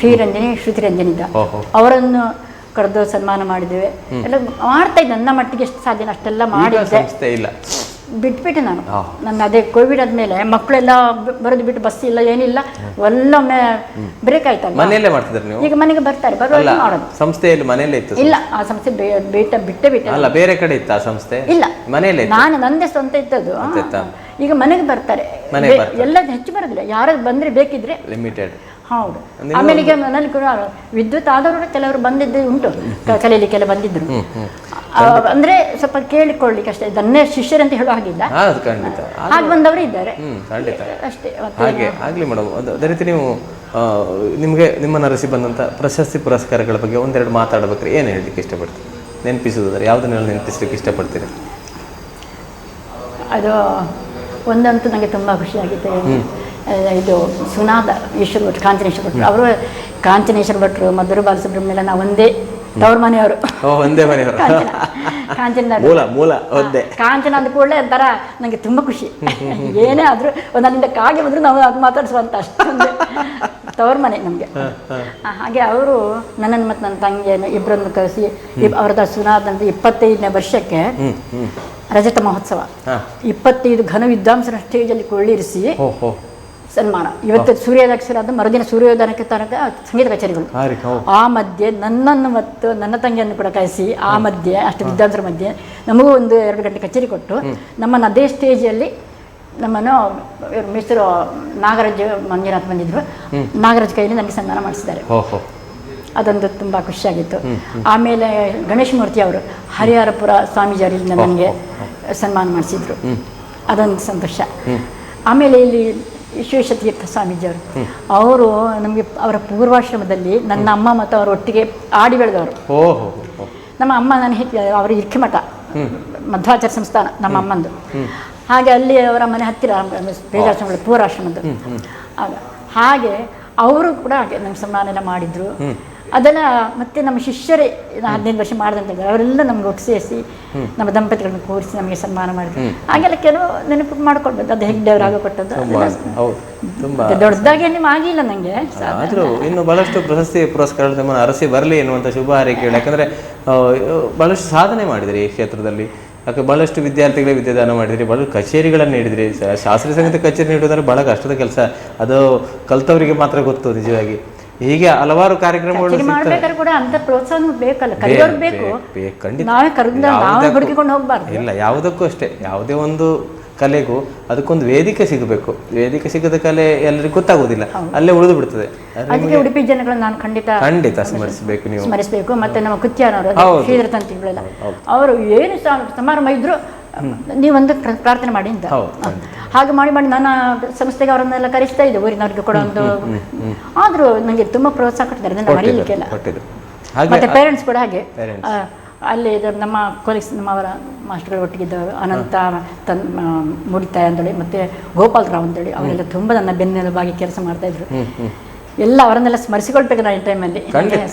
ಶ್ರೀರಂಜನಿ, ಶ್ರುತಿರಂಜನಿ ಇದ್ದ ಅವರನ್ನು ಕರೆದು ಸನ್ಮಾನ ಮಾಡಿದ್ದೇವೆ. ಎಲ್ಲ ಮಾಡ್ತಾ ಇದ್ದೆ ನನ್ನ ಮಟ್ಟಿಗೆ ಎಷ್ಟು ಸಾಧ್ಯ ಅಷ್ಟೆಲ್ಲ ಮಾಡಿದ್ದೆ. ಬಿಟ್ಬಿಟ್ಟೆ ನಾನು. ನನ್ನ ಅದೇ ಕೋವಿಡ್ ಆದ್ಮೇಲೆ ಮಕ್ಕಳೆಲ್ಲ ಬರೋದು ಬಿಟ್ಟು ಬಸ್ ಇಲ್ಲ ಏನಿಲ್ಲ, ಒಳ್ಳೊಮ್ಮೆ ಬ್ರೇಕ್ ಆಯ್ತಲ್ಲ. ಈಗ ಮನೆಗೆ ಬರ್ತಾರೆ, ಬರುವಾಗ ಮಾಡೋದು. ಸಂಸ್ಥೆಯಲ್ಲಿ ಮನೆಯಲ್ಲೇ ಇತ್ತು? ಇಲ್ಲ, ಆ ಸಂಸ್ಥೆ ಬಿಟ್ಟೆ ಅಲ್ಲ, ಬೇರೆ ಕಡೆ ಇತ್ತು ಆ ಸಂಸ್ಥೆ? ಇಲ್ಲ, ಮನೆಯಲ್ಲೇ ನಾನು ನಂದೇ ಸ್ವಂತ ಇದ್ದದ್ದು. ಈಗ ಮನೆಗೆ ಬರ್ತಾರೆ, ಎಲ್ಲ ಹೆಚ್ಚು ಬರೋದಿಲ್ಲ. ಯಾರು ಬಂದ್ರೆ ಬೇಕಿದ್ರೆ ಲಿಮಿಟೆಡ್. ಹೌದು. ಆಮೇಲೆ ಈಗ ನನಗೆ ವಿದ್ಯುತ್ ಆದವರು ಕೆಲವರು ಬಂದಿದ್ದು ಉಂಟು, ಕಲೀಲಿಕ್ಕೆಲ್ಲ ಬಂದಿದ್ರು. ಅಂದ್ರೆ ಸ್ವಲ್ಪ ಕೇಳಿಕೊಳ್ಳಿಕ್ಕೆ ಅಷ್ಟೇ, ಇದನ್ನೇ ಶಿಷ್ಯರಂತ ಹೇಳೋ ಹಾಗಿಲ್ಲ, ಹಾಗೆ ಬಂದವರು ಇದ್ದಾರೆ ಅಷ್ಟೇ. ಹಾಗೆ ಆಗ್ಲಿ ಮೇಡಮ್. ಅದೇ ರೀತಿ ನೀವು ನಿಮಗೆ ನಿಮ್ಮ ನರಸಿ ಬಂದಂತ ಪ್ರಶಸ್ತಿ ಪುರಸ್ಕಾರಗಳ ಬಗ್ಗೆ ಒಂದೆರಡು ಮಾತಾಡ್ಬೇಕ್ರೆ ಏನು ಹೇಳಲಿಕ್ಕೆ ಇಷ್ಟಪಡ್ತೀರಿ? ನೆನಪಿಸೋದಾದ್ರೆ ಯಾವುದನ್ನೆಲ್ಲ ನೆನಪಿಸ್ಲಿಕ್ಕೆ ಇಷ್ಟಪಡ್ತೀರಿ? ಅದು ಒಂದಂತೂ ನನಗೆ ತುಂಬ ಖುಷಿಯಾಗಿದೆ. ಇದು ಸುನಾದ ಈಶ್ವರ ಭಟ್ರು, ಕಾಂಚನೇಶ್ವರ ಭಟ್ರು. ಅವರು ಕಾಂಚನೇಶ್ವರ ಭಟ್ರು, ಮಧುರ ಬಾಲಸುಬ್ರಹ್ಮಣ್ಯ, ನಾವು ಒಂದೇ ತವ್ರ ಮನೆಯವರು. ಕಾಂಚನ ಅಂದ ಕೂಡಲೇ ಒಂಥರ ನನಗೆ ತುಂಬ ಖುಷಿ. ಏನೇ ಆದರೂ ನನ್ನಿಂದ ಕಾಗೆ ಬಂದರೂ ನಾವು ಅದು ಮಾತಾಡಿಸುವಂತ ಅಷ್ಟೊಂದು ತವ್ರ ಮನೆ ನಮಗೆ. ಹಾಗೆ ಅವರು ನನ್ನನ್ನು ಮತ್ತು ನನ್ನ ತಂಗಿಯನ್ನು ಇಬ್ಬರನ್ನು ಕರೆಸಿ ಅವರದ ಸುನಾದ ಅಂತ 25ನೇ ವರ್ಷಕ್ಕೆ ರಜತ ಮಹೋತ್ಸವ 25 ಘನ ವಿದ್ವಾಂಸರ ಸ್ಟೇಜಲ್ಲಿ ಕೊಳ್ಳಿರಿಸಿ ಸನ್ಮಾನ. ಇವತ್ತು ಸೂರ್ಯೋದಯ ಮರುದಿನ ಸೂರ್ಯೋದಯಕ್ಕೆ ತನಕ ಸಂಗೀತ ಕಚೇರಿಗಳು. ಆ ಮಧ್ಯೆ ನನ್ನನ್ನು ಮತ್ತು ನನ್ನ ತಂಗಿಯನ್ನು ಕೂಡ ಕರೆಸಿ ಆ ಮಧ್ಯೆ ಅಷ್ಟು ವಿದ್ವಾಂಸರ ಮಧ್ಯೆ ನಮಗೂ 1-2 ಗಂಟೆ ಕಚೇರಿ ಕೊಟ್ಟು ನಮ್ಮನ್ನು ಅದೇ ಸ್ಟೇಜಲ್ಲಿ ನಮ್ಮನ್ನು ಮಿಸ್ಟರ್ ನಾಗರಾಜ್ ಮಂಜುನಾಥ್ ಬಂದಿದ್ರು, ನಾಗರಾಜ್ ಕೈಯಲ್ಲಿ ನನಗೆ ಸನ್ಮಾನ ಮಾಡಿಸಿದ್ದಾರೆ. ಅದೊಂದು ತುಂಬ ಖುಷಿಯಾಗಿತ್ತು. ಆಮೇಲೆ ಗಣೇಶ ಮೂರ್ತಿ ಅವರು ಹರಿಹರಪುರ ಸ್ವಾಮೀಜಿಯವರಿಂದ ನನಗೆ ಸನ್ಮಾನ ಮಾಡಿಸಿದ್ರು, ಅದೊಂದು ಸಂತೋಷ. ಆಮೇಲೆ ಇಲ್ಲಿ ವಿಶ್ವೇಶತೀರ್ಥ ಸ್ವಾಮೀಜಿಯವರು, ಅವರು ನಮಗೆ ಅವರ ಪೂರ್ವಾಶ್ರಮದಲ್ಲಿ ನನ್ನ ಅಮ್ಮ ಮತ್ತು ಅವರು ಒಟ್ಟಿಗೆ ಆಡಿ ಬೆಳೆದವರು. ನಮ್ಮ ಅಮ್ಮ ನಾನು ಅವರ ಇರ್ಕಿಮಠ ಮಧ್ವಾಚಾರ್ಯ ಸಂಸ್ಥಾನ ನಮ್ಮ ಅಮ್ಮಂದು. ಹಾಗೆ ಅಲ್ಲಿ ಅವರ ಮನೆ ಹತ್ತಿರ ಬೇಜಾಶ್ರಮಗಳು ಪೂರ್ವಾಶ್ರಮದ್ದು. ಹಾಗೆ ಅವರು ಕೂಡ ಹಾಗೆ ನಮ್ಗೆ ಸನ್ಮಾನ ಎಲ್ಲ ಮಾಡಿದ್ರು. ಅದೆಲ್ಲ ಮತ್ತೆ ನಮ್ಮ ಶಿಷ್ಯರೇ 15 ವರ್ಷ ಮಾಡಿದಂತ ಅವರೆಲ್ಲ ನಮ್ಗೆ ಒಟ್ಟು ಸೇರಿಸಿ ನಮ್ಮ ದಂಪತಿಗಳನ್ನು ಕೂರಿಸಿ ನಮಗೆ ಸನ್ಮಾನ ಮಾಡಿದ್ರು. ಹಾಗೆಲ್ಲ ಕೆಲವು ನೆನಪು ಮಾಡ್ಕೊಳ್ಬೋದು. ಅದು ಹೆಗ್ಡೆಯವರು ಕೊಟ್ಟದ್ದು ದೊಡ್ಡದಾಗಿ ನಿಮ್ಮ ಆಗಿಲ್ಲ ನನಗೆ. ಆದರೂ ಇನ್ನು ಬಹಳಷ್ಟು ಪ್ರಶಸ್ತಿ ಪುರಸ್ಕಾರ ನಿಮ್ಮನ್ನು ಅರಸಿ ಬರಲಿ ಎನ್ನುವಂಥ ಶುಭ ಹಾರೈಕೆ. ಯಾಕಂದರೆ ಬಹಳಷ್ಟು ಸಾಧನೆ ಮಾಡಿದಿರಿ ಈ ಕ್ಷೇತ್ರದಲ್ಲಿ. ಯಾಕೆ ಬಹಳಷ್ಟು ವಿದ್ಯಾರ್ಥಿಗಳಿಗೆ ವಿದ್ಯಾದಾನ ಮಾಡಿದ್ರಿ, ಬಹಳಷ್ಟು ಕಚೇರಿಗಳನ್ನು ನೀಡಿದ್ರಿ. ಶಾಸ್ತ್ರೀಯ ಸಂಗೀತ ಕಚೇರಿ ನೀಡೋದ್ರೆ ಬಹಳ ಕಷ್ಟದ ಕೆಲಸ, ಅದು ಕಲ್ತವರಿಗೆ ಮಾತ್ರ ಗೊತ್ತು ನಿಜವಾಗಿ. ಹೀಗೆ ಹಲವಾರು ಕಾರ್ಯಕ್ರಮಗಳು ಕೂಡ ಅಂತ ಪ್ರೋತ್ಸಾಹ ಬೇಕಲ್ಲ, ಕಲಿಯೋರು ಬೇಕು. ಇಲ್ಲ, ಯಾವುದಕ್ಕೂ ಅಷ್ಟೇ, ಯಾವುದೇ ಒಂದು ಕಲೆಗೂ ಅದಕ್ಕೊಂದು ವೇದಿಕೆ ಸಿಗಬೇಕು. ವೇದಿಕೆ ಸಿಗದ ಕಲೆ ಎಲ್ಲರಿಗೂ ಗೊತ್ತಾಗೋದಿಲ್ಲ, ಅಲ್ಲೇ ಉಳಿದು ಬಿಡ್ತದೆ. ಅದಕ್ಕೆ ಉಡುಪಿ ಜನಗಳನ್ನು ನಾನು ಖಂಡಿತ ಸ್ಮರಿಸಬೇಕು, ನೀವು ಸ್ಮರಿಸಬೇಕು. ಮತ್ತೆ ನಮ್ಮ ಕುತ್ಯಾನವರು ಶ್ರೀಧರ ತಂತಿಗಳೆಲ್ಲ ಅವರು ಏನು ಸಮಾರಂಭ ಇದ್ರು ನೀವೊಂದು ಪ್ರಾರ್ಥನೆ ಮಾಡಿ ಅಂತ ಹಾಗೆ ಮಾಡಿ ನನ್ನ ಸಂಸ್ಥೆಗೆ ಅವರನ್ನೆಲ್ಲ ಕರೆಸ್ತಾ ಇದ್ದೆ, ಊರಿನವ್ರಿಗೆ ಕೂಡ ಒಂದು. ಆದರೂ ನನಗೆ ತುಂಬ ಪ್ರೋತ್ಸಾಹ ಕೊಟ್ಟಿದ್ದಾರೆ, ನನ್ನ ಮರೀಲಿಕ್ಕೆಲ್ಲ. ಮತ್ತೆ ಪೇರೆಂಟ್ಸ್ ಕೂಡ ಹಾಗೆ. ಅಲ್ಲಿ ನಮ್ಮ ಕೊಲೀಗ್ಸ್, ನಮ್ಮವರ ಮಾಸ್ಟರ್ಗಳು ಒಟ್ಟಿಗಿದ್ದವರು ಅನಂತ ಮುಡಿತಾಯ ಅಂತೇಳಿ ಮತ್ತು ಗೋಪಾಲರಾವ್ ಅಂತೇಳಿ ಅವರೆಲ್ಲ ತುಂಬ ನನ್ನ ಬೆನ್ನೆಲುಬಾಗಿ ಕೆಲಸ ಮಾಡ್ತಾಯಿದ್ರು. ಎಲ್ಲ ಅವರನ್ನೆಲ್ಲ ಸ್ಮರಿಸಿಕೊಳ್ಬೇಕು ನಾನು ಈ ಟೈಮಲ್ಲಿ.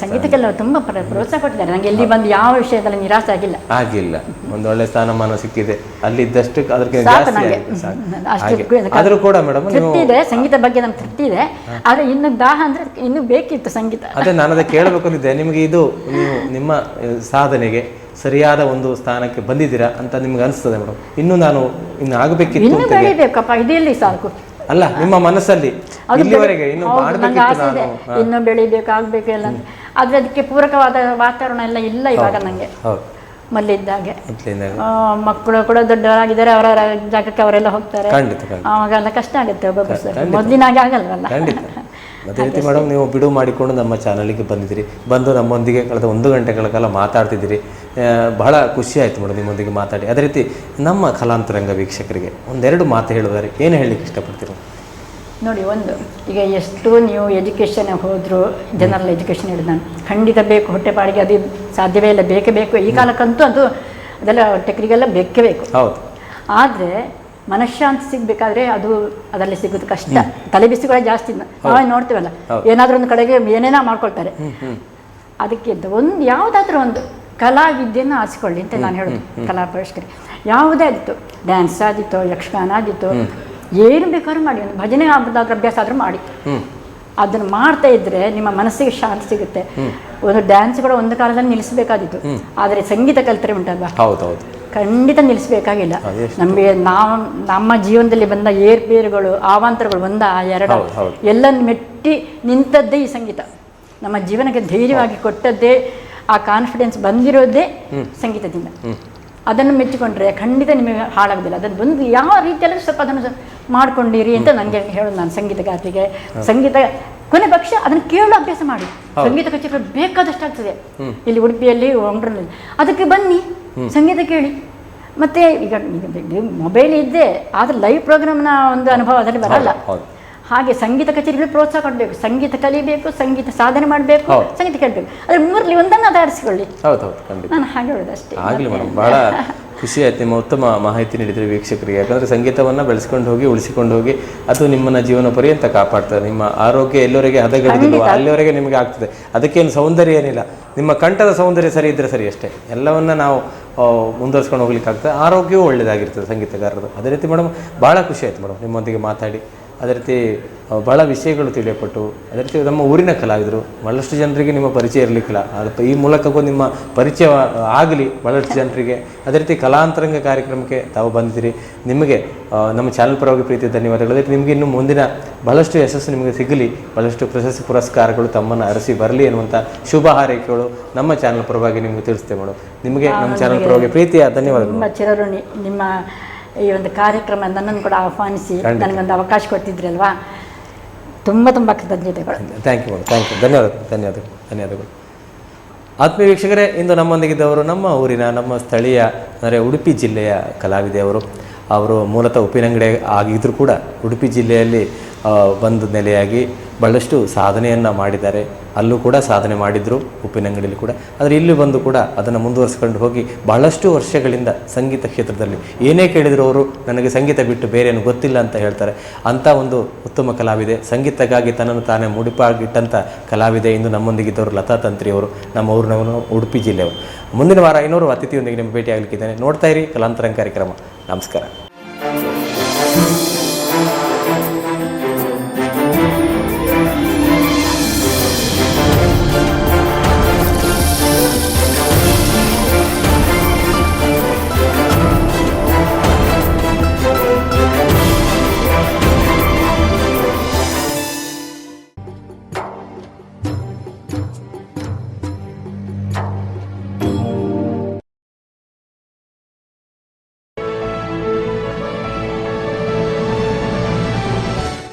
ಸಂಗೀತಕ್ಕೆಲ್ಲ ತುಂಬ ಪ್ರೋತ್ಸಾಹ ಕೊಟ್ಟಿದ್ದಾರೆ. ನನಗೆ ಎಲ್ಲಿ ಬಂದು ಯಾವ ವಿಷಯದಲ್ಲಿ ನಿರಾಸೆ ಆಗಿಲ್ಲ. ಒಂದು ಒಳ್ಳೆ ಸ್ಥಾನಮಾನ ಸಿಕ್ಕಿದೆ ಅಲ್ಲಿದ್ದಷ್ಟು. ಆದರೂ ಕೂಡ ಮೇಡಮ್ ತೃಪ್ತಿ ಇದೆ, ಸಂಗೀತ ಬಗ್ಗೆ ನಮ್ಗೆ ತೃಪ್ತಿ ಇದೆ. ಆದರೆ ಇನ್ನು ದಾಹ ಅಂದರೆ ಇನ್ನೂ ಬೇಕಿತ್ತು ಸಂಗೀತ. ಅದೇ ನಾನು ಅದಕ್ಕೆ ಕೇಳಬೇಕಂದಿದ್ದೆ, ನಿಮಗೆ ಇದು ನೀವು ನಿಮ್ಮ ಸಾಧನೆಗೆ ಸರಿಯಾದ ಒಂದು ಸ್ಥಾನಕ್ಕೆ ಬಂದಿದ್ದೀರಾ ಅಂತ ನಿಮ್ಗೆ ಅನಿಸ್ತದೆ ಮೇಡಮ್? ಇನ್ನು ಆಗಬೇಕಿತ್ತು, ಇನ್ನು ಬೆಳಿಬೇಕಪ್ಪ, ಇದೆಲ್ಲಿ ಸಾಕು ಅಲ್ಲ ನಿಮ್ಮ ಮನಸ್ಸಲ್ಲಿ ಇಲ್ಲಿವರೆಗೆ ಇನ್ನು ಬೆಳಿಬೇಕು ಆಗ್ಬೇಕು ಎಲ್ಲ. ಆದ್ರೆ ಅದಕ್ಕೆ ಪೂರಕವಾದ ವಾತಾವರಣ ಎಲ್ಲ ಇಲ್ಲ ಇವಾಗ ನಂಗೆ. ಮೊದಲಿದ್ದಾಗೆ ಮಕ್ಕಳು ಕೂಡ ದೊಡ್ಡವರಾಗಿದ್ದಾರೆ, ಅವರ ಜಾಗಕ್ಕೆ ಅವರೆಲ್ಲ ಹೋಗ್ತಾರೆ, ಅವಾಗೆಲ್ಲ ಕಷ್ಟ ಆಗುತ್ತೆ ಒಬ್ಬೊಬ್ಬರು. ಮೊದಲಿನಾಗೆ ಆಗಲ್ವಲ್ಲ. ಅದೇ ರೀತಿ ಮೇಡಮ್, ನೀವು ಬಿಡುವು ಮಾಡಿಕೊಂಡು ನಮ್ಮ ಚಾನಲ್ಗೆ ಬಂದಿದ್ದೀರಿ, ಬಂದು ನಮ್ಮೊಂದಿಗೆ ಕಳೆದ 1 ಗಂಟೆಗಳ ಕಾಲ ಮಾತಾಡ್ತಿದ್ದೀರಿ. ಬಹಳ ಖುಷಿ ಆಯಿತು ಮೇಡಮ್ ನಿಮ್ಮೊಂದಿಗೆ ಮಾತಾಡಿ. ಅದೇ ರೀತಿ ನಮ್ಮ ಕಲಾಂತರಂಗ ವೀಕ್ಷಕರಿಗೆ ಒಂದೆರಡು ಮಾತು ಹೇಳುವುದಾರೆ ಏನು ಹೇಳಲಿಕ್ಕೆ ಇಷ್ಟಪಡ್ತೀರೋ? ನೋಡಿ, ಒಂದು ಈಗ ಎಷ್ಟು ನೀವು ಎಜುಕೇಷನ್ ಹೋದರೂ ಜನರಲ್ ಎಜುಕೇಷನ್ ಹೇಳಿದ ನಾನು ಖಂಡಿತ ಬೇಕು, ಹೊಟ್ಟೆಪಾಡಿಗೆ ಅದು ಸಾಧ್ಯವೇ ಇಲ್ಲ, ಬೇಕೇ ಬೇಕು. ಈ ಕಾಲಕ್ಕಂತೂ ಅದೆಲ್ಲ ಟೆಕ್ನಿಗೆಲ್ಲ ಬೇಕೇ ಬೇಕು. ಹೌದು. ಆದರೆ ಮನಃಶಾಂತಿ ಸಿಗಬೇಕಾದ್ರೆ ಅದರಲ್ಲಿ ಸಿಗೋದು ಕಷ್ಟ. ತಲೆ ಬಿಸಿಗಳೇ ಜಾಸ್ತಿ ನಾವೇ ನೋಡ್ತೀವಲ್ಲ, ಏನಾದರೂ ಒಂದು ಕಡೆಗೆ ಏನೇನೋ ಮಾಡ್ಕೊಳ್ತಾರೆ. ಅದಕ್ಕೆ ಒಂದು ಯಾವುದಾದ್ರೂ ಒಂದು ಕಲಾವಿದ್ಯೆಯನ್ನು ಆರಿಸಿಕೊಳ್ಳಿ ಅಂತ ನಾನು ಹೇಳೋದು ಕಲಾ ಪ್ರವೇಶಕರಿಗೆ. ಯಾವುದೇ ಆದಿತ್ತು, ಡ್ಯಾನ್ಸ್ ಆದಿತ್ತು, ಯಕ್ಷಗಾನ ಆದಿತ್ತು, ಏನು ಬೇಕಾದ್ರೂ ಮಾಡಿ, ಒಂದು ಭಜನೆ ಆಗ್ಬೋದಾದ್ರೂ ಅಭ್ಯಾಸ ಆದರೂ ಮಾಡಿ. ಅದನ್ನು ಮಾಡ್ತಾ ಇದ್ದರೆ ನಿಮ್ಮ ಮನಸ್ಸಿಗೆ ಶಾಂತಿ ಸಿಗುತ್ತೆ. ಒಂದು ಡ್ಯಾನ್ಸ್ಗಳು ಒಂದು ಕಾಲದಲ್ಲಿ ನಿಲ್ಲಿಸಬೇಕಾದಿತ್ತು, ಆದರೆ ಸಂಗೀತ ಕಲಿತರೆ ಉಂಟಲ್ವಾ, ಖಂಡಿತ ನಿಲ್ಲಿಸಬೇಕಾಗಿಲ್ಲ. ನಮಗೆ ನಮ್ಮ ಜೀವನದಲ್ಲಿ ಬಂದ ಏರ್ಪೇರುಗಳು, ಅವಾಂತರಗಳು, ಒಂದ ಎರಡು ಎಲ್ಲನ್ನು ಮೆಟ್ಟಿ ನಿಂತದ್ದೇ ಈ ಸಂಗೀತ. ನಮ್ಮ ಜೀವನಕ್ಕೆ ಧೈರ್ಯವಾಗಿ ಕೊಟ್ಟದ್ದೇ, ಆ ಕಾನ್ಫಿಡೆನ್ಸ್ ಬಂದಿರೋದೇ ಸಂಗೀತದಿಂದ. ಅದನ್ನು ಮೆಚ್ಚಿಕೊಂಡ್ರೆ ಖಂಡಿತ ನಿಮಗೆ ಹಾಳಾಗೋದಿಲ್ಲ. ಅದನ್ನು ಬಂದು ಯಾವ ರೀತಿಯಲ್ಲಿ ಸ್ವಲ್ಪ ಅದನ್ನು ಮಾಡ್ಕೊಂಡಿರಿ ಅಂತ ನನಗೆ ಹೇಳೋದು. ನಾನು ಸಂಗೀತಗಾರರಿಗೆ ಸಂಗೀತ ಕೊನೆ ಪಕ್ಷ ಅದನ್ನು ಕೇಳೋ ಅಭ್ಯಾಸ ಮಾಡಿ. ಸಂಗೀತ ಕಚೇರಿಗಳು ಬೇಕಾದಷ್ಟು ಆಗ್ತದೆ ಇಲ್ಲಿ ಉಡುಪಿಯಲ್ಲಿ, ಒಂಡ್ರಲ್ಲಿ. ಅದಕ್ಕೆ ಬನ್ನಿ, ಸಂಗೀತ ಕೇಳಿ. ಮತ್ತು ಈಗ ಮೊಬೈಲ್ ಇದ್ದೇ, ಆದರೆ ಲೈವ್ ಪ್ರೋಗ್ರಾಮ್ನ ಒಂದು ಅನುಭವ ಅದರಲ್ಲಿ ಬರಲ್ಲ. ಹಾಗೆ ಸಂಗೀತ ಕಚೇರಿಗಳು ಪ್ರೋತ್ಸಾಹ ಕೊಡಬೇಕು, ಸಂಗೀತ ಕಲಿಬೇಕು, ಸಂಗೀತ ಸಾಧನೆ ಮಾಡಬೇಕು, ಸಂಗೀತ ಕೇಳಬೇಕು. ಅದ್ರ ಮೂರಲ್ಲಿ ಒಂದನ್ನು ಆಧರಿಸಿಕೊಳ್ಳಿ. ನಾನು ಹಾಗೆ ಹೇಳೋದು ಅಷ್ಟೇ. ಆಗಲಿ ಮೇಡಮ್, ಭಾಳ ಖುಷಿ ಆಯ್ತು. ನಿಮ್ಮ ಉತ್ತಮ ಮಾಹಿತಿ ನೀಡಿದರೆ ವೀಕ್ಷಕರಿಗೆ. ಯಾಕಂದರೆ ಸಂಗೀತವನ್ನು ಬೆಳೆಸ್ಕೊಂಡು ಹೋಗಿ, ಉಳಿಸಿಕೊಂಡು ಹೋಗಿ, ಅದು ನಿಮ್ಮನ್ನು ಜೀವನ ಪರ್ಯಂತ ಕಾಪಾಡ್ತದೆ. ನಿಮ್ಮ ಆರೋಗ್ಯ ಎಲ್ಲವರೆಗೆ ಹದಗೆಡಿದಿಲ್ವ ಅಲ್ಲಿವರೆಗೆ ನಿಮಗೆ ಆಗ್ತದೆ. ಅದಕ್ಕೇನು ಸೌಂದರ್ಯ ಏನಿಲ್ಲ, ನಿಮ್ಮ ಕಂಠದ ಸೌಂದರ್ಯ ಸರಿ ಇದ್ದರೆ ಸರಿ ಅಷ್ಟೇ. ಎಲ್ಲವನ್ನ ನಾವು ಮುಂದುವರ್ಸ್ಕೊಂಡು ಹೋಗ್ಲಿಕ್ಕೆ ಆಗ್ತದೆ. ಆರೋಗ್ಯವೂ ಒಳ್ಳೆಯದಾಗಿರ್ತದೆ ಸಂಗೀತಗಾರರು. ಅದೇ ರೀತಿ ಮೇಡಮ್ ಭಾಳ ಖುಷಿ ಆಯಿತು ಮೇಡಮ್ ನಿಮ್ಮೊಂದಿಗೆ ಮಾತಾಡಿ. ಅದೇ ರೀತಿ ಭಾಳ ವಿಷಯಗಳು ತಿಳಿಯಪಟ್ಟು, ಅದೇ ರೀತಿ ನಮ್ಮ ಊರಿನ ಕಲಾವಿದರು ಭಾಳಷ್ಟು ಜನರಿಗೆ ನಿಮ್ಮ ಪರಿಚಯ ಇರಲಿಕ್ಕಿಲ್ಲ. ಅದು ಈ ಮೂಲಕವೂ ನಿಮ್ಮ ಪರಿಚಯ ಆಗಲಿ ಭಾಳಷ್ಟು ಜನರಿಗೆ. ಅದೇ ರೀತಿ ಕಲಾಂತರಂಗ ಕಾರ್ಯಕ್ರಮಕ್ಕೆ ತಾವು ಬಂದಿದ್ದೀರಿ. ನಿಮಗೆ ನಮ್ಮ ಚಾನಲ್ ಪರವಾಗಿ ಪ್ರೀತಿ ಧನ್ಯವಾದಗಳು. ಅದೇ ನಿಮಗೆ ಇನ್ನು ಮುಂದಿನ ಭಾಳಷ್ಟು ಯಶಸ್ಸು ನಿಮಗೆ ಸಿಗಲಿ, ಭಾಳಷ್ಟು ಪ್ರಶಸ್ತಿ ಪುರಸ್ಕಾರಗಳು ತಮ್ಮನ್ನು ಅರಸಿ ಬರಲಿ ಎನ್ನುವಂಥ ಶುಭ ಹಾರೈಕೆಗಳು ನಮ್ಮ ಚಾನಲ್ ಪರವಾಗಿ ನಿಮಗೆ ತಿಳಿಸ್ತೇವೆ ಮೇಡಮ್. ನಿಮಗೆ ನಮ್ಮ ಚಾನಲ್ ಪರವಾಗಿ ಪ್ರೀತಿಯ ಧನ್ಯವಾದಗಳು. ನಿಮ್ಮ ಚಿರಋಣಿ. ನಿಮ್ಮ ಈ ಒಂದು ಕಾರ್ಯಕ್ರಮ ನನ್ನನ್ನು ಕೂಡ ಆಹ್ವಾನಿಸಿ ನನಗೊಂದು ಅವಕಾಶ ಕೊಟ್ಟಿದ್ರಲ್ವಾ, ತುಂಬ ಕೃತಜ್ಞತೆಗಳು. Thank you madam, thank you, ಧನ್ಯವಾದಗಳು. ಆತ್ಮೀಯ ವೀಕ್ಷಕರೇ, ಇಂದು ನಮ್ಮೊಂದಿಗಿದ್ದವರು ನಮ್ಮ ಊರಿನ, ನಮ್ಮ ಸ್ಥಳೀಯ ಅಂದರೆ ಉಡುಪಿ ಜಿಲ್ಲೆಯ ಕಲಾವಿದೆಯವರು. ಅವರು ಮೂಲತಃ ಉಪ್ಪಿನಂಗಡಿ ಆಗಿದ್ದರೂ ಕೂಡ ಉಡುಪಿ ಜಿಲ್ಲೆಯಲ್ಲಿ ಬಂದು ನೆಲೆಯಾಗಿ ಭಾಳಷ್ಟು ಸಾಧನೆಯನ್ನು ಮಾಡಿದ್ದಾರೆ. ಅಲ್ಲೂ ಕೂಡ ಸಾಧನೆ ಮಾಡಿದರು, ಉಪ್ಪಿನಂಗಡಿಯಲ್ಲಿ ಕೂಡ. ಆದರೆ ಇಲ್ಲಿ ಬಂದು ಕೂಡ ಅದನ್ನು ಮುಂದುವರಿಸ್ಕೊಂಡು ಹೋಗಿ ಭಾಳಷ್ಟು ವರ್ಷಗಳಿಂದ ಸಂಗೀತ ಕ್ಷೇತ್ರದಲ್ಲಿ ಏನೇ ಕೇಳಿದರೂ ಅವರು ನನಗೆ ಸಂಗೀತ ಬಿಟ್ಟು ಬೇರೇನು ಗೊತ್ತಿಲ್ಲ ಅಂತ ಹೇಳ್ತಾರೆ. ಅಂಥ ಒಂದು ಉತ್ತಮ ಕಲಾವಿದೆ, ಸಂಗೀತಕ್ಕಾಗಿ ತನ್ನನ್ನು ತಾನೇ ಮುಡಿಪಾಗಿಟ್ಟಂಥ ಕಲಾವಿದೆ. ಇಂದು ನಮ್ಮೊಂದಿಗಿದ್ದವರು ಲತಾ ತಂತ್ರಿಯವರು, ನಮ್ಮ ಊರಿನವರು, ಉಡುಪಿ ಜಿಲ್ಲೆಯವರು. ಮುಂದಿನ ವಾರ ಇನ್ನೂರು ಅತಿಥಿಯೊಂದಿಗೆ ನಿಮ್ಮ ಭೇಟಿ ಆಗಲಿಕ್ಕಿದ್ದೇನೆ. ನೋಡ್ತಾ ಇರಿ ಕಲಾಂತರಂಗ ಕಾರ್ಯಕ್ರಮ. ನಮಸ್ಕಾರ.